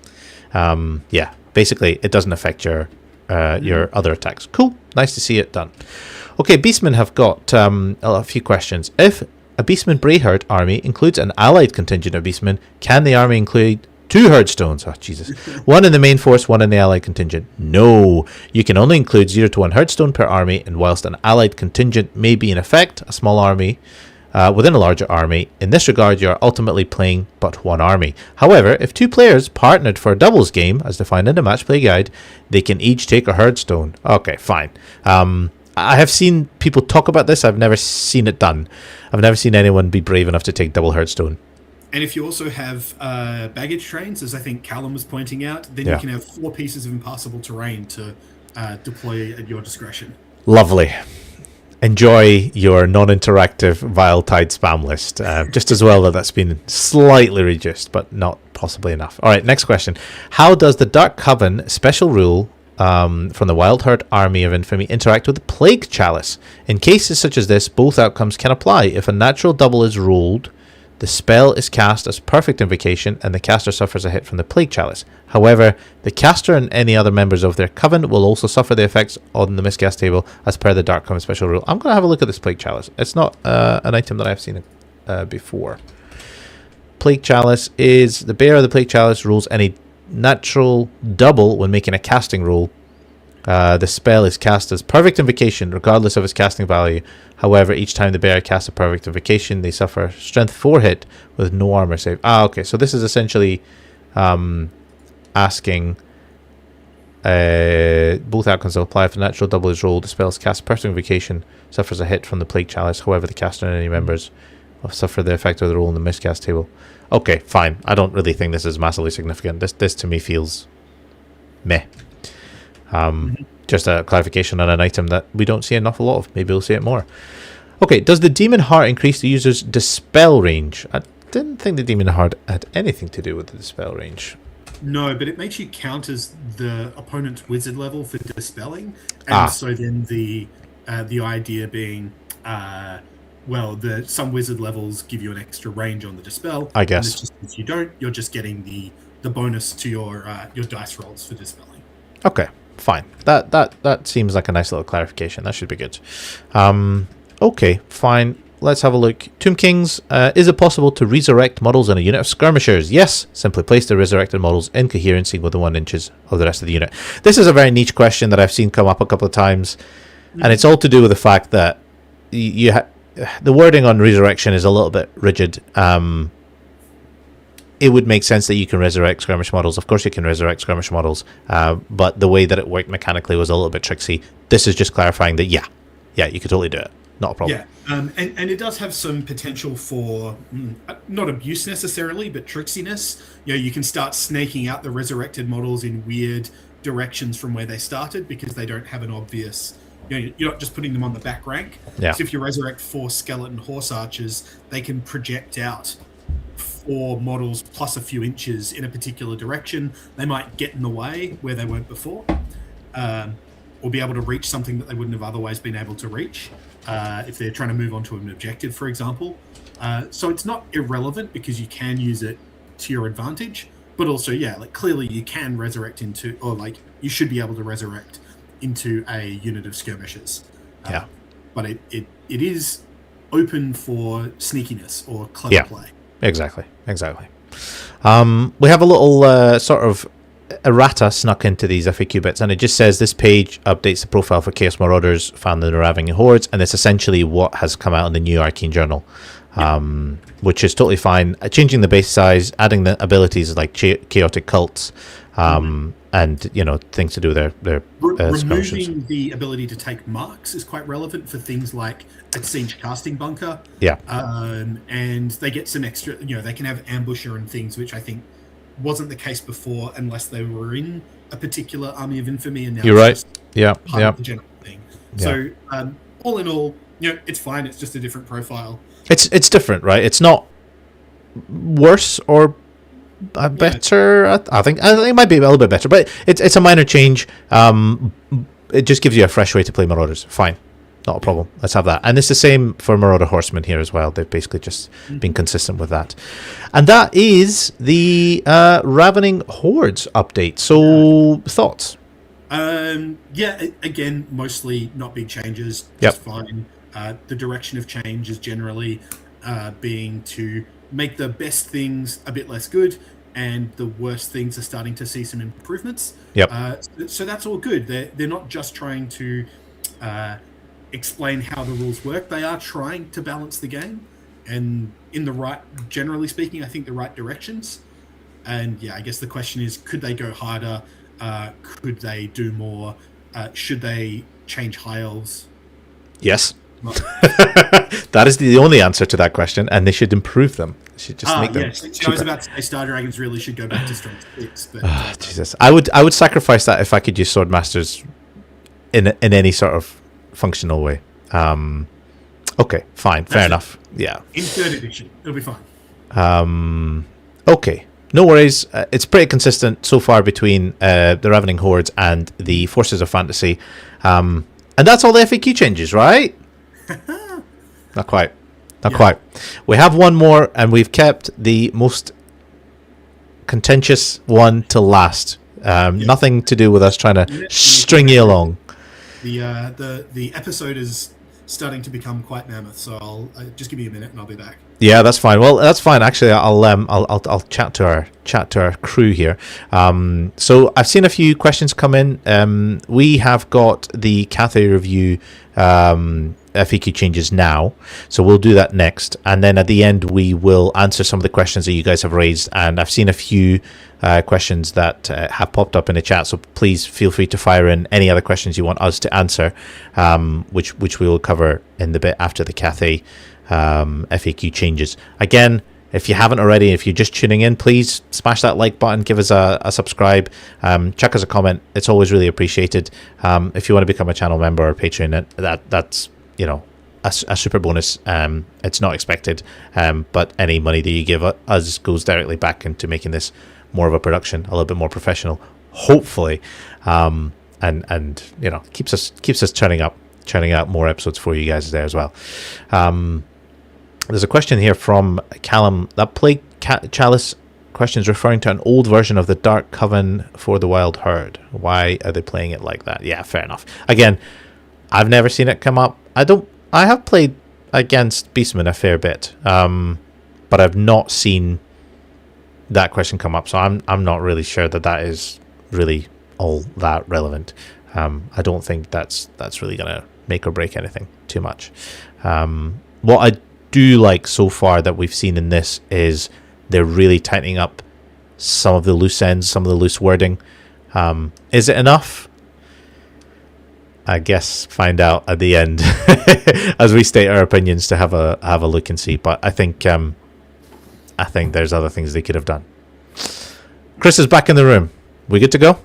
Basically, it doesn't affect your other attacks. Cool. Nice to see it done. Okay, Beastmen have got a few questions. If a Beastman Brayherd army includes an allied contingent of Beastmen, can the army include 2 Herdstones? Oh, Jesus. One in the main force, one in the allied contingent. No. You can only include 0 to 1 Herdstone per army, and whilst an allied contingent may be in effect a small army within a larger army, in this regard you are ultimately playing but one army. However, if 2 players partnered for a doubles game, as defined in the match play guide, they can each take a Herdstone. Okay, fine. I have seen people talk about this. I've never seen it done. I've never seen anyone be brave enough to take double Herdstone. And if you also have baggage trains, as I think Callum was pointing out, then Yeah. you can have 4 pieces of impassable terrain to deploy at your discretion. Lovely. Enjoy your non-interactive Vile Tide spam list. Just as well that's been slightly reduced, but not possibly enough. All right, next question. How does the Dark Coven special rule from the Wild Heart Army of Infamy interact with the Plague Chalice? In cases such as this, both outcomes can apply. If a natural double is rolled, the spell is cast as Perfect Invocation, and the caster suffers a hit from the Plague Chalice. However, the caster and any other members of their coven will also suffer the effects on the miscast table as per the Dark Coven special rule. I'm going to have a look at this Plague Chalice. It's not an item that I've seen before. Plague Chalice is the bearer of the Plague Chalice rolls any natural double when making a casting roll. The spell is cast as Perfect Invocation, regardless of its casting value. However, each time the bearer casts a Perfect Invocation, they suffer Strength 4 hit with no armor save. Okay, so this is essentially asking both outcomes will apply if the natural double is rolled. The spell is cast Perfect Invocation, suffers a hit from the Plague Chalice. However, the caster and any members will suffer the effect of the roll in the miscast table. Okay, fine. I don't really think this is massively significant. This to me feels meh. Just a clarification on an item that we don't see an awful lot of. Maybe we'll see it more. Okay, does the Demon Heart increase the user's dispel range? I didn't think the Demon Heart had anything to do with the dispel range. No, but it makes you count as the opponent's wizard level for dispelling, and so then the idea being, some wizard levels give you an extra range on the dispel. I guess. And it's just, if you don't, you're just getting the bonus to your dice rolls for dispelling. Okay, fine. That seems like a nice little clarification. That should be good. Okay, fine. Let's have a look. Tomb Kings, is it possible to resurrect models in a unit of skirmishers? Yes. Simply place the resurrected models in coherency with the 1 inches of the rest of the unit. This is a very niche question that I've seen come up a couple of times, and it's all to do with the fact that the wording on resurrection is a little bit rigid. It would make sense that you can resurrect skirmish models. Of course you can resurrect skirmish models, but the way that it worked mechanically was a little bit tricksy. This is just clarifying that, yeah, you could totally do it. Not a problem. Yeah, and it does have some potential for, not abuse necessarily, but tricksiness. You can start snaking out the resurrected models in weird directions from where they started because they don't have an obvious... you're not just putting them on the back rank. Yeah. So if you resurrect 4 skeleton horse archers, they can project out 4 models plus a few inches in a particular direction. They might get in the way where they weren't before, or be able to reach something that they wouldn't have otherwise been able to reach if they're trying to move on to an objective, for example. So it's not irrelevant because you can use it to your advantage, but also, clearly you can resurrect into, or you should be able to resurrect into a unit of skirmishers. But it is open for sneakiness or clever play. Exactly. We have a little sort of errata snuck into these FAQ bits, and it just says this page updates the profile for Chaos Marauders found in the Ravaging Hordes, and it's essentially what has come out in the new Arcane Journal, which is totally fine. Changing the base size, adding the abilities like Chaotic Cults, and things to do with their removing the ability to take marks is quite relevant for things like a siege casting bunker. And they get some extra, they can have ambusher and things, which I think wasn't the case before unless they were in a particular Army of Infamy, and now you're right. Part of the general thing. So all in all, it's fine. It's just a different profile. It's different, right? It's not worse or better. I think it might be a little bit better, but it's a minor change. It just gives you a fresh way to play Marauders. Fine, not a problem. Let's have that. And it's the same for Marauder Horsemen here as well. They've basically just been consistent with that. And that is the Ravening Hordes update. So thoughts? Again, mostly not big changes. Just fine. The direction of change is generally being to make the best things a bit less good, and the worst things are starting to see some improvements. So that's all good. They're not just trying to explain how the rules work. They are trying to balance the game, and in the right, generally speaking, I think the right directions. And I guess the question is, could they go harder? Could they do more? Should they change high elves? Yes. That is the only answer to that question, and they should improve them. Should just make them. Yes. See, I was about to say Star Dragons really should go back to strength 6, but Jesus, I would sacrifice that if I could use Swordmasters in any sort of functional way. Okay, fine, fair enough. Yeah. In 3rd edition, it'll be fine. Okay, no worries. It's pretty consistent so far between the Ravening Hordes and the Forces of Fantasy. And that's all the FAQ changes, right? Not quite. Not quite. We have one more, and we've kept the most contentious one to last. Nothing to do with us trying to string you along. The episode is starting to become quite mammoth, so I'll just give me a minute and I'll be back. Yeah, that's fine. Well, that's fine. Actually, I'll chat to our crew here. So I've seen a few questions come in. We have got the Cathay review FAQ changes now, so we'll do that next, and then at the end we will answer some of the questions that you guys have raised. And I've seen a few questions that have popped up in the chat, so please feel free to fire in any other questions you want us to answer, which we will cover in the bit after the Cathay FAQ changes. Again, if you haven't already, if you're just tuning in, please smash that like button, give us a subscribe, chuck us a comment. It's always really appreciated. If you want to become a channel member or patron, that's a super bonus. It's not expected, but any money that you give us goes directly back into making this more of a production, a little bit more professional, hopefully, and keeps us churning out more episodes for you guys there as well. There's a question here from Callum. That Plague Chalice question is referring to an old version of the Dark Coven for the Wild Herd. Why are they playing it like that? Yeah, fair enough. Again, I've never seen it come up. I have played against Beastmen a fair bit, but I've not seen that question come up, so I'm not really sure that is really all that relevant. I don't think that's really gonna make or break anything too much. What I do like so far that we've seen in this is they're really tightening up some of the loose ends, some of the loose wording. Is it enough? I guess find out at the end as we state our opinions to have a look and see. But I think there's other things they could have done. Chris is back in the room. We good to go?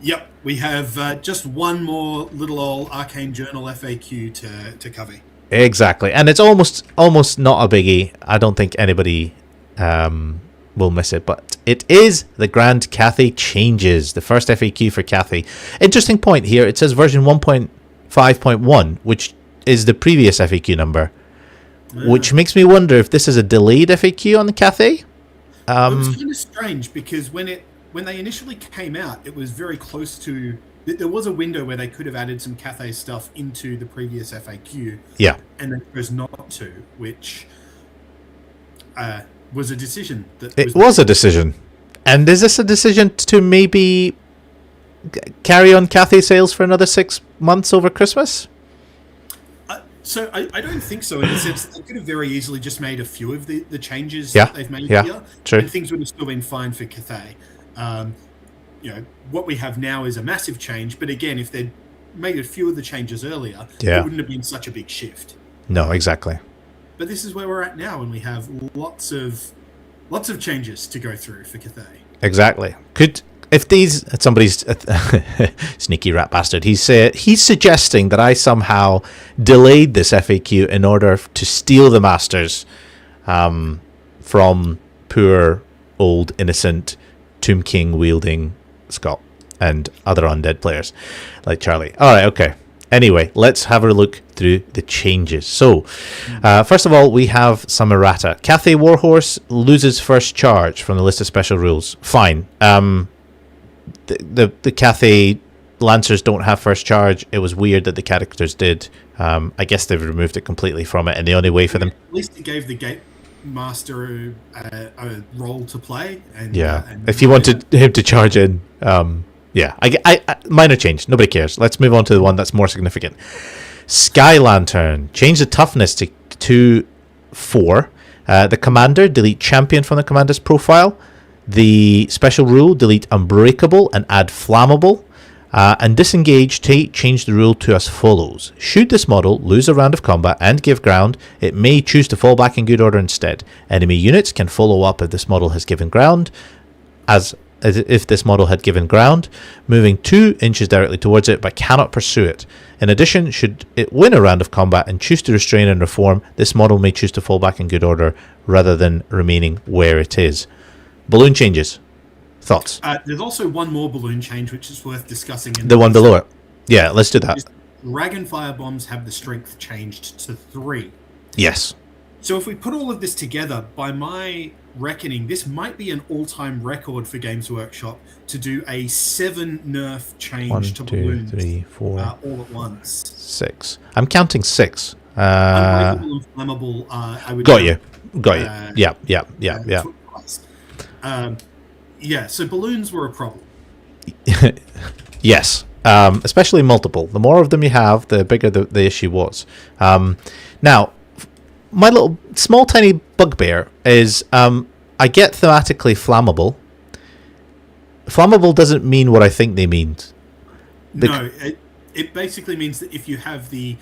Yep, we have just one more little old Arcane Journal FAQ to cover. Exactly, and it's almost not a biggie. I don't think anybody will miss it, but it is the Grand Cathay changes, the first FAQ for Cathay. Interesting point here. It says version 1.5.1, which is the previous FAQ number, which makes me wonder if this is a delayed FAQ on the Cathay. It was kind of strange because when they initially came out, it was very close to. There was a window where they could have added some Cathay stuff into the previous FAQ. Yeah. And they chose not to, which was a decision. It was a decision. And is this a decision to maybe carry on Cathay sales for another 6 months over Christmas? So I don't think so, in the sense that they could have very easily just made a few of the changes that they've made here. True. And things would have still been fine for Cathay. What we have now is a massive change, but again, if they'd made a few of the changes earlier, it wouldn't have been such a big shift. No, exactly. But this is where we're at now, and we have lots of changes to go through for Cathay. Exactly. Somebody's sneaky rat bastard. He's suggesting that I somehow delayed this FAQ in order to steal the Masters from poor old innocent Tomb King wielding Scott and other undead players like Charlie. All right, okay. Anyway, let's have a look through the changes. So, first of all, we have some errata. Cathay Warhorse loses first charge from the list of special rules. Fine. The Cathay Lancers don't have first charge. It was weird that the characters did. I guess they've removed it completely from it, and the only way for them... At least it gave the Gate Master a role to play. And if you wanted him to charge in... I minor change. Nobody cares. Let's move on to the one that's more significant. Sky Lantern. Change the toughness to 4. The commander, delete champion from the commander's profile. The special rule, delete unbreakable and add flammable. And disengage, change the rule to as follows. Should this model lose a round of combat and give ground, it may choose to fall back in good order instead. Enemy units can follow up if this model has given ground, as if this model had given ground, moving 2 inches directly towards it but cannot pursue it. In addition, should it win a round of combat and choose to restrain and reform, this model may choose to fall back in good order rather than remaining where it is. Balloon changes. Thoughts? There's also one more balloon change which is worth discussing. The one below it. Yeah, let's do that. Dragon fire bombs have the strength changed to 3. Yes. So if we put all of this together, by my reckoning, this might be an all-time record for Games Workshop to do a 7 nerf change to balloons 1, 2, 3, 4, all at once. 6. I'm counting 6. Unbreakable and flammable. I would got you. Yeah. Yeah, so balloons were a problem. Yes, especially multiple. The more of them you have, the bigger the issue was. Now, my little small tiny bugbear is I get thematically flammable. Flammable doesn't mean what I think they mean. No, it basically means that if you have the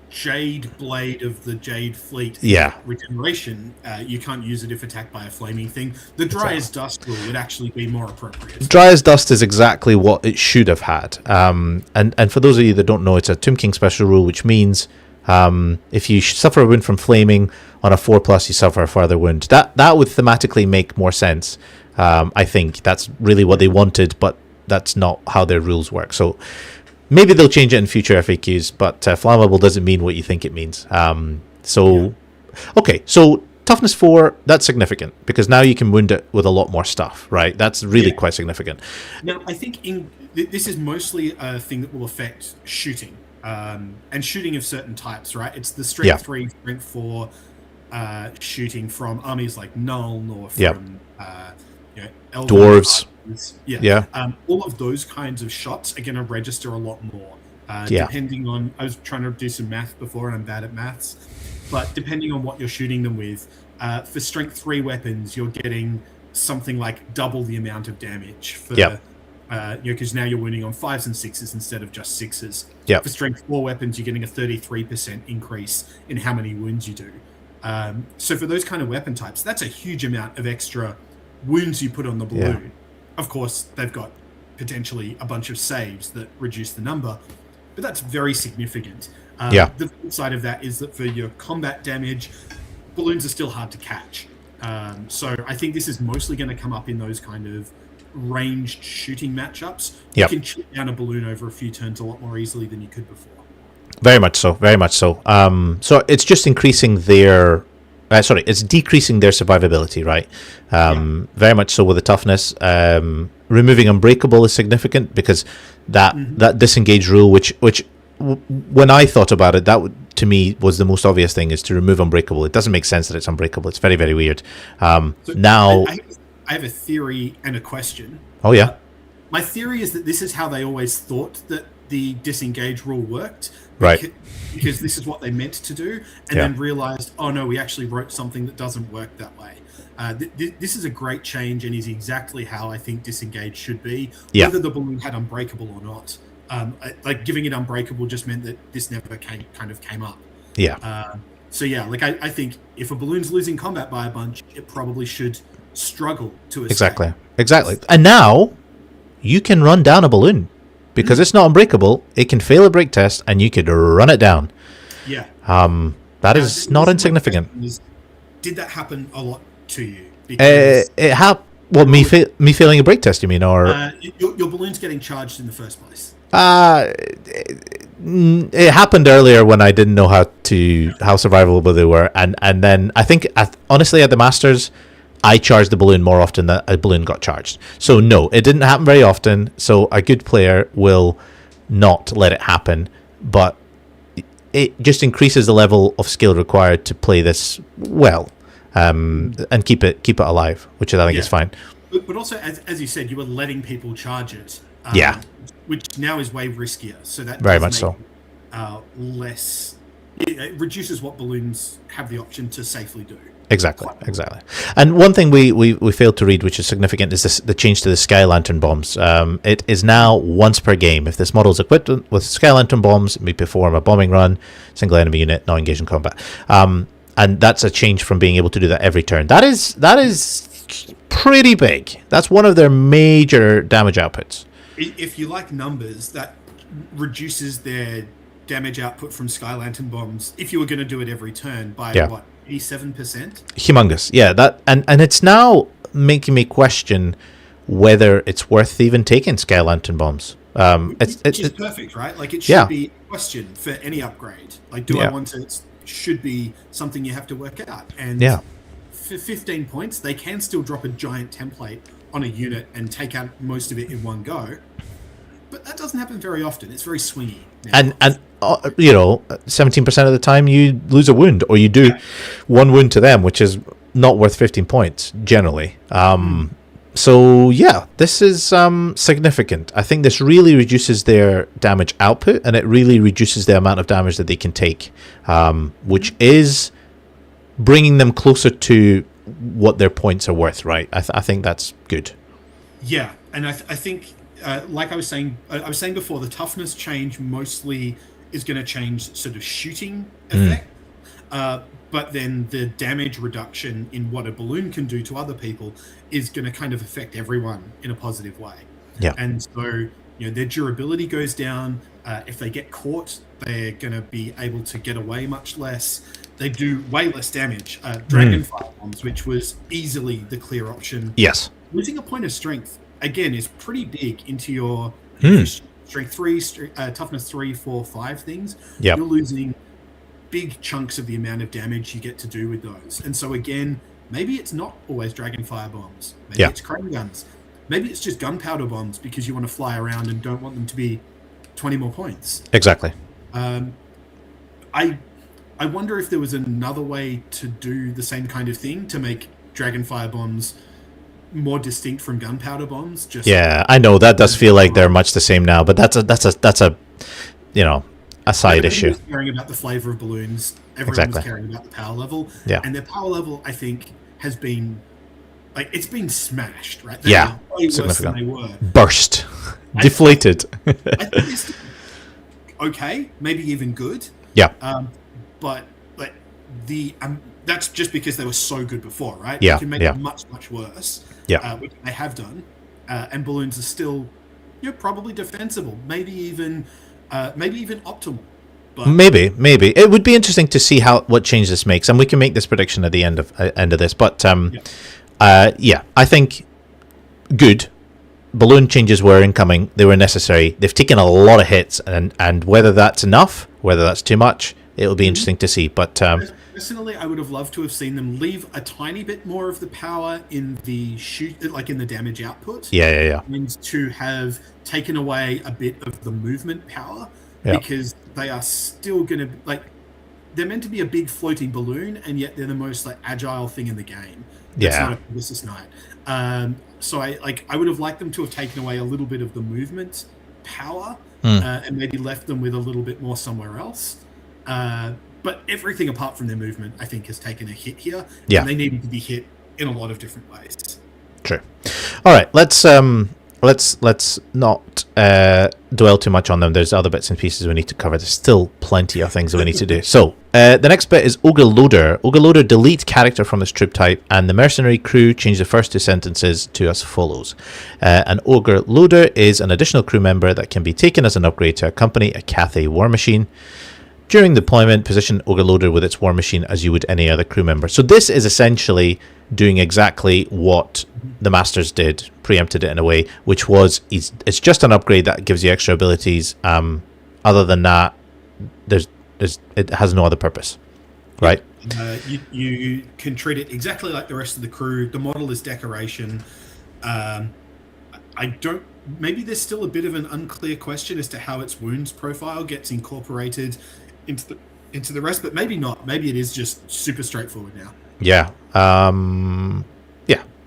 Jade Blade of the Jade Fleet regeneration, you can't use it if attacked by a flaming thing. The Dry as Dust rule would actually be more appropriate. Dry as Dust is exactly what it should have had. And for those of you that don't know, it's a Tomb King special rule, which means if you suffer a wound from flaming on a 4+, you suffer a further wound. That would thematically make more sense. I think that's really what they wanted, but that's not how their rules work. So maybe they'll change it in future FAQs, but flammable doesn't mean what you think it means. Okay, so toughness 4, that's significant, because now you can wound it with a lot more stuff, right? That's really quite significant. Now, I think this is mostly a thing that will affect shooting, and shooting of certain types, right? It's the strength 3, strength 4 shooting from armies like Nuln or from dwarves. All of those kinds of shots are going to register a lot more. Depending on, I was trying to do some math before, and I'm bad at maths, but depending on what you're shooting them with, for strength 3 weapons, you're getting something like double the amount of damage. For because now you're wounding on 5s and 6s instead of just 6s. For strength 4 weapons, you're getting a 33% increase in how many wounds you do. So for those kind of weapon types, that's a huge amount of extra wounds you put on the balloon. Of course, they've got potentially a bunch of saves that reduce the number, but that's very significant. The flip side of that is that for your combat damage, balloons are still hard to catch. So I think this is mostly going to come up in those kind of ranged shooting matchups. You can shoot down a balloon over a few turns a lot more easily than you could before. Very much so. So it's just increasing their... it's decreasing their survivability, right? Very much so with the toughness. Removing Unbreakable is significant, because that disengage rule, which when I thought about it, to me was the most obvious thing, is to remove Unbreakable. It doesn't make sense that it's unbreakable. It's very, very weird. Now... I have a theory and a question. Oh, yeah? My theory is that this is how they always thought that the disengage rule worked. Right. Because this is what they meant to do, and then realized, oh no, we actually wrote something that doesn't work that way. This is a great change, and is exactly how I think disengage should be, whether the balloon had Unbreakable or not. Like giving it Unbreakable just meant that this never came up. I think if a balloon's losing combat by a bunch, it probably should struggle to escape. Exactly. And now you can run down a balloon. Because it's not unbreakable, it can fail a break test, and you could run it down. That is not insignificant. Did that happen a lot to you? Because it happened. Well, me failing a break test, you mean, or your balloon's getting charged in the first place? It happened earlier when I didn't know how survivable they were, and then I think honestly at the Masters, I charged the balloon more often than a balloon got charged. So no, it didn't happen very often. So a good player will not let it happen, but it just increases the level of skill required to play this well, and keep it alive, which I think is fine. But also, as you said, you were letting people charge it. Which now is way riskier. So that very much so. Less. It reduces what balloons have the option to safely do. Exactly. And one thing we failed to read, which is significant, is the change to the Sky Lantern bombs. It is now once per game. If this model is equipped with Sky Lantern bombs, it may perform a bombing run, single enemy unit, not engaged in combat. And that's a change from being able to do that every turn. That is pretty big. That's one of their major damage outputs. If you like numbers, that reduces their damage output from Sky Lantern bombs, if you were going to do it every turn, by what, 87%? Humongous. Yeah, that and it's now making me question whether it's worth even taking Sky Lantern bombs. Which is perfect, right? Like, it should be a question for any upgrade. Like, do I want to... It should be something you have to work out. And for 15 points, they can still drop a giant template on a unit and take out most of it in one go. But that doesn't happen very often. It's very swingy. And 17% of the time you lose a wound, or you do one wound to them, which is not worth 15 points generally. So yeah, this is significant. I think this really reduces their damage output, and it really reduces the amount of damage that they can take, which is bringing them closer to what their points are worth, right? I think that's good. Yeah, and I think, like I was saying before, the toughness change mostly is going to change sort of shooting effect, but then the damage reduction in what a balloon can do to other people is going to kind of affect everyone in a positive way. Yeah, and so their durability goes down. If they get caught, they're going to be able to get away much less. They do way less damage. Dragonfire bombs, which was easily the clear option. Yes, losing a point of strength again is pretty big into your strength 3, toughness 3, 4, 5 things. You're losing big chunks of the amount of damage you get to do with those. And so again, maybe it's not always Dragonfire bombs. Maybe it's crane guns. Maybe it's just gunpowder bombs because you want to fly around and don't want them to be 20 more points. Exactly. I wonder if there was another way to do the same kind of thing, to make Dragonfire bombs more distinct from gunpowder bombs. I know that does feel like they're much the same now, but that's a a side issue. Everyone's caring about the flavor of balloons. Everyone's caring about the power level. Yeah. And their power level, I think, has been it's been smashed, right? They're way worse than they were. Burst. Deflated. I think it's okay, maybe even good. Yeah. But that's just because they were so good before, right? Yeah. You can make it much, much worse. Yeah. Which they have done. And balloons are still probably defensible. Maybe even optimal. But maybe it would be interesting to see what change this makes, and we can make this prediction at the end of this. But I think good. Balloon changes were incoming. They were necessary. They've taken a lot of hits, and whether that's enough, whether that's too much, it'll be interesting to see. But personally, I would have loved to have seen them leave a tiny bit more of the power in the in the damage output. Yeah. And to have taken away a bit of the movement power, because they are still going to they're meant to be a big floating balloon, and yet they're the most agile thing in the game. It's not a Pegasus Knight. So I would have liked them to have taken away a little bit of the movement power, and maybe left them with a little bit more somewhere else. But everything apart from their movement, I think, has taken a hit here. Yeah. And they needed to be hit in a lot of different ways. True. All right, let's not dwell too much on them. There's other bits and pieces we need to cover. There's still plenty of things that we need to do. So the next bit is Ogre Loader. Ogre Loader, delete character from this troop type, and the mercenary crew change the first 2 sentences to as follows. An Ogre Loader is an additional crew member that can be taken as an upgrade to accompany a Cathay war machine. During deployment, position Ogre Loader with its war machine as you would any other crew member. So this is essentially doing exactly what the Masters did, preempted it in a way, which was it's just an upgrade that gives you extra abilities. Other than that, it has no other purpose, right? You can treat it exactly like the rest of the crew. The model is decoration. Maybe there's still a bit of an unclear question as to how its wounds profile gets incorporated into the rest, but maybe not. Maybe it is just super straightforward now. Yeah.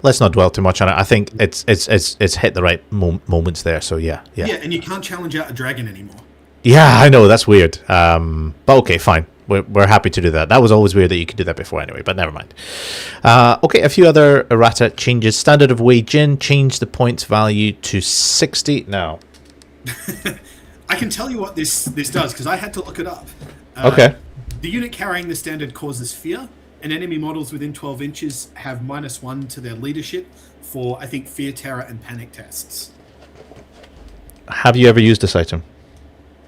Let's not dwell too much on it. I think it's hit the right moments there. So yeah. Yeah, and you can't challenge out a dragon anymore. Yeah, I know, that's weird. But okay, fine. we're happy to do that. That was always weird that you could do that before anyway, but never mind. Okay, a few other errata changes. Standard of Wage In changed the points value to 60 now. I can tell you what this does, because I had to look it up. Okay. The unit carrying the standard causes fear, and enemy models within 12 inches have -1 to their leadership for, I think, fear, terror, and panic tests. Have you ever used this item?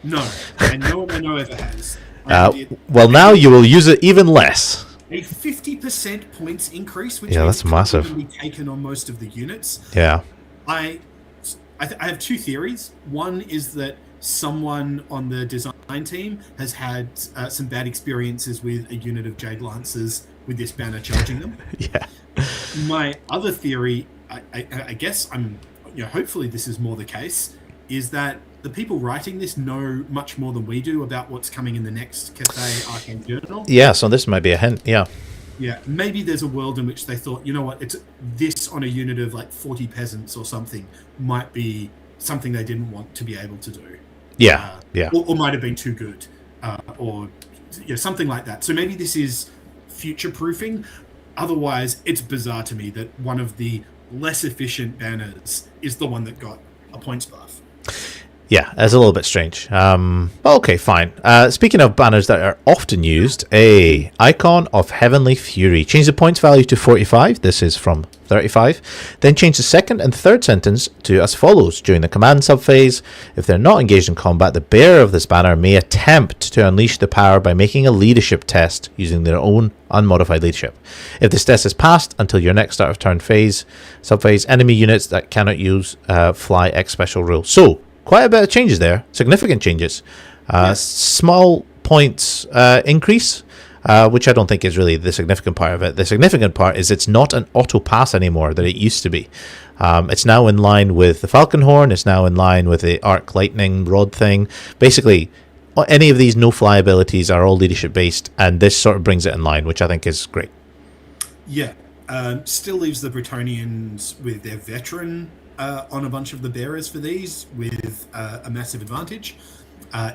No, and no one I know ever has. Well, now you will use it even less. A 50% points increase, which that's massive. Can be taken on most of the units. Yeah. I have two theories. One is that someone on the design team has had some bad experiences with a unit of Jade Lancers with this banner charging them. Yeah. My other theory, I guess hopefully this is more the case, is that the people writing this know much more than we do about what's coming in the next Cathay Arcane Journal. Yeah, so this might be a hint, yeah. Yeah, maybe there's a world in which they thought, you know what, it's this on a unit of like 40 peasants or something might be something they didn't want to be able to do. Yeah, yeah. Or might have been too good, or something like that. So maybe this is future-proofing. Otherwise, it's bizarre to me that one of the less efficient banners is the one that got a points buff. Yeah, it's a little bit strange. Okay, fine. Speaking of banners that are often used, a Icon of Heavenly Fury. Change the points value to 45. This is from 35. Then change the second and third sentence to as follows. During the command subphase, if they're not engaged in combat, the bearer of this banner may attempt to unleash the power by making a leadership test using their own unmodified leadership. If this test is passed until your next start of turn subphase, enemy units that cannot use fly X special rule. So, quite a bit of changes there. Significant changes. Small points increase, which I don't think is really the significant part of it. The significant part is it's not an auto pass anymore that it used to be. It's now in line with the Falcon Horn. It's now in line with the Arc Lightning Rod thing. Basically, any of these no-fly abilities are all leadership based, and this sort of brings it in line, which I think is great. Yeah. Still leaves the Bretonians with their veteran on a bunch of the bearers for these with a massive advantage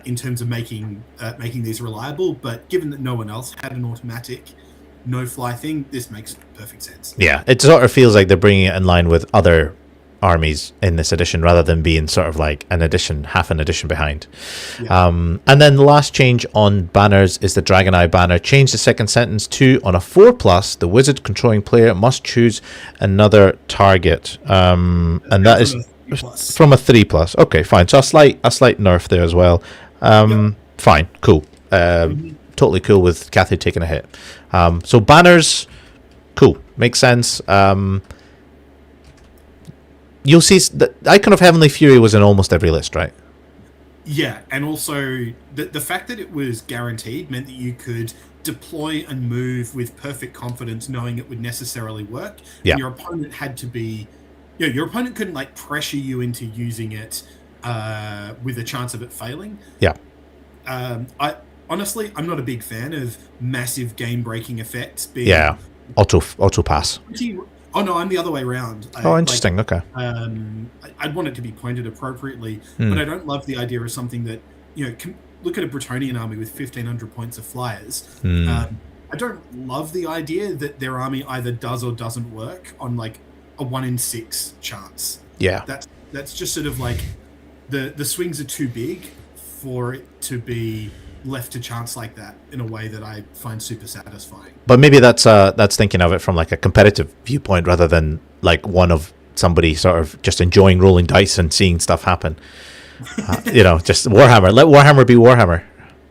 in terms of making these reliable. But given that no one else had an automatic no-fly thing, this makes perfect sense. Yeah, it sort of feels like they're bringing it in line with other armies in this edition rather than being sort of like half an edition behind. Yeah. And then the last change on banners is the Dragon Eye banner. Change the second sentence to, on a 4+, the wizard controlling player must choose another target. And that is from a 3+. Okay, fine. So a slight nerf there as well. Fine, cool. Totally cool with Cathay taking a hit. So banners, cool, makes sense. You'll see the Icon of Heavenly Fury was in almost every list, right? Yeah, and also the fact that it was guaranteed meant that you could deploy and move with perfect confidence, knowing it would necessarily work. Yeah. And your opponent had to be, your opponent couldn't like pressure you into using it with a chance of it failing. Yeah. Honestly, I'm not a big fan of massive game-breaking effects being... Yeah, auto pass. Oh, no, I'm the other way around. Interesting, okay. I'd want it to be pointed appropriately, but I don't love the idea of something that, look at a Bretonian army with 1,500 points of flyers. I don't love the idea that their army either does or doesn't work on, like, a 1 in 6 chance. Yeah. That's just sort of like, the swings are too big for it to be left to chance like that in a way that I find super satisfying. But maybe that's thinking of it from like a competitive viewpoint rather than like one of somebody sort of just enjoying rolling dice and seeing stuff happen. Just Warhammer. Let Warhammer be Warhammer.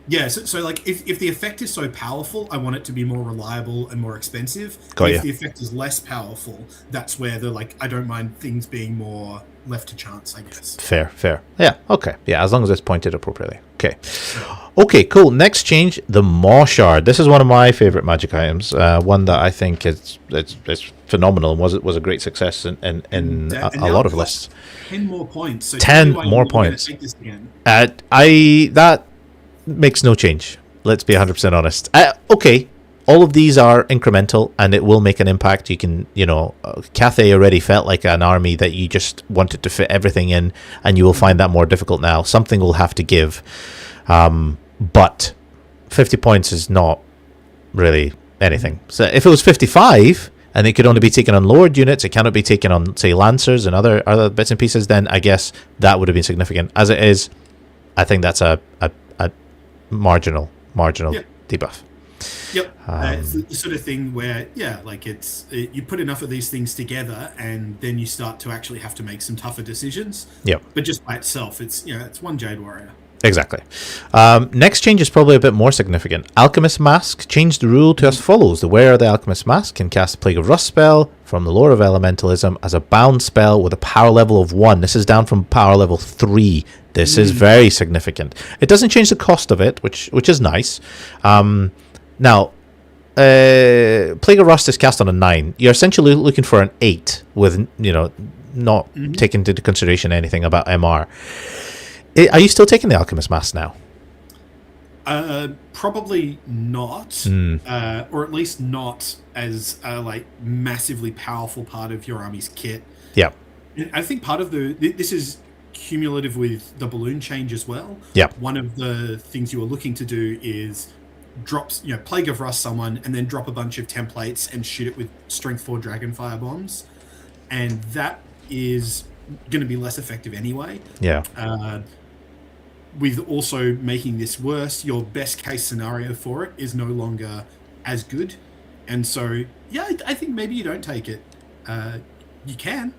Yeah, so like if the effect is so powerful, I want it to be more reliable and more expensive. If the effect is less powerful, that's where I don't mind things being more left to chance, I guess. Fair. Yeah, okay. Yeah, as long as it's pointed appropriately. Okay, cool. Next change, the Maw Shard. This is one of my favorite magic items. One that I think it's phenomenal and was a great success in a lot of lists. 10 more points. So 10 more points. Take this again. That makes no change. Let's be 100% honest. Okay, all of these are incremental and it will make an impact. You can, Cathay already felt like an army that you just wanted to fit everything in, and you will find that more difficult now. Something will have to give. But 50 points is not really anything. So if it was 55 and it could only be taken on lowered units, it cannot be taken on, say, Lancers and other bits and pieces, then I guess that would have been significant. As it is, I think that's a marginal debuff. Yep. It's the sort of thing where, you put enough of these things together and then you start to actually have to make some tougher decisions. Yep. But just by itself, it's one Jade Warrior. Exactly. Next change is probably a bit more significant. Alchemist Mask changed the rule to as follows. The wearer of the Alchemist Mask can cast Plague of Rust spell from the lore of Elementalism as a bound spell with a power level of 1. This is down from power level 3. This is very significant. It doesn't change the cost of it, which is nice. Now, Plague of Rust is cast on a 9. You're essentially looking for an 8 with, not taking into consideration anything about MR. Are you still taking the Alchemist Mask now? Probably not, or at least not as a massively powerful part of your army's kit. Yeah, I think part of this is cumulative with the balloon change as well. Yeah, one of the things you are looking to do is drops, Plague of Rust someone, and then drop a bunch of templates and shoot it with Strength 4 Dragonfire bombs, and that is going to be less effective anyway. Yeah. With also making this worse, your best case scenario for it is no longer as good. And so, I think maybe you don't take it. You can.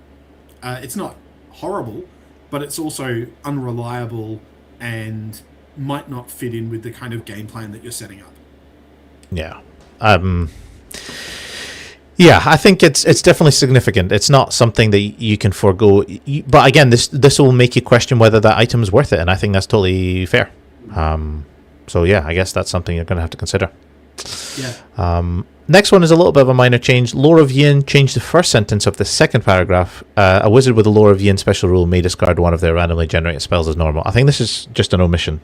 It's not horrible, but it's also unreliable and might not fit in with the kind of game plan that you're setting up. Yeah. Yeah, I think it's definitely significant. It's not something that you can forego. But again, this will make you question whether that item is worth it, and I think that's totally fair. So yeah, I guess that's something you're going to have to consider. Yeah. Next one is a little bit of a minor change. Lore of Yin changed the first sentence of the second paragraph. A wizard with a Lore of Yin special rule may discard one of their randomly generated spells as normal. I think this is just an omission.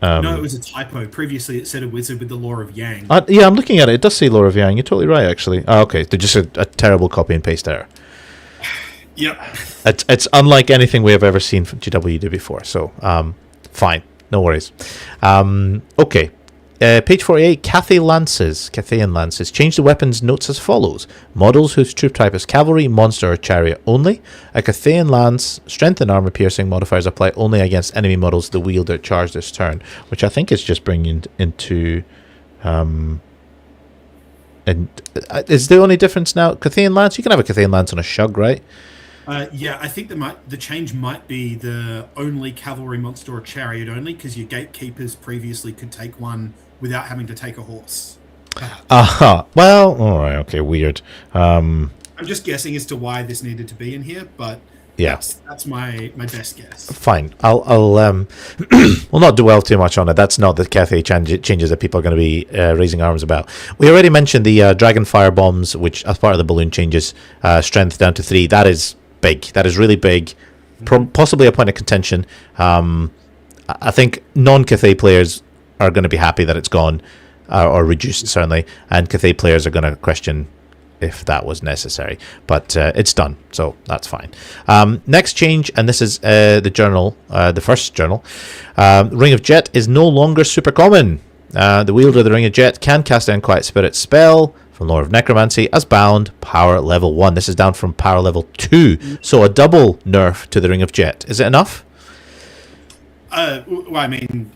No, it was a typo. Previously, it said a wizard with the Lore of Yang. Yeah, I'm looking at it. It does say Lore of Yang. You're totally right, actually. Oh, okay, they're just a terrible copy and paste error. Yep. It's unlike anything we have ever seen from GW do before. So, fine. No worries. Okay. Page 48, Cathayan Lances. Change the weapons notes as follows. Models whose troop type is cavalry, monster, or chariot only. A Cathayan Lance, strength and armor piercing modifiers apply only against enemy models the wielder charge this turn, which I think is just bringing into... and is the only difference now? Cathayan Lance? You can have a Cathayan Lance on a Shug, right? Yeah, I think the change might be the only cavalry, monster, or chariot only, because your gatekeepers previously could take one without having to take a horse. Well, all right, okay, weird. I'm just guessing as to why this needed to be in here, but yeah, that's my best guess. Fine. I'll we'll not dwell too much on it. That's not the Cathay changes that people are going to be raising arms about. We already mentioned the Dragonfire bombs, which as part of the balloon changes strength down to 3. That is big. That is really big. Possibly a point of contention. I think non-Cathay players are going to be happy that it's gone, or reduced certainly, and Cathay players are going to question if that was necessary. But it's done, so that's fine. Next change, and this is the journal, the first journal. Ring of Jet is no longer super common. The wielder of the Ring of Jet can cast an Unquiet Spirit spell from Lore of Necromancy as bound, power level 1. This is down from power level 2, so a double nerf to the Ring of Jet. Is it enough? Well, I mean,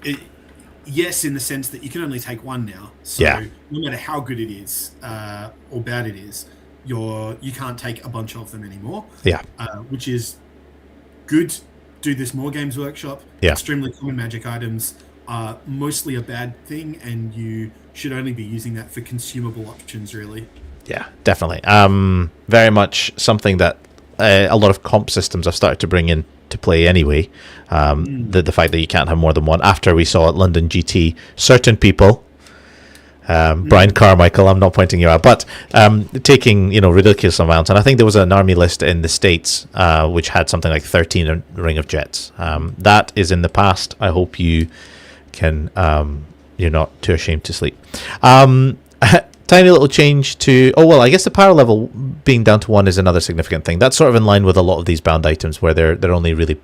yes, in the sense that you can only take one now. So no matter how good it is or bad it is, you can't take a bunch of them anymore. Yeah. Which is good. Do this more Games Workshop. Yeah. Extremely common magic items are mostly a bad thing, and you should only be using that for consumable options, really. Yeah, definitely. Very much something that a lot of comp systems have started to bring in to play anyway. The fact that you can't have more than one. After we saw at London GT, certain people, Brian Carmichael, I'm not pointing you out, but taking ridiculous amounts. And I think there was an army list in the States which had something like 13 Ring of Jets. That is in the past. I hope you can you're not too ashamed to sleep. Tiny little change to I guess the power level being down to 1 is another significant thing. That's sort of in line with a lot of these bound items where they're only really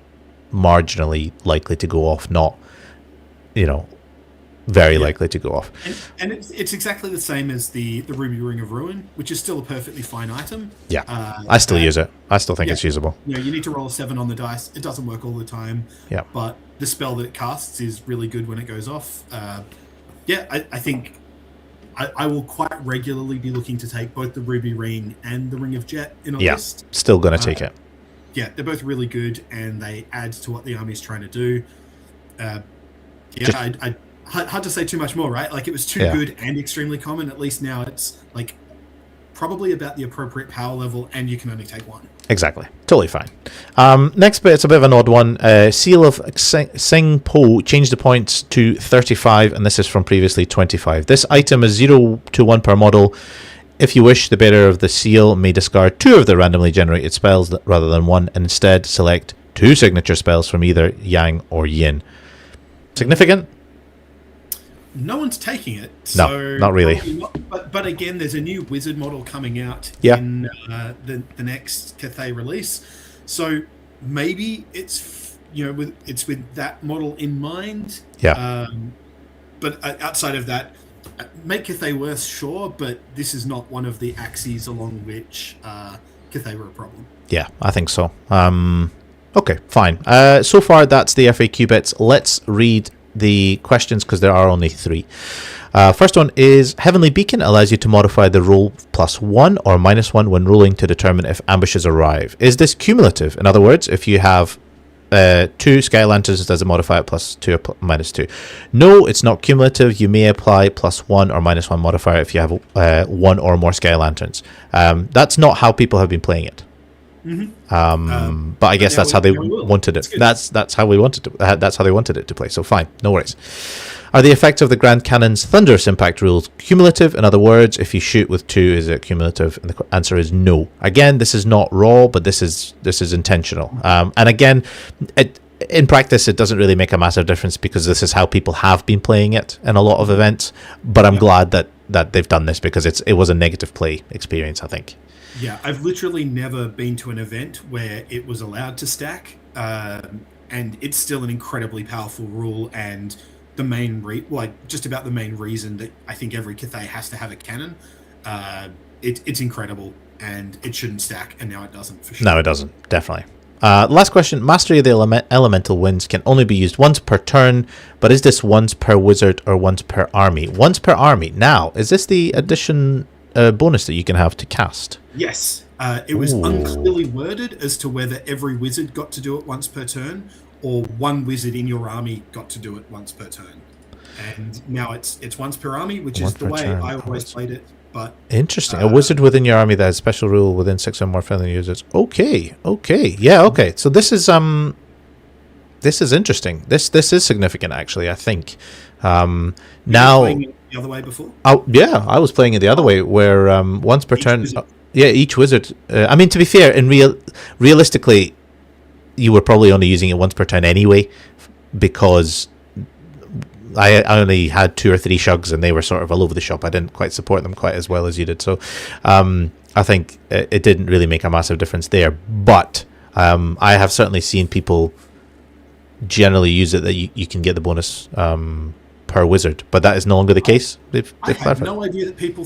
marginally likely to go off, not very likely to go off. And it's exactly the same as the Ruby Ring of Ruin, which is still a perfectly fine item. Yeah, I still use it. I still think it's usable. You need to roll a 7 on the dice. It doesn't work all the time. Yeah. But the spell that it casts is really good when it goes off. I think I will quite regularly be looking to take both the Ruby Ring and the Ring of Jet in a list. Still going to take it. Yeah, they're both really good, and they add to what the army is trying to do. Hard to say too much more, right? Like, it was too good and extremely common. At least now it's like probably about the appropriate power level, and you can only take one. Exactly. Totally fine. Next bit, it's a bit of an odd one. Seal of Sing Po changed the points to 35, and this is from previously 25. This item is 0 to 1 per model. If you wish, the bearer of the seal may discard 2 of the randomly generated spells rather than 1, and instead select 2 signature spells from either Yang or Yin. Significant? No one's taking it. No, So not really. But again, there's a new wizard model coming out Yeah. in the next Cathay release. So maybe it's with that model in mind. Yeah. But outside of that, make Cathay worse, sure, but this is not one of the axes along which Cathay were a problem. Yeah, I think so. Okay, fine. So far, that's the FAQ bits. Let's read the questions, because there are only 3. First one is, Heavenly Beacon allows you to modify the roll +1 or -1 when rolling to determine if ambushes arrive. Is this cumulative? In other words, if you have 2 Sky Lanterns, does it modify it +2 or -2? No, it's not cumulative. You may apply +1 or -1 modifier if you have 1 or more Sky Lanterns. That's not how people have been playing it. But I guess that's how they wanted it. That's how we wanted to. That's how they wanted it to play. So fine, no worries. Are the effects of the Grand Cannon's thunderous impact rules cumulative? In other words, if you shoot with 2, is it cumulative? And the answer is no. Again, this is not raw, but this is intentional. And again, in practice, it doesn't really make a massive difference, because this is how people have been playing it in a lot of events. But I'm glad that they've done this, because it was a negative play experience, I think. Yeah, I've literally never been to an event where it was allowed to stack, and it's still an incredibly powerful rule, and the main just about the main reason that I think every Cathay has to have a cannon. It's incredible, and it shouldn't stack, and now it doesn't, for sure. No, it doesn't, definitely. Last question. Mastery of the Elemental Winds can only be used once per turn, but is this once per wizard or once per army? Once per army. Now, is this the addition bonus that you can have to cast? Yes. It was unclearly worded as to whether every wizard got to do it once per turn, or one wizard in your army got to do it once per turn. And now it's once per army, which is the way I always played it. But interesting. A wizard within your army that has special rule within 6 or more friendly users. Okay. Yeah, okay. So this is interesting. This is significant, actually, I think. Now, playing it the other way before? Oh, yeah, I was playing it the other way, where once per turn. Each wizard. I mean, to be fair, realistically, you were probably only using it once per turn anyway, because I only had 2 or 3 shugs, and they were sort of all over the shop. I didn't quite support them quite as well as you did. So I think it didn't really make a massive difference there. But I have certainly seen people generally use it, that you can get the bonus per wizard, but that is no longer the case. I had no idea that people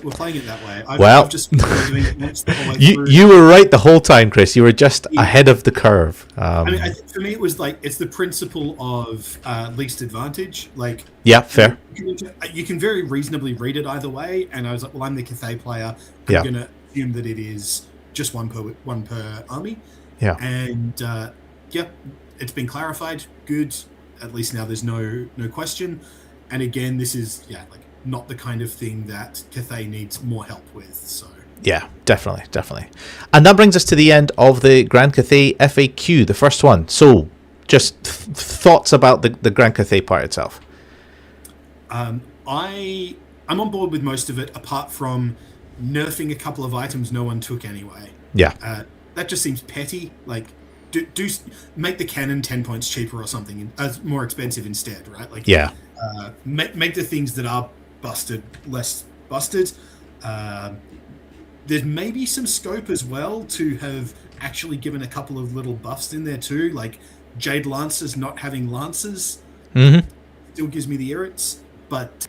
were playing it that way. Well, I've just been doing it once the whole way through. You were right the whole time, Chris. You were just ahead of the curve. I mean, for me, it was like, it's the principle of least advantage. Like, yeah, fair. You can very reasonably read it either way, and I was like, well, I'm the Cathay player. I'm going to assume that it is just one per army. Yeah. And it's been clarified. Good. At least now there's no question. And again, this is not the kind of thing that Cathay needs more help with. So yeah, definitely. And that brings us to the end of the Grand Cathay FAQ, the first one. So just thoughts about the Grand Cathay part itself. I'm on board with most of it, apart from nerfing a couple of items no one took anyway. Yeah. That just seems petty. Like, do make the cannon 10 points cheaper or something, more expensive instead, right? Like, make the things that are busted less busted. There's maybe some scope as well to have actually given a couple of little buffs in there too, like Jade Lancers not having Lancers. Mm-hmm. still gives me the irrits, but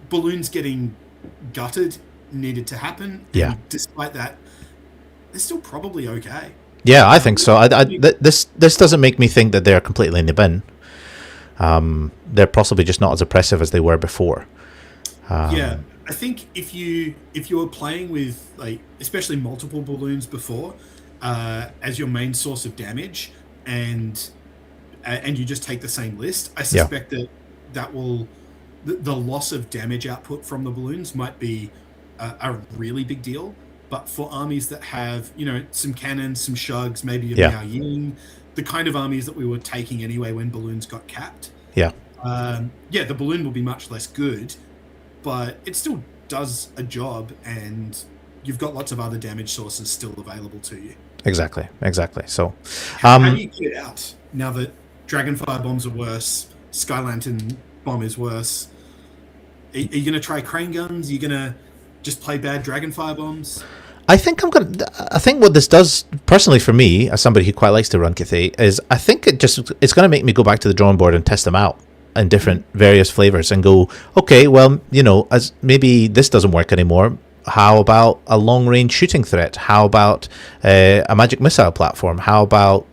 balloons getting gutted needed to happen. Yeah. And despite that, they're still probably okay. Yeah, I think so. This doesn't make me think that they're completely in the bin. They're possibly just not as oppressive as they were before. Yeah, I think if you were playing with, like, especially multiple balloons before as your main source of damage, and you just take the same list, I suspect that will the loss of damage output from the balloons might be a really big deal. But for armies that have, some cannons, some shugs, maybe a Miao Yin, the kind of armies that we were taking anyway when balloons got capped. Yeah. The balloon will be much less good, but it still does a job, and you've got lots of other damage sources still available to you. Exactly. So, how do you get out now that Dragonfire bombs are worse, Sky Lantern bomb is worse? Are you going to try crane guns? Are you going to just play bad Dragonfire bombs? I think what this does personally for me, as somebody who quite likes to run Cathay, is I think it's going to make me go back to the drawing board and test them out in different various flavors and go, okay, well, as maybe this doesn't work anymore. How about a long range shooting threat? How about a magic missile platform? How about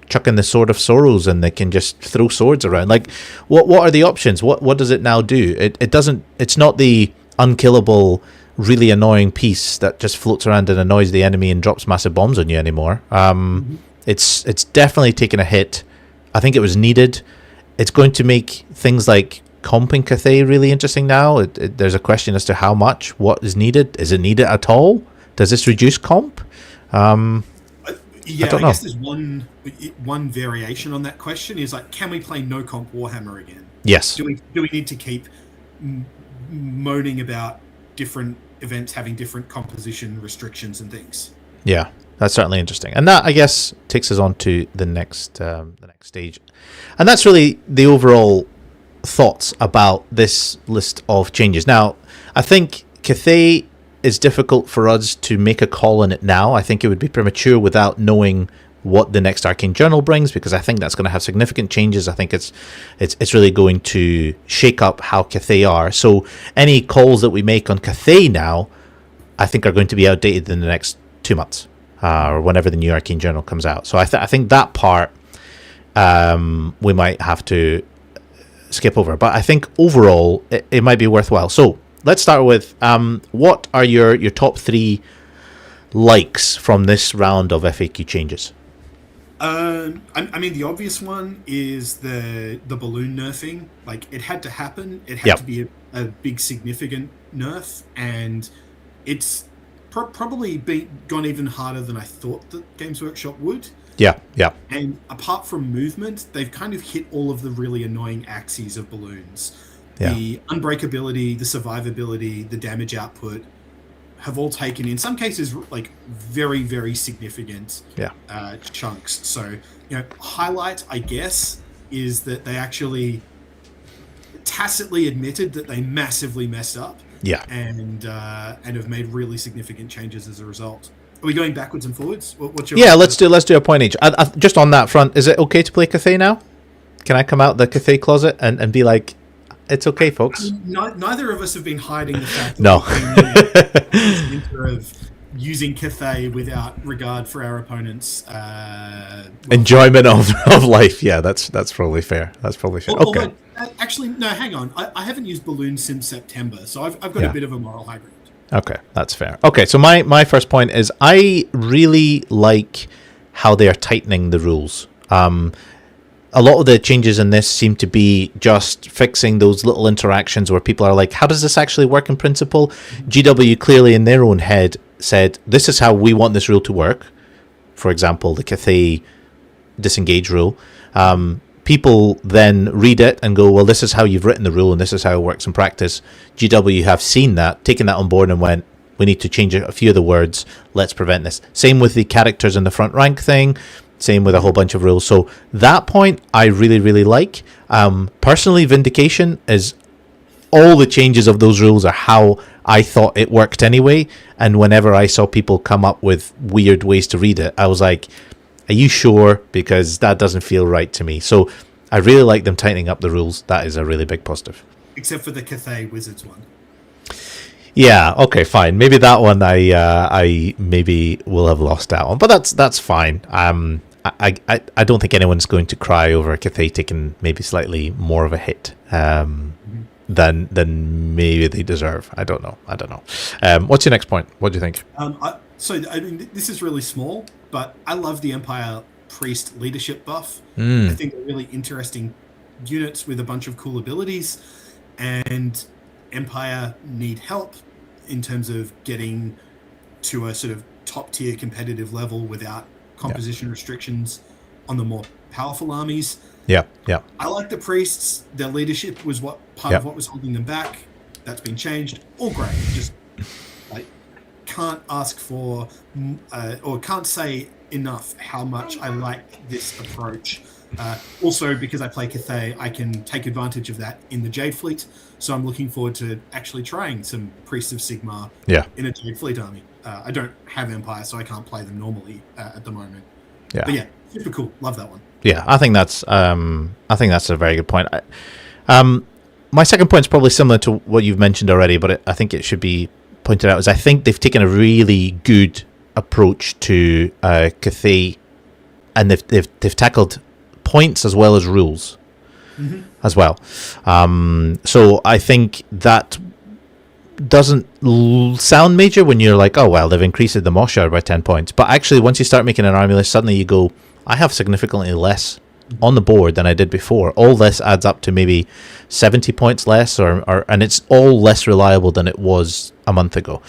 chucking the Sword of Sorrows and they can just throw swords around? Like, what are the options? What does it now do? It doesn't. It's not the unkillable, really annoying piece that just floats around and annoys the enemy and drops massive bombs on you anymore. It's definitely taken a hit. I think it was needed. It's going to make things like comping Cathay really interesting now. There's a question as to how much, what is needed. Is it needed at all? Does this reduce comp? I guess there's one variation on that question is, like, can we play no comp Warhammer again? Yes. Do we need to keep moaning about different events having different composition restrictions and things? Yeah, that's certainly interesting, and that, I guess, takes us on to the next stage, and that's really the overall thoughts about this list of changes. Now, I think Cathay is difficult for us to make a call on it now. I think it would be premature without knowing what the next Arcane Journal brings, because I think that's going to have significant changes. I think it's really going to shake up how Cathay are. So any calls that we make on Cathay now, I think, are going to be outdated in the next 2 months, or whenever the new Arcane Journal comes out. So I think that part we might have to skip over. But I think overall it might be worthwhile. So let's start with what are your top 3 likes from this round of FAQ changes? I mean, the obvious one is the balloon nerfing. Like, it had to happen. It had to be a big, significant nerf, and it's probably gone even harder than I thought that Games Workshop would. Yeah. And apart from movement, they've kind of hit all of the really annoying axes of balloons. Yeah. The unbreakability, the survivability, the damage output have all taken, in some cases, like, very, very significant chunks. So, highlight, I guess, is that they actually tacitly admitted that they massively messed up. Yeah. And have made really significant changes as a result. Are we going backwards and forwards? What's your let's do a point each. Just on that front, is it okay to play Cathay now? Can I come out the Cathay closet and be like, it's okay, folks? Neither of us have been hiding the fact that we're of using Cathay without regard for our opponents' enjoyment of life. Yeah, that's probably fair. Okay. Actually, no, hang on. I haven't used balloons since September, so I've got a bit of a moral high ground. Okay, that's fair. Okay, so my first point is I really like how they are tightening the rules. A lot of the changes in this seem to be just fixing those little interactions where people are like, how does this actually work in principle? GW clearly in their own head said, this is how we want this rule to work. For example, the Cathay disengage rule. People then read it and go, well, this is how you've written the rule and this is how it works in practice. GW have seen that, taken that on board and went, we need to change a few of the words. Let's prevent this. Same with the characters in the front rank thing. Same with a whole bunch of rules. So that point I really, really like. Personally, Vindication is all the changes of those rules are how I thought it worked anyway. And whenever I saw people come up with weird ways to read it, I was like, are you sure? Because that doesn't feel right to me. So I really like them tightening up the rules. That is a really big positive. Except for the Cathay Wizards one. Yeah, okay, fine. Maybe that one I maybe will have lost out on, but that's fine. I don't think anyone's going to cry over Cathay taking maybe slightly more of a hit than maybe they deserve. I don't know. What's your next point? What do you think? I mean, this is really small, but I love the Empire Priest leadership buff. I think they're really interesting units with a bunch of cool abilities, and Empire need help in terms of getting to a sort of top tier competitive level without composition restrictions on the more powerful armies. Yeah. I like the priests. Their leadership was part of what was holding them back. That's been changed. All great. Just can't ask for or can't say enough how much I like this approach. Also, because I play Cathay, I can take advantage of that in the Jade Fleet. So I'm looking forward to actually trying some Priests of Sigmar in a Jade Fleet army. I don't have Empire, so I can't play them normally at the moment. Yeah. But yeah, super cool. Love that one. Yeah, I think that's a very good point. My second point is probably similar to what you've mentioned already, but I think it should be pointed out. Is I think they've taken a really good approach to Cathay, and they've tackled points as well as rules as well. So I think that doesn't sound major when you're like, oh well, they've increased the Moshar by 10 points, but actually once you start making an army list, suddenly you go, I have significantly less on the board than I did before. All this adds up to maybe 70 points less, and it's all less reliable than it was a month ago.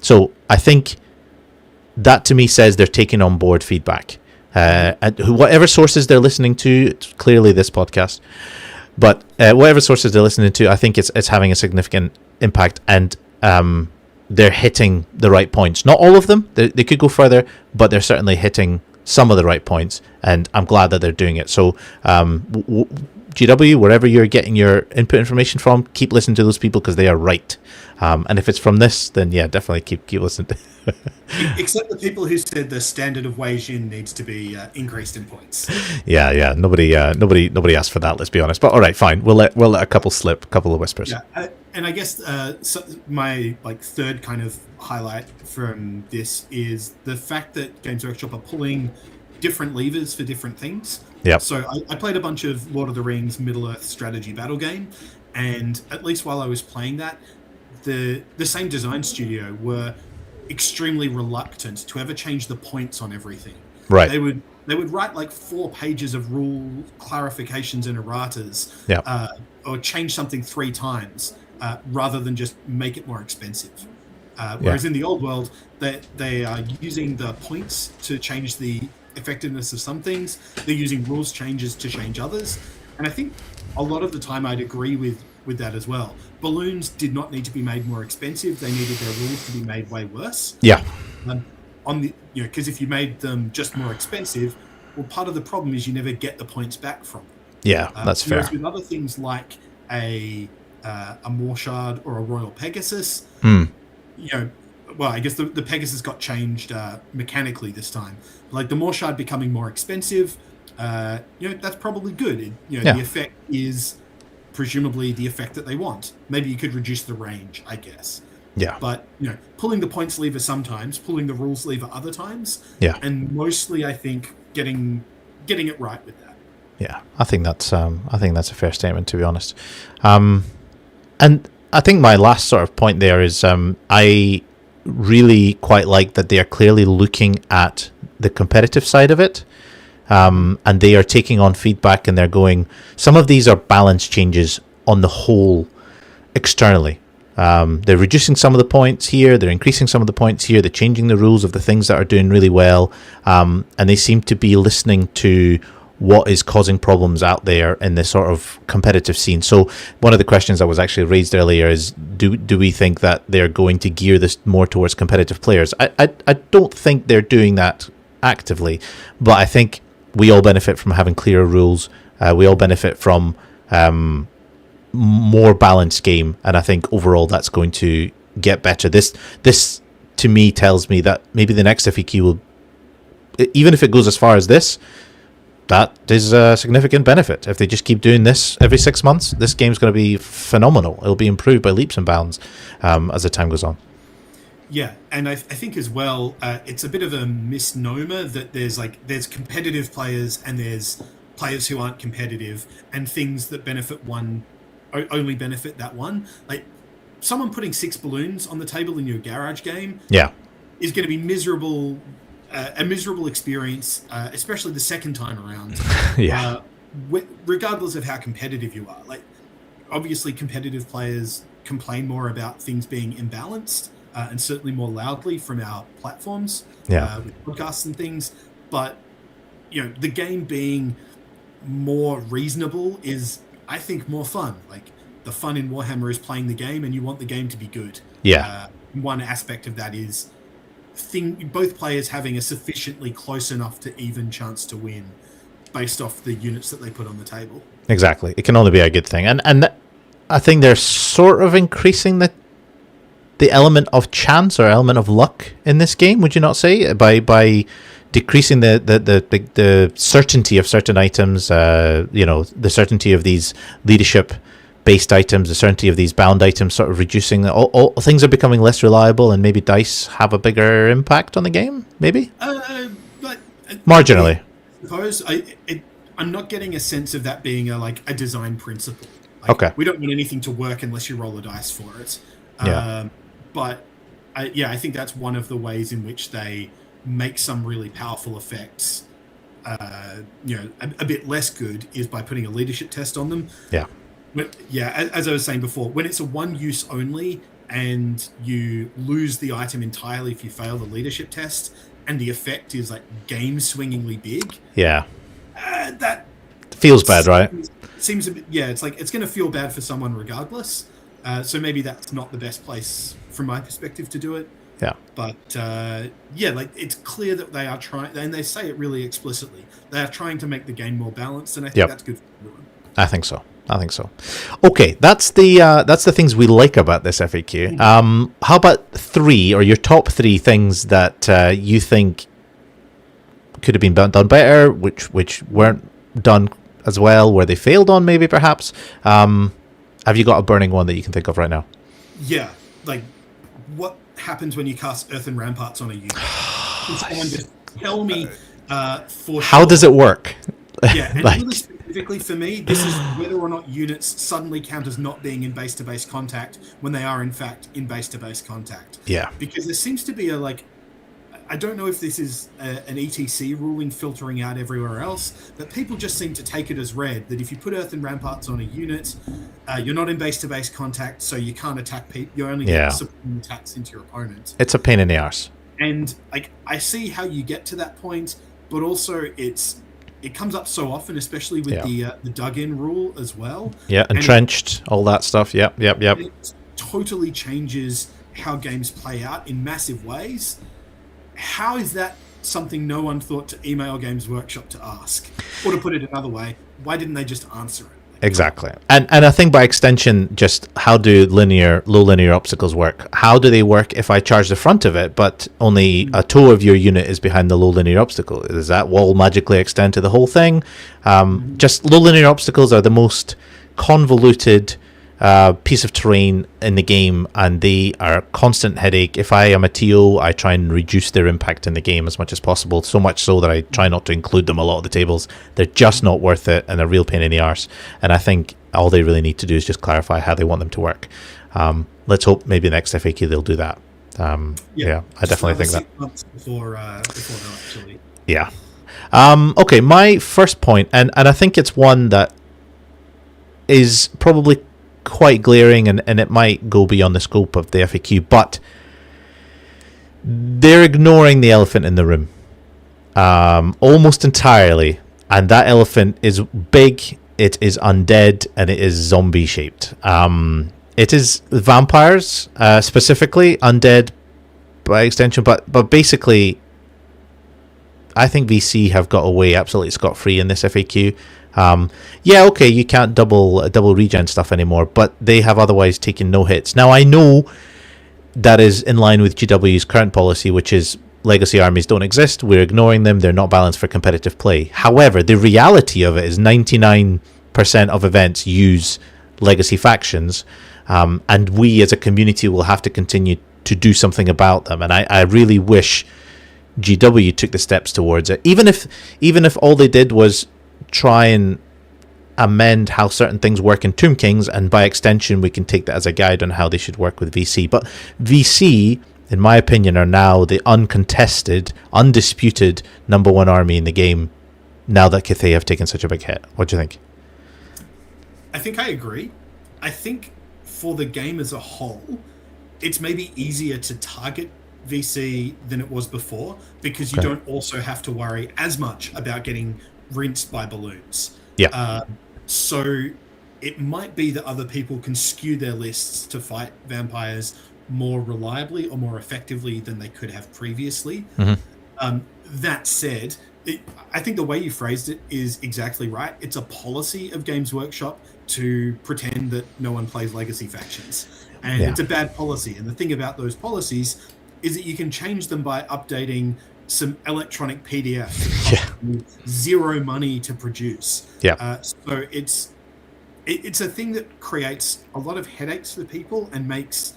So I think that to me says they're taking on board feedback. And whatever sources they're listening to, it's clearly this podcast, but whatever sources they're listening to, I think it's having a significant impact, and they're hitting the right points. Not all of them, they could go further, but they're certainly hitting some of the right points, and I'm glad that they're doing it. So GW, wherever you're getting your input information from, keep listening to those people because they are right. And if it's from this, then yeah, definitely keep listening. Except the people who said the standard of Wei Jin needs to be increased in points. Yeah. Nobody asked for that. Let's be honest. But all right, fine. We'll let a couple slip, a couple of whispers. Yeah, and I guess my third kind of highlight from this is the fact that Games Workshop are pulling different levers for different things. Yeah. So I played a bunch of Lord of the Rings Middle Earth strategy battle game, and at least while I was playing that, the same design studio were extremely reluctant to ever change the points on everything. Right. They would write 4 pages of rule clarifications and erratas, or change something 3 times, rather than just make it more expensive. Whereas in the old world, they are using the points to change the effectiveness of some things. They're using rules changes to change others. And I think a lot of the time I'd agree with that as well. Balloons did not need to be made more expensive. They needed their rules to be made way worse. Yeah. Because if you made them just more expensive, well, part of the problem is you never get the points back from them. Yeah, that's fair. Whereas with other things like a Morshard or a Royal Pegasus, well, I guess the Pegasus got changed mechanically this time. Like the Morshard becoming more expensive, that's probably good. The effect is presumably the effect that they want. Maybe you could reduce the range, I guess. Yeah. But pulling the points lever sometimes, pulling the rules lever other times. Yeah. And mostly, I think getting it right with that. Yeah, I think that's a fair statement, to be honest. And I think my last sort of point there is I really quite like that they are clearly looking at the competitive side of it. And they are taking on feedback, and they're going, some of these are balance changes on the whole externally. They're reducing some of the points here, they're increasing some of the points here, they're changing the rules of the things that are doing really well, and they seem to be listening to what is causing problems out there in this sort of competitive scene. So one of the questions that was actually raised earlier is, do we think that they're going to gear this more towards competitive players? I don't think they're doing that actively, but I think we all benefit from having clearer rules. We all benefit from more balanced game, and I think overall that's going to get better. This to me tells me that maybe the next FAQ will, even if it goes as far as this, that is a significant benefit. If they just keep doing this every 6 months, this game's going to be phenomenal. It'll be improved by leaps and bounds as the time goes on. Yeah, and I think as well, it's a bit of a misnomer that there's competitive players and there's players who aren't competitive, and things that benefit one only benefit that one. Like, someone putting 6 balloons on the table in your garage game is going to be miserable. A miserable experience, especially the second time around. Regardless of how competitive you are. Like, obviously, competitive players complain more about things being imbalanced, and certainly more loudly from our platforms, with podcasts and things. But the game being more reasonable is, I think, more fun. Like, the fun in Warhammer is playing the game, and you want the game to be good. One aspect of that is both players having a sufficiently close enough to even chance to win based off the units that they put on the table. Exactly. It can only be a good thing. And I think they're sort of increasing the element of chance or element of luck in this game, would you not say? By decreasing the certainty of certain items, the certainty of these leadership-based items, the certainty of these bound items, sort of reducing. All things are becoming less reliable, and maybe dice have a bigger impact on the game. Maybe marginally. I suppose I'm not getting a sense of that being a design principle. Okay. We don't want anything to work unless you roll a dice for it. But I think that's one of the ways in which they make some really powerful effects a bit less good is by putting a leadership test on them. But as I was saying before, when it's a one use only and you lose the item entirely if you fail the leadership test, and the effect is game swingingly big, that feels bad, right? Seems a bit, it's it's going to feel bad for someone regardless. So maybe that's not the best place from my perspective to do it. But it's clear that they are trying, and they say it really explicitly. They are trying to make the game more balanced, and I think that's good for everyone. I think so. Okay, that's the things we like about this FAQ. How about 3 or your top 3 things that you think could have been done better, which weren't done as well, where they failed on maybe perhaps? Have you got a burning one that you can think of right now? Yeah, what happens when you cast Earthen Ramparts on a unit? Can someone just tell me for how sure? Does it work? And really specifically for me, this is whether or not units suddenly count as not being in base-to-base contact when they are in fact in base-to-base contact. Because there seems to be I don't know if this is an ETC ruling filtering out everywhere else, but people just seem to take it as read that if you put Earthen Ramparts on a unit, you're not in base-to-base contact, so you can't attack people. You're only getting supporting attacks into your opponent. It's a pain in the arse. And I see how you get to that point, but also it comes up so often, especially with the dug-in rule as well. Entrenched, all that stuff. Yep. It totally changes how games play out in massive ways. How is that something no one thought to email Games Workshop to ask? Or to put it another way, why didn't they just answer it? Exactly. And I think by extension, just how do low linear obstacles work? How do they work if I charge the front of it, but only a toe of your unit is behind the low linear obstacle? Does that wall magically extend to the whole thing? Just low linear obstacles are the most convoluted piece of terrain in the game, and they are a constant headache. If I am a TO, I try and reduce their impact in the game as much as possible, so much so that I try not to include them a lot of the tables. They're just not worth it, and a real pain in the arse. And I think all they really need to do is just clarify how they want them to work. Let's hope maybe next FAQ they'll do that. I definitely think that. Before actually. Okay, my first point, and I think it's one that is probably quite glaring, and it might go beyond the scope of the FAQ, but they're ignoring the elephant in the room almost entirely, and that elephant is big, it is undead, and it is zombie shaped. It is vampires, specifically undead by extension, but basically I think VC have got away absolutely scot-free in this FAQ. Okay, you can't double regen stuff anymore, but they have otherwise taken no hits. Now, I know that is in line with GW's current policy, which is legacy armies don't exist. We're ignoring them. They're not balanced for competitive play. However, the reality of it is 99% of events use legacy factions, and we as a community will have to continue to do something about them. And I really wish GW took the steps towards it, even if all they did was try and amend how certain things work in Tomb Kings, and by extension we can take that as a guide on how they should work with VC. But VC, in my opinion, are now the uncontested, undisputed number one army in the game, now that Cathay have taken such a big hit. What do you think? I think I agree. I think for the game as a whole, it's maybe easier to target VC than it was before, because you don't also have to worry as much about getting rinsed by balloons. Yeah. So it might be that other people can skew their lists to fight vampires more reliably or more effectively than they could have previously. That said, I think the way you phrased it is exactly right. It's a policy of Games Workshop to pretend that no one plays legacy factions. And it's a bad policy. And the thing about those policies is that you can change them by updating some electronic PDF with zero money to produce. So it's a thing that creates a lot of headaches for people and makes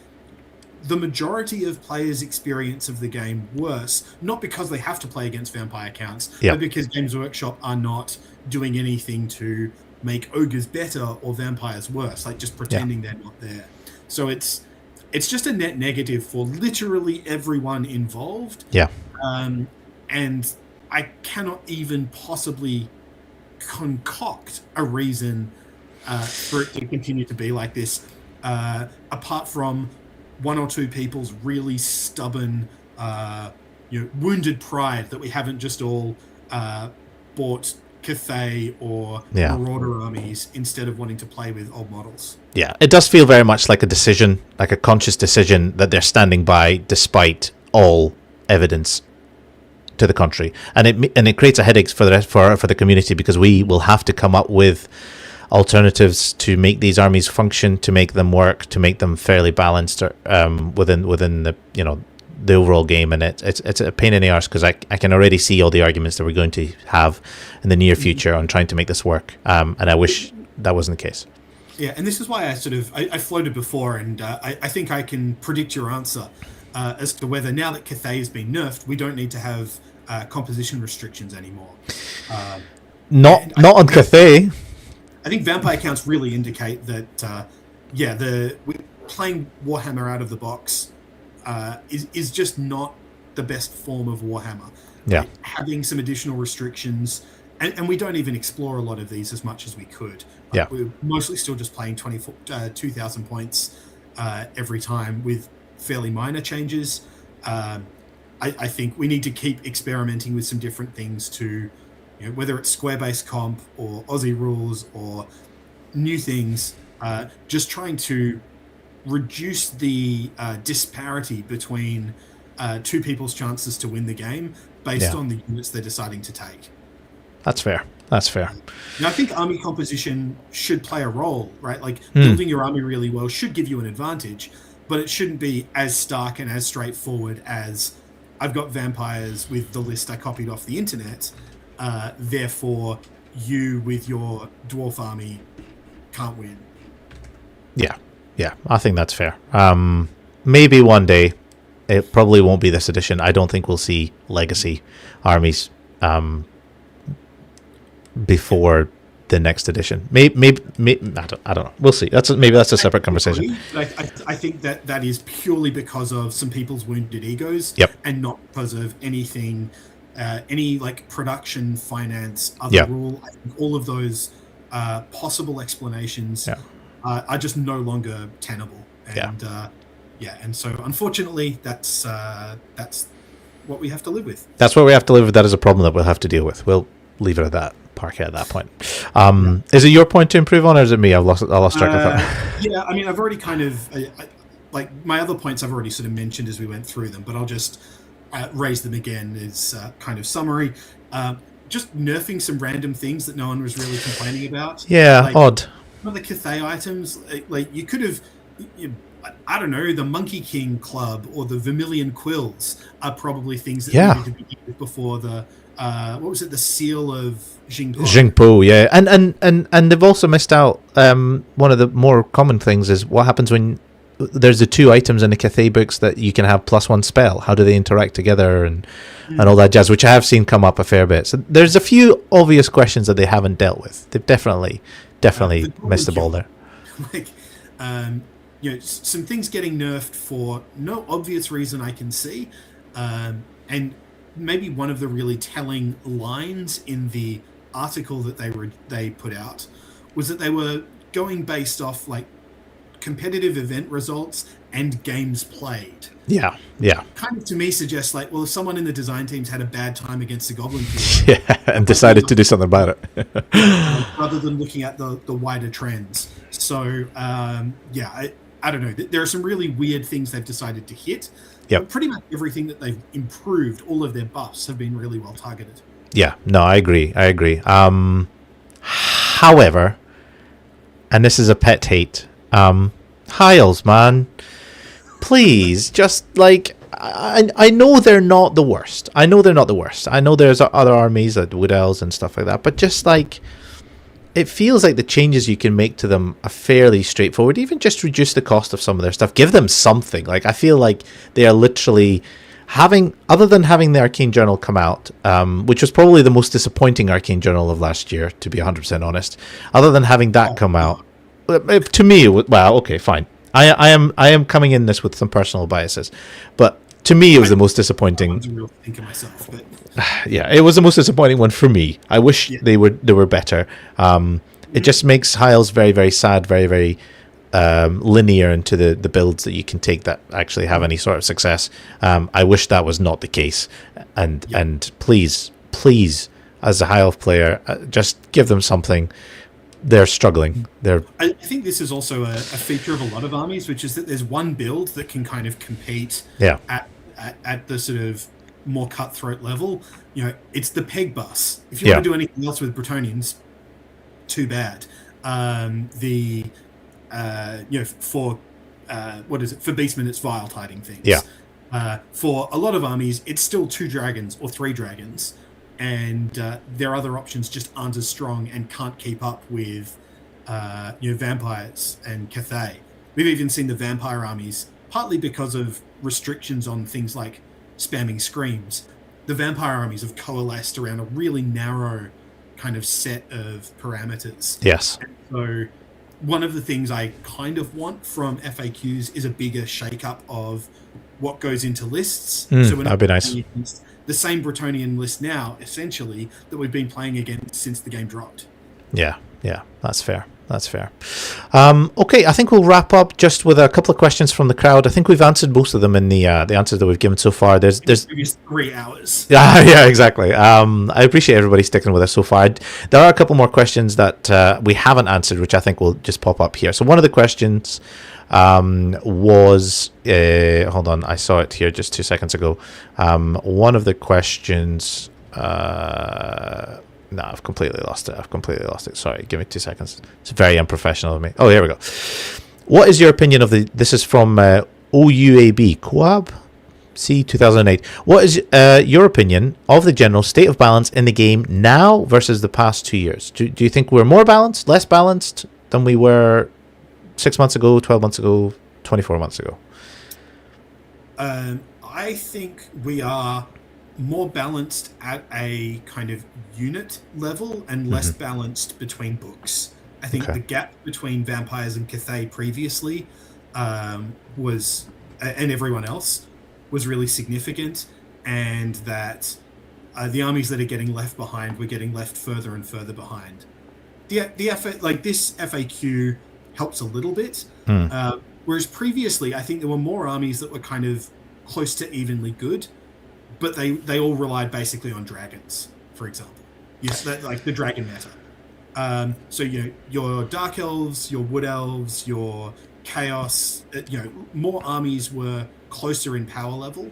the majority of players' experience of the game worse, not because they have to play against vampire counts, but because Games Workshop are not doing anything to make ogres better or vampires worse, like just pretending they're not there. So it's just a net negative for literally everyone involved. And I cannot even possibly concoct a reason for it to continue to be like this, apart from one or two people's really stubborn, wounded pride that we haven't just all bought Cathay or Marauder armies instead of wanting to play with old models. Yeah, it does feel very much like a decision, like a conscious decision that they're standing by despite all evidence to the contrary, and it creates a headache for the community, because we will have to come up with alternatives to make these armies function, to make them work, to make them fairly balanced within the overall game. And it's a pain in the arse, because I can already see all the arguments that we're going to have in the near future on trying to make this work, and I wish that wasn't the case. Yeah, and this is why I floated before, and I think I can predict your answer as to whether, now that Cathay has been nerfed, we don't need to have composition restrictions anymore. Not on Cathay. I think vampire counts really indicate that, playing Warhammer out of the box is just not the best form of Warhammer. Having some additional restrictions, and we don't even explore a lot of these as much as we could. We're mostly still just playing 2,000 points every time with fairly minor changes. I think we need to keep experimenting with some different things to, whether it's square-based comp or Aussie rules or new things, just trying to reduce the disparity between two people's chances to win the game based on the units they're deciding to take. That's fair. Now, I think army composition should play a role, right? Like, building your army really well should give you an advantage, but it shouldn't be as stark and as straightforward as, I've got vampires with the list I copied off the internet, therefore you with your dwarf army can't win. Yeah, I think that's fair. Maybe one day. It probably won't be this edition. I don't think we'll see legacy armies before the next edition. Maybe I don't know. We'll see. That's a separate conversation. I think that is purely because of some people's wounded egos, and not because of anything, any like production, finance, other rule. I think all of those possible explanations are just no longer tenable. And and so unfortunately, that's what we have to live with. That's what we have to live with. That is a problem that we'll have to deal with. We'll leave it at that. Park it at that point. Is it your point to improve on, or is it me? I lost track of that. Yeah, I mean, I've already kind of like my other points I've already sort of mentioned as we went through them, but I'll just raise them again as kind of summary. Just nerfing some random things that no one was really complaining about. Yeah, like, odd. Some of the Cathay items, like you could have I don't know, the Monkey King Club or the Vermilion Quills are probably things that Yeah. needed to be used before the what was it, the Seal of Jingpo. Jingpo, yeah, and they've also missed out. One of the more common things is what happens when there's the two items in the Cathay books that you can have +1 spell. How do they interact together and all that jazz, which I have seen come up a fair bit. So there's a few obvious questions that they haven't dealt with. They've definitely missed the ball there. Like, some things getting nerfed for no obvious reason I can see, and maybe one of the really telling lines in the article that they put out was that they were going based off like competitive event results and games played. Yeah. Kind of to me suggests like, well, if someone in the design teams had a bad time against the Goblin King, and decided to do something about it, rather than looking at the wider trends. So I don't know. There are some really weird things they've decided to hit. Yep. Pretty much everything that they've improved, all of their buffs have been really well targeted. Yeah, no, I agree. However, and this is a pet hate, Hiles, man, please, just like, I know they're not the worst. I know there's other armies like Wood Elves and stuff like that, but just like, it feels like the changes you can make to them are fairly straightforward. Even just reduce the cost of some of their stuff. Give them something. Like, I feel like they are literally other than having the Arcane Journal come out, which was probably the most disappointing Arcane Journal of last year, to be 100% honest. Other than having that come out, to me, well, okay, fine. I am coming in this with some personal biases, but to me, it was the most disappointing. I real think of myself, but yeah, it was the most disappointing one for me. I wish they were better. It just makes Hiles very, very sad, very, very linear into the builds that you can take that actually have any sort of success. I wish that was not the case. And please, as a High Elf player, just give them something. They're struggling. I think this is also a feature of a lot of armies, which is that there's one build that can kind of compete at the sort of more cutthroat level. It's the peg bus. If you want to do anything else with Bretonnians, too bad. For for Beastmen, it's Vile Tiding things. For a lot of armies, it's still 2 dragons or 3 dragons, and their other options just aren't as strong and can't keep up with vampires and Cathay. We've even seen the vampire armies, partly because of restrictions on things like spamming screams. The vampire armies have coalesced around a really narrow kind of set of parameters. Yes. And so one of the things I kind of want from FAQs is a bigger shake-up of what goes into lists. So that'd be nice. The same Bretonnian list now, essentially, that we've been playing against since the game dropped. Yeah, that's fair. Okay, I think we'll wrap up just with a couple of questions from the crowd. I think we've answered most of them in the answers that we've given so far. There's 3 hours. Yeah, exactly. I appreciate everybody sticking with us so far. There are a couple more questions that we haven't answered, which I think will just pop up here. So one of the questions was hold on, I saw it here just 2 seconds ago. One of the questions no, I've completely lost it. Sorry, give me 2 seconds. It's very unprofessional of me. Oh, here we go. What is your opinion of this is from OUAB Coab C 2008. What is your opinion of the general state of balance in the game now versus the past 2 years? Do you think we're more balanced, less balanced than we were 6 months ago, 12 months ago, 24 months ago? I think we are more balanced at a kind of unit level and less balanced between books. I think the gap between vampires and Cathay previously was, and everyone else, was really significant, and that the armies that are getting left behind were getting left further and further behind. This FAQ helps a little bit, whereas previously I think there were more armies that were kind of close to evenly good, but they all relied basically on dragons, for example. Yes, like the dragon meta. So your dark elves, your wood elves, your chaos, more armies were closer in power level,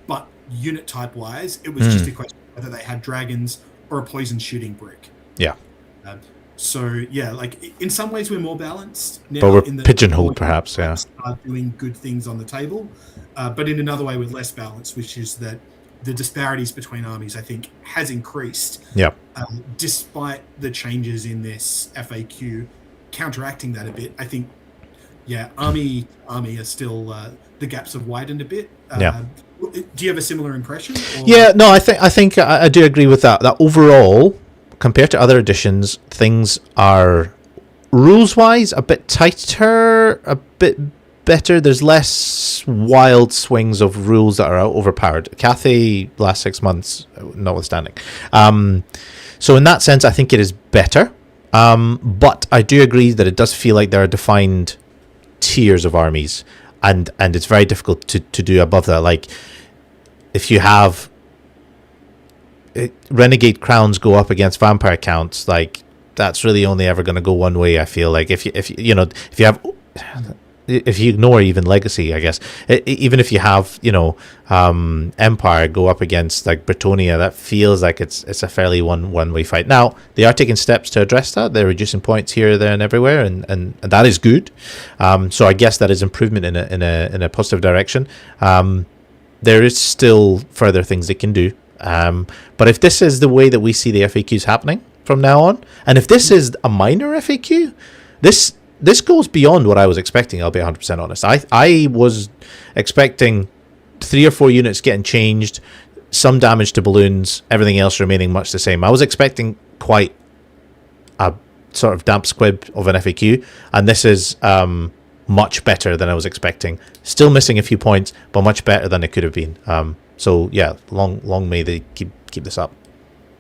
but unit type wise, it was just a question of whether they had dragons or a poison shooting brick. Yeah. So yeah, like in some ways we're more balanced now. But we're in the pigeonholed, perhaps. Yeah. are doing good things on the table, but in another way we're less balanced, which is that the disparities between armies, I think, has increased. Yeah. Despite the changes in this FAQ counteracting that a bit, I think, yeah, army are still the gaps have widened a bit. Yeah. Do you have a similar impression? Or? Yeah, no, I think I do agree with that. That overall, compared to other editions, things are rules-wise a bit tighter, a bit better. There's less wild swings of rules that are overpowered. Cathay last 6 months, notwithstanding. So in that sense, I think it is better. But I do agree that it does feel like there are defined tiers of armies, and it's very difficult to do above that. Like, if you have renegade crowns go up against vampire counts, like, that's really only ever going to go one way. I feel like if you ignore even legacy, I guess, even if you have empire go up against like Bretonia, that feels like it's a fairly one way fight. Now they are taking steps to address that. They're reducing points here, there, and everywhere, and that is good. So I guess that is improvement in a positive direction. There is still further things they can do. But if this is the way that we see the FAQs happening from now on, and if this is a minor FAQ, this goes beyond what I was expecting. I'll be 100% honest. I was expecting 3 or 4 units getting changed, some damage to balloons, everything else remaining much the same. I was expecting quite a sort of damp squib of an FAQ, and this is much better than I was expecting. Still missing a few points, but much better than it could have been. So yeah, long may they keep this up.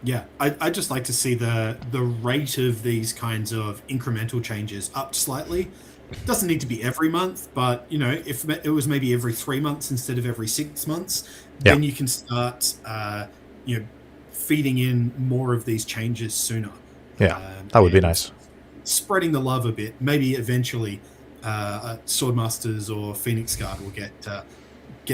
Yeah, I just like to see the rate of these kinds of incremental changes up slightly. It doesn't need to be every month, but if it was maybe every 3 months instead of every 6 months, then you can start feeding in more of these changes sooner. Yeah, that would be nice. Spreading the love a bit. Maybe eventually Swordmasters or Phoenix Guard will get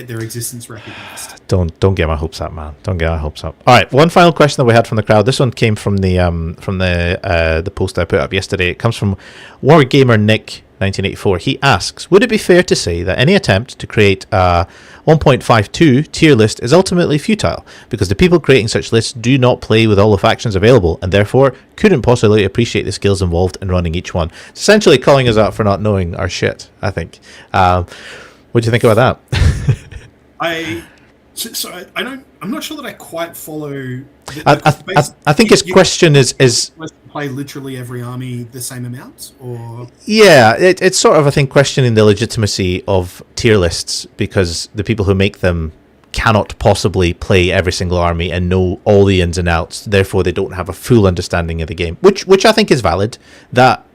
their existence recognized. Don't get my hopes up, man. Don't get my hopes up. All right, one final question that we had from the crowd. This one came from the post I put up yesterday. It comes from Wargamer Nick 1984. He asks, would it be fair to say that any attempt to create a 1.52 tier list is ultimately futile because the people creating such lists do not play with all the factions available and therefore couldn't possibly appreciate the skills involved in running each one? It's essentially calling us out for not knowing our shit, I think. What do you think about that? I'm not sure that I quite follow. I think his question is play literally every army the same amount, or it's sort of, I think, questioning the legitimacy of tier lists because the people who make them cannot possibly play every single army and know all the ins and outs. Therefore, they don't have a full understanding of the game, which I think is valid. That,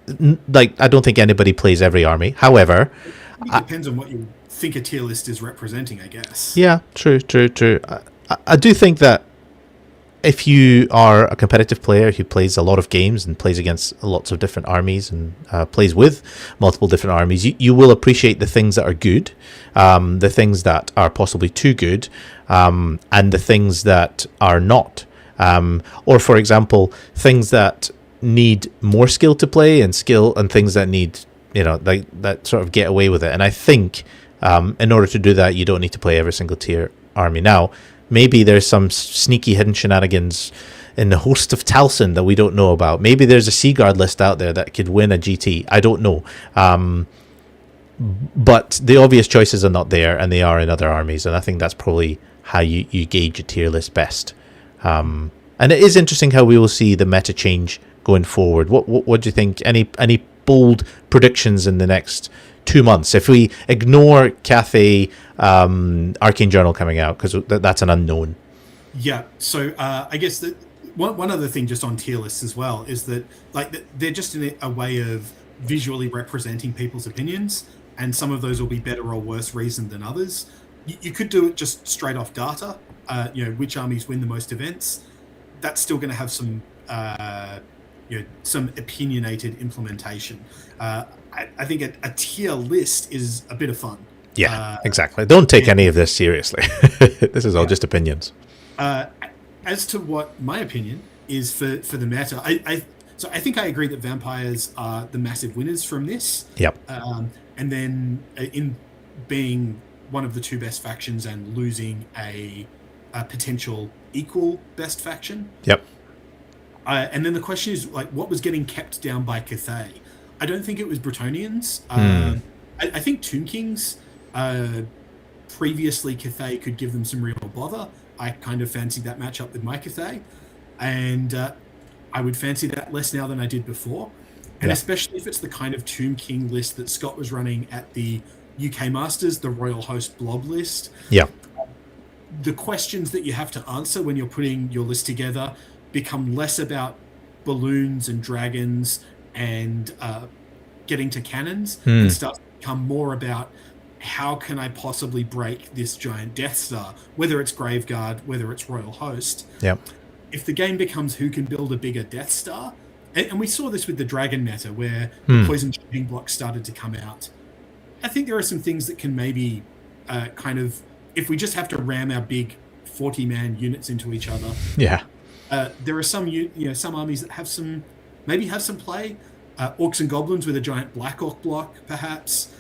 like, I don't think anybody plays every army. However, it depends on what you think a tier list is representing, I guess. Yeah, true. I do think that if you are a competitive player who plays a lot of games and plays against lots of different armies and plays with multiple different armies, you will appreciate the things that are good, the things that are possibly too good, and the things that are not. Or, for example, things that need more skill to play and things that need, that sort of get away with it. And I think in order to do that, you don't need to play every single tier army. Now, maybe there's some sneaky hidden shenanigans in the host of Talcin that we don't know about. Maybe there's a Sea Guard list out there that could win a GT. I don't know. But the obvious choices are not there, and they are in other armies. And I think that's probably how you gauge a tier list best. And it is interesting how we will see the meta change going forward. What do you think? Any bold predictions in the next 2 months if we ignore Cathay Arcane Journal coming out, because that's an unknown? Yeah, so I guess that one other thing just on tier lists as well is that, like, they're just in a way of visually representing people's opinions, and some of those will be better or worse reasoned than others. You could do it just straight off data, which armies win the most events. That's still going to have some some opinionated implementation. I think a tier list is a bit of fun. Yeah, exactly. Don't take any of this seriously. This is all just opinions. As to what my opinion is for the meta, So I think I agree that vampires are the massive winners from this. Yep. And then in being one of the two best factions and losing a potential equal best faction. Yep. And then the question is, like, what was getting kept down by Cathay? I don't think it was Bretonnians. I think Tomb Kings, previously Cathay could give them some real bother. I kind of fancied that matchup with my Cathay. And I would fancy that less now than I did before. And especially if it's the kind of Tomb King list that Scott was running at the UK Masters, the Royal Host Blob list. Yeah. The questions that you have to answer when you're putting your list together become less about balloons and dragons and getting to cannons and start to become more about how can I possibly break this giant Death Star, whether it's Graveguard, whether it's Royal Host. Yeah. If the game becomes who can build a bigger Death Star, and we saw this with the Dragon meta where the poison shooting blocks started to come out. I think there are some things that can maybe kind of, if we just have to ram our big 40-man units into each other. Yeah. There are some some armies that have some play. Orcs and goblins with a giant black orc block, perhaps.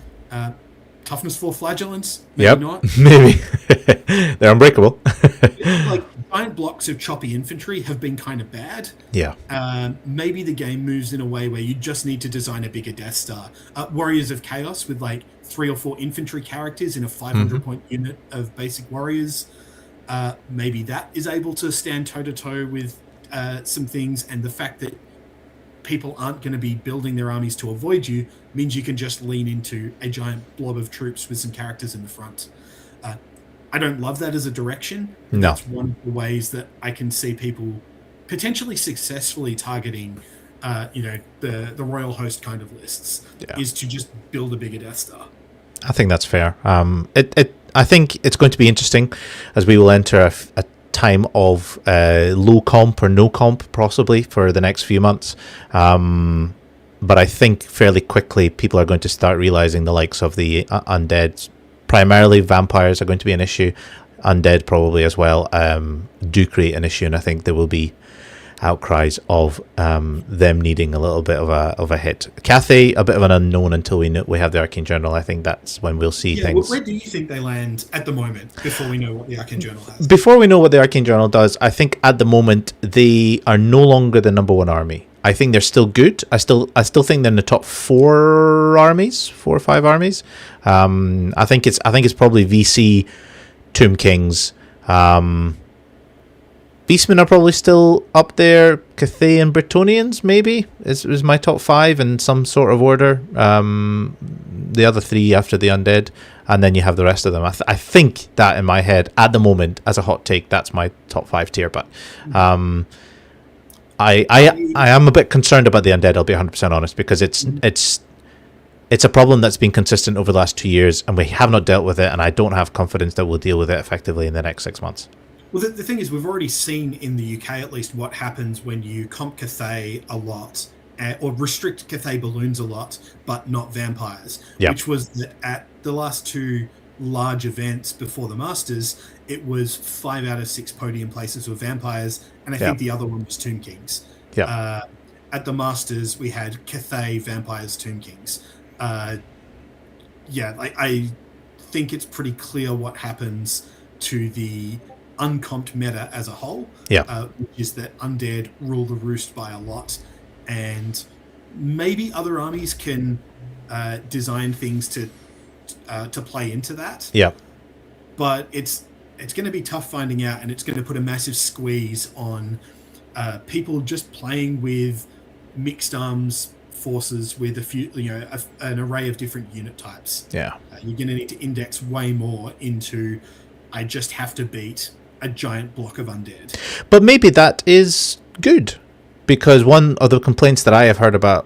Toughness 4 flagellants, maybe not. Maybe. They're unbreakable. Like giant blocks of choppy infantry have been kind of bad. Yeah. Maybe the game moves in a way where you just need to design a bigger Death Star. Warriors of Chaos with like 3 or 4 infantry characters in a 500-point unit of basic warriors. Maybe that is able to stand toe-to-toe with some things, and the fact that people aren't going to be building their armies to avoid you means you can just lean into a giant blob of troops with some characters in the front. I don't love that as a direction. No. That's one of the ways that I can see people potentially successfully targeting the Royal Host kind of lists, is to just build a bigger Death Star. I think that's fair. I think it's going to be interesting as we will enter a time of low comp or no comp possibly for the next few months. But I think fairly quickly people are going to start realizing the likes of the undead, primarily vampires, are going to be an issue. Undead probably as well do create an issue, and I think there will be outcries of them needing a little bit of a hit. Cathay, a bit of an unknown until we have the Arcane Journal. I think that's when we'll see things. Where do you think they land at the moment before we know what the Arcane Journal has? Before we know what the Arcane Journal does, I think at the moment they are no longer the number one army. I think they're still good. I still think they're in the top 4 or 5 armies. I think it's probably VC, Tomb Kings. Beastmen are probably still up there. Cathay and Bretonnians maybe is my top 5 in some sort of order. The other 3 after the undead, and then you have the rest of them. I think that in my head at the moment, as a hot take, that's my top 5 tier. But I am a bit concerned about the undead. I'll be 100% honest, because it's a problem that's been consistent over the last 2 years, and we have not dealt with it. And I don't have confidence that we'll deal with it effectively in the next 6 months. Well, the thing is, we've already seen in the UK, at least, what happens when you comp Cathay a lot, or restrict Cathay balloons a lot, but not vampires. Yep. Which was that at the last 2 large events before the Masters, it was 5 out of 6 podium places were vampires, and I think the other one was Tomb Kings. Yeah. At the Masters, we had Cathay, vampires, Tomb Kings. I think it's pretty clear what happens to the uncomped meta as a whole, which is that undead rule the roost by a lot, and maybe other armies can design things to play into that. Yeah, but it's going to be tough finding out, and it's going to put a massive squeeze on people just playing with mixed arms forces with a few, an array of different unit types. Yeah, you're going to need to index way more into. I just have to beat a giant block of undead. But maybe that is good, because one of the complaints that I have heard about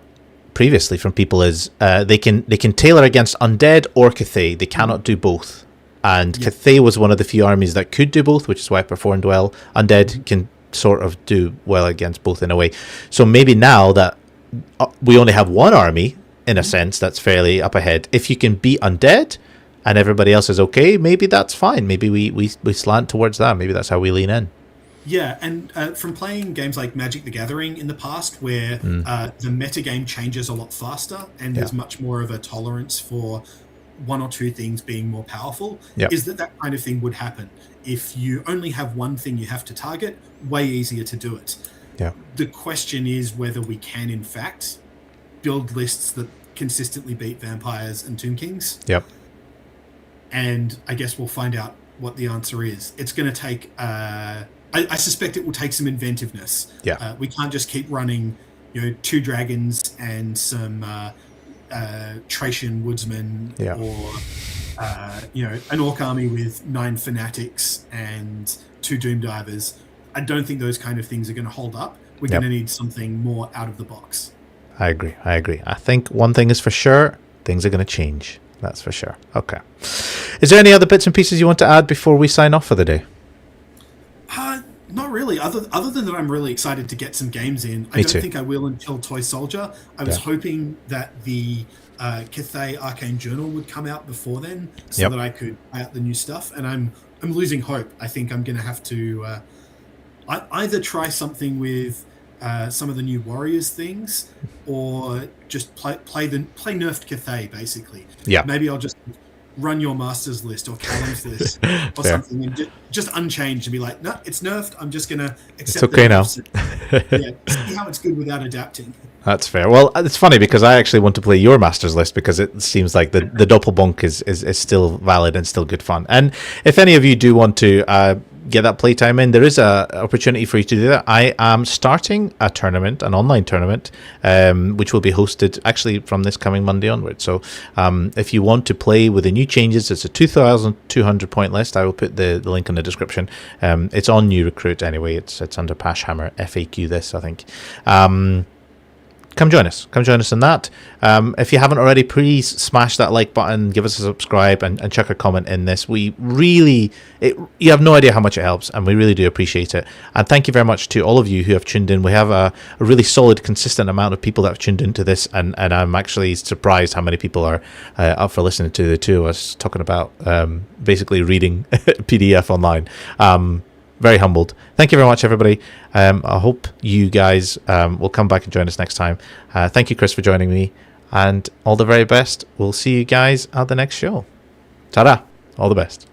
previously from people is they can tailor against undead or Cathay. They cannot do both. And Cathay was one of the few armies that could do both, which is why it performed well. Undead can sort of do well against both in a way. So maybe now that we only have one army, in a sense, that's fairly up ahead, if you can beat undead and everybody else is okay, maybe that's fine. Maybe we slant towards that. Maybe that's how we lean in. Yeah, and from playing games like Magic the Gathering in the past, where the metagame changes a lot faster and there's much more of a tolerance for one or two things being more powerful, is that kind of thing would happen. If you only have one thing you have to target, way easier to do it. Yeah. The question is whether we can, in fact, build lists that consistently beat vampires and Tomb Kings. Yep. And I guess we'll find out what the answer is. It's going to take... I suspect it will take some inventiveness. Yeah. We can't just keep running, 2 dragons and some Tracian woodsmen, or an orc army with 9 fanatics and 2 doom divers. I don't think those kind of things are going to hold up. We're going to need something more out of the box. I agree. I think one thing is for sure: things are going to change. That's for sure. Okay. Is there any other bits and pieces you want to add before we sign off for the day? Not really. Other than that, I'm really excited to get some games in. I don't think I will until Toy Soldier. I was hoping that the Cathay Arcane Journal would come out before then, so that I could buy out the new stuff. And I'm losing hope. I think I'm going to have to either try something with some of the new Warriors things, or just play nerfed Cathay basically. Yeah. Maybe I'll just run your Masters list or Callum's list or something, and just unchanged and be like, no, it's nerfed. I'm just gonna accept. It's okay now. See how it's good without adapting. That's fair. Well, it's funny because I actually want to play your Masters list because it seems like the Doppelbunk is still valid and still good fun. And if any of you do want to get that playtime in, there is a opportunity for you to do that. I am starting a tournament, an online tournament, which will be hosted actually from this coming Monday onward. So if you want to play with the new changes, it's a 2,200 point list. I will put the link in the description. It's on New Recruit anyway. It's under Pashhammer FAQ this, I think. Come join us in that. If you haven't already, please smash that like button, give us a subscribe, and chuck a comment in this. You have no idea how much it helps, and we really do appreciate it. And thank you very much to all of you who have tuned in. We have a really solid, consistent amount of people that have tuned into this, and I'm actually surprised how many people are up for listening to the two of us talking about basically reading PDF online. Very humbled. Thank you very much, everybody. I hope you guys will come back and join us next time. Thank you, Chris, for joining me, and all the very best. We'll see you guys at the next show. Ta-da. All the best.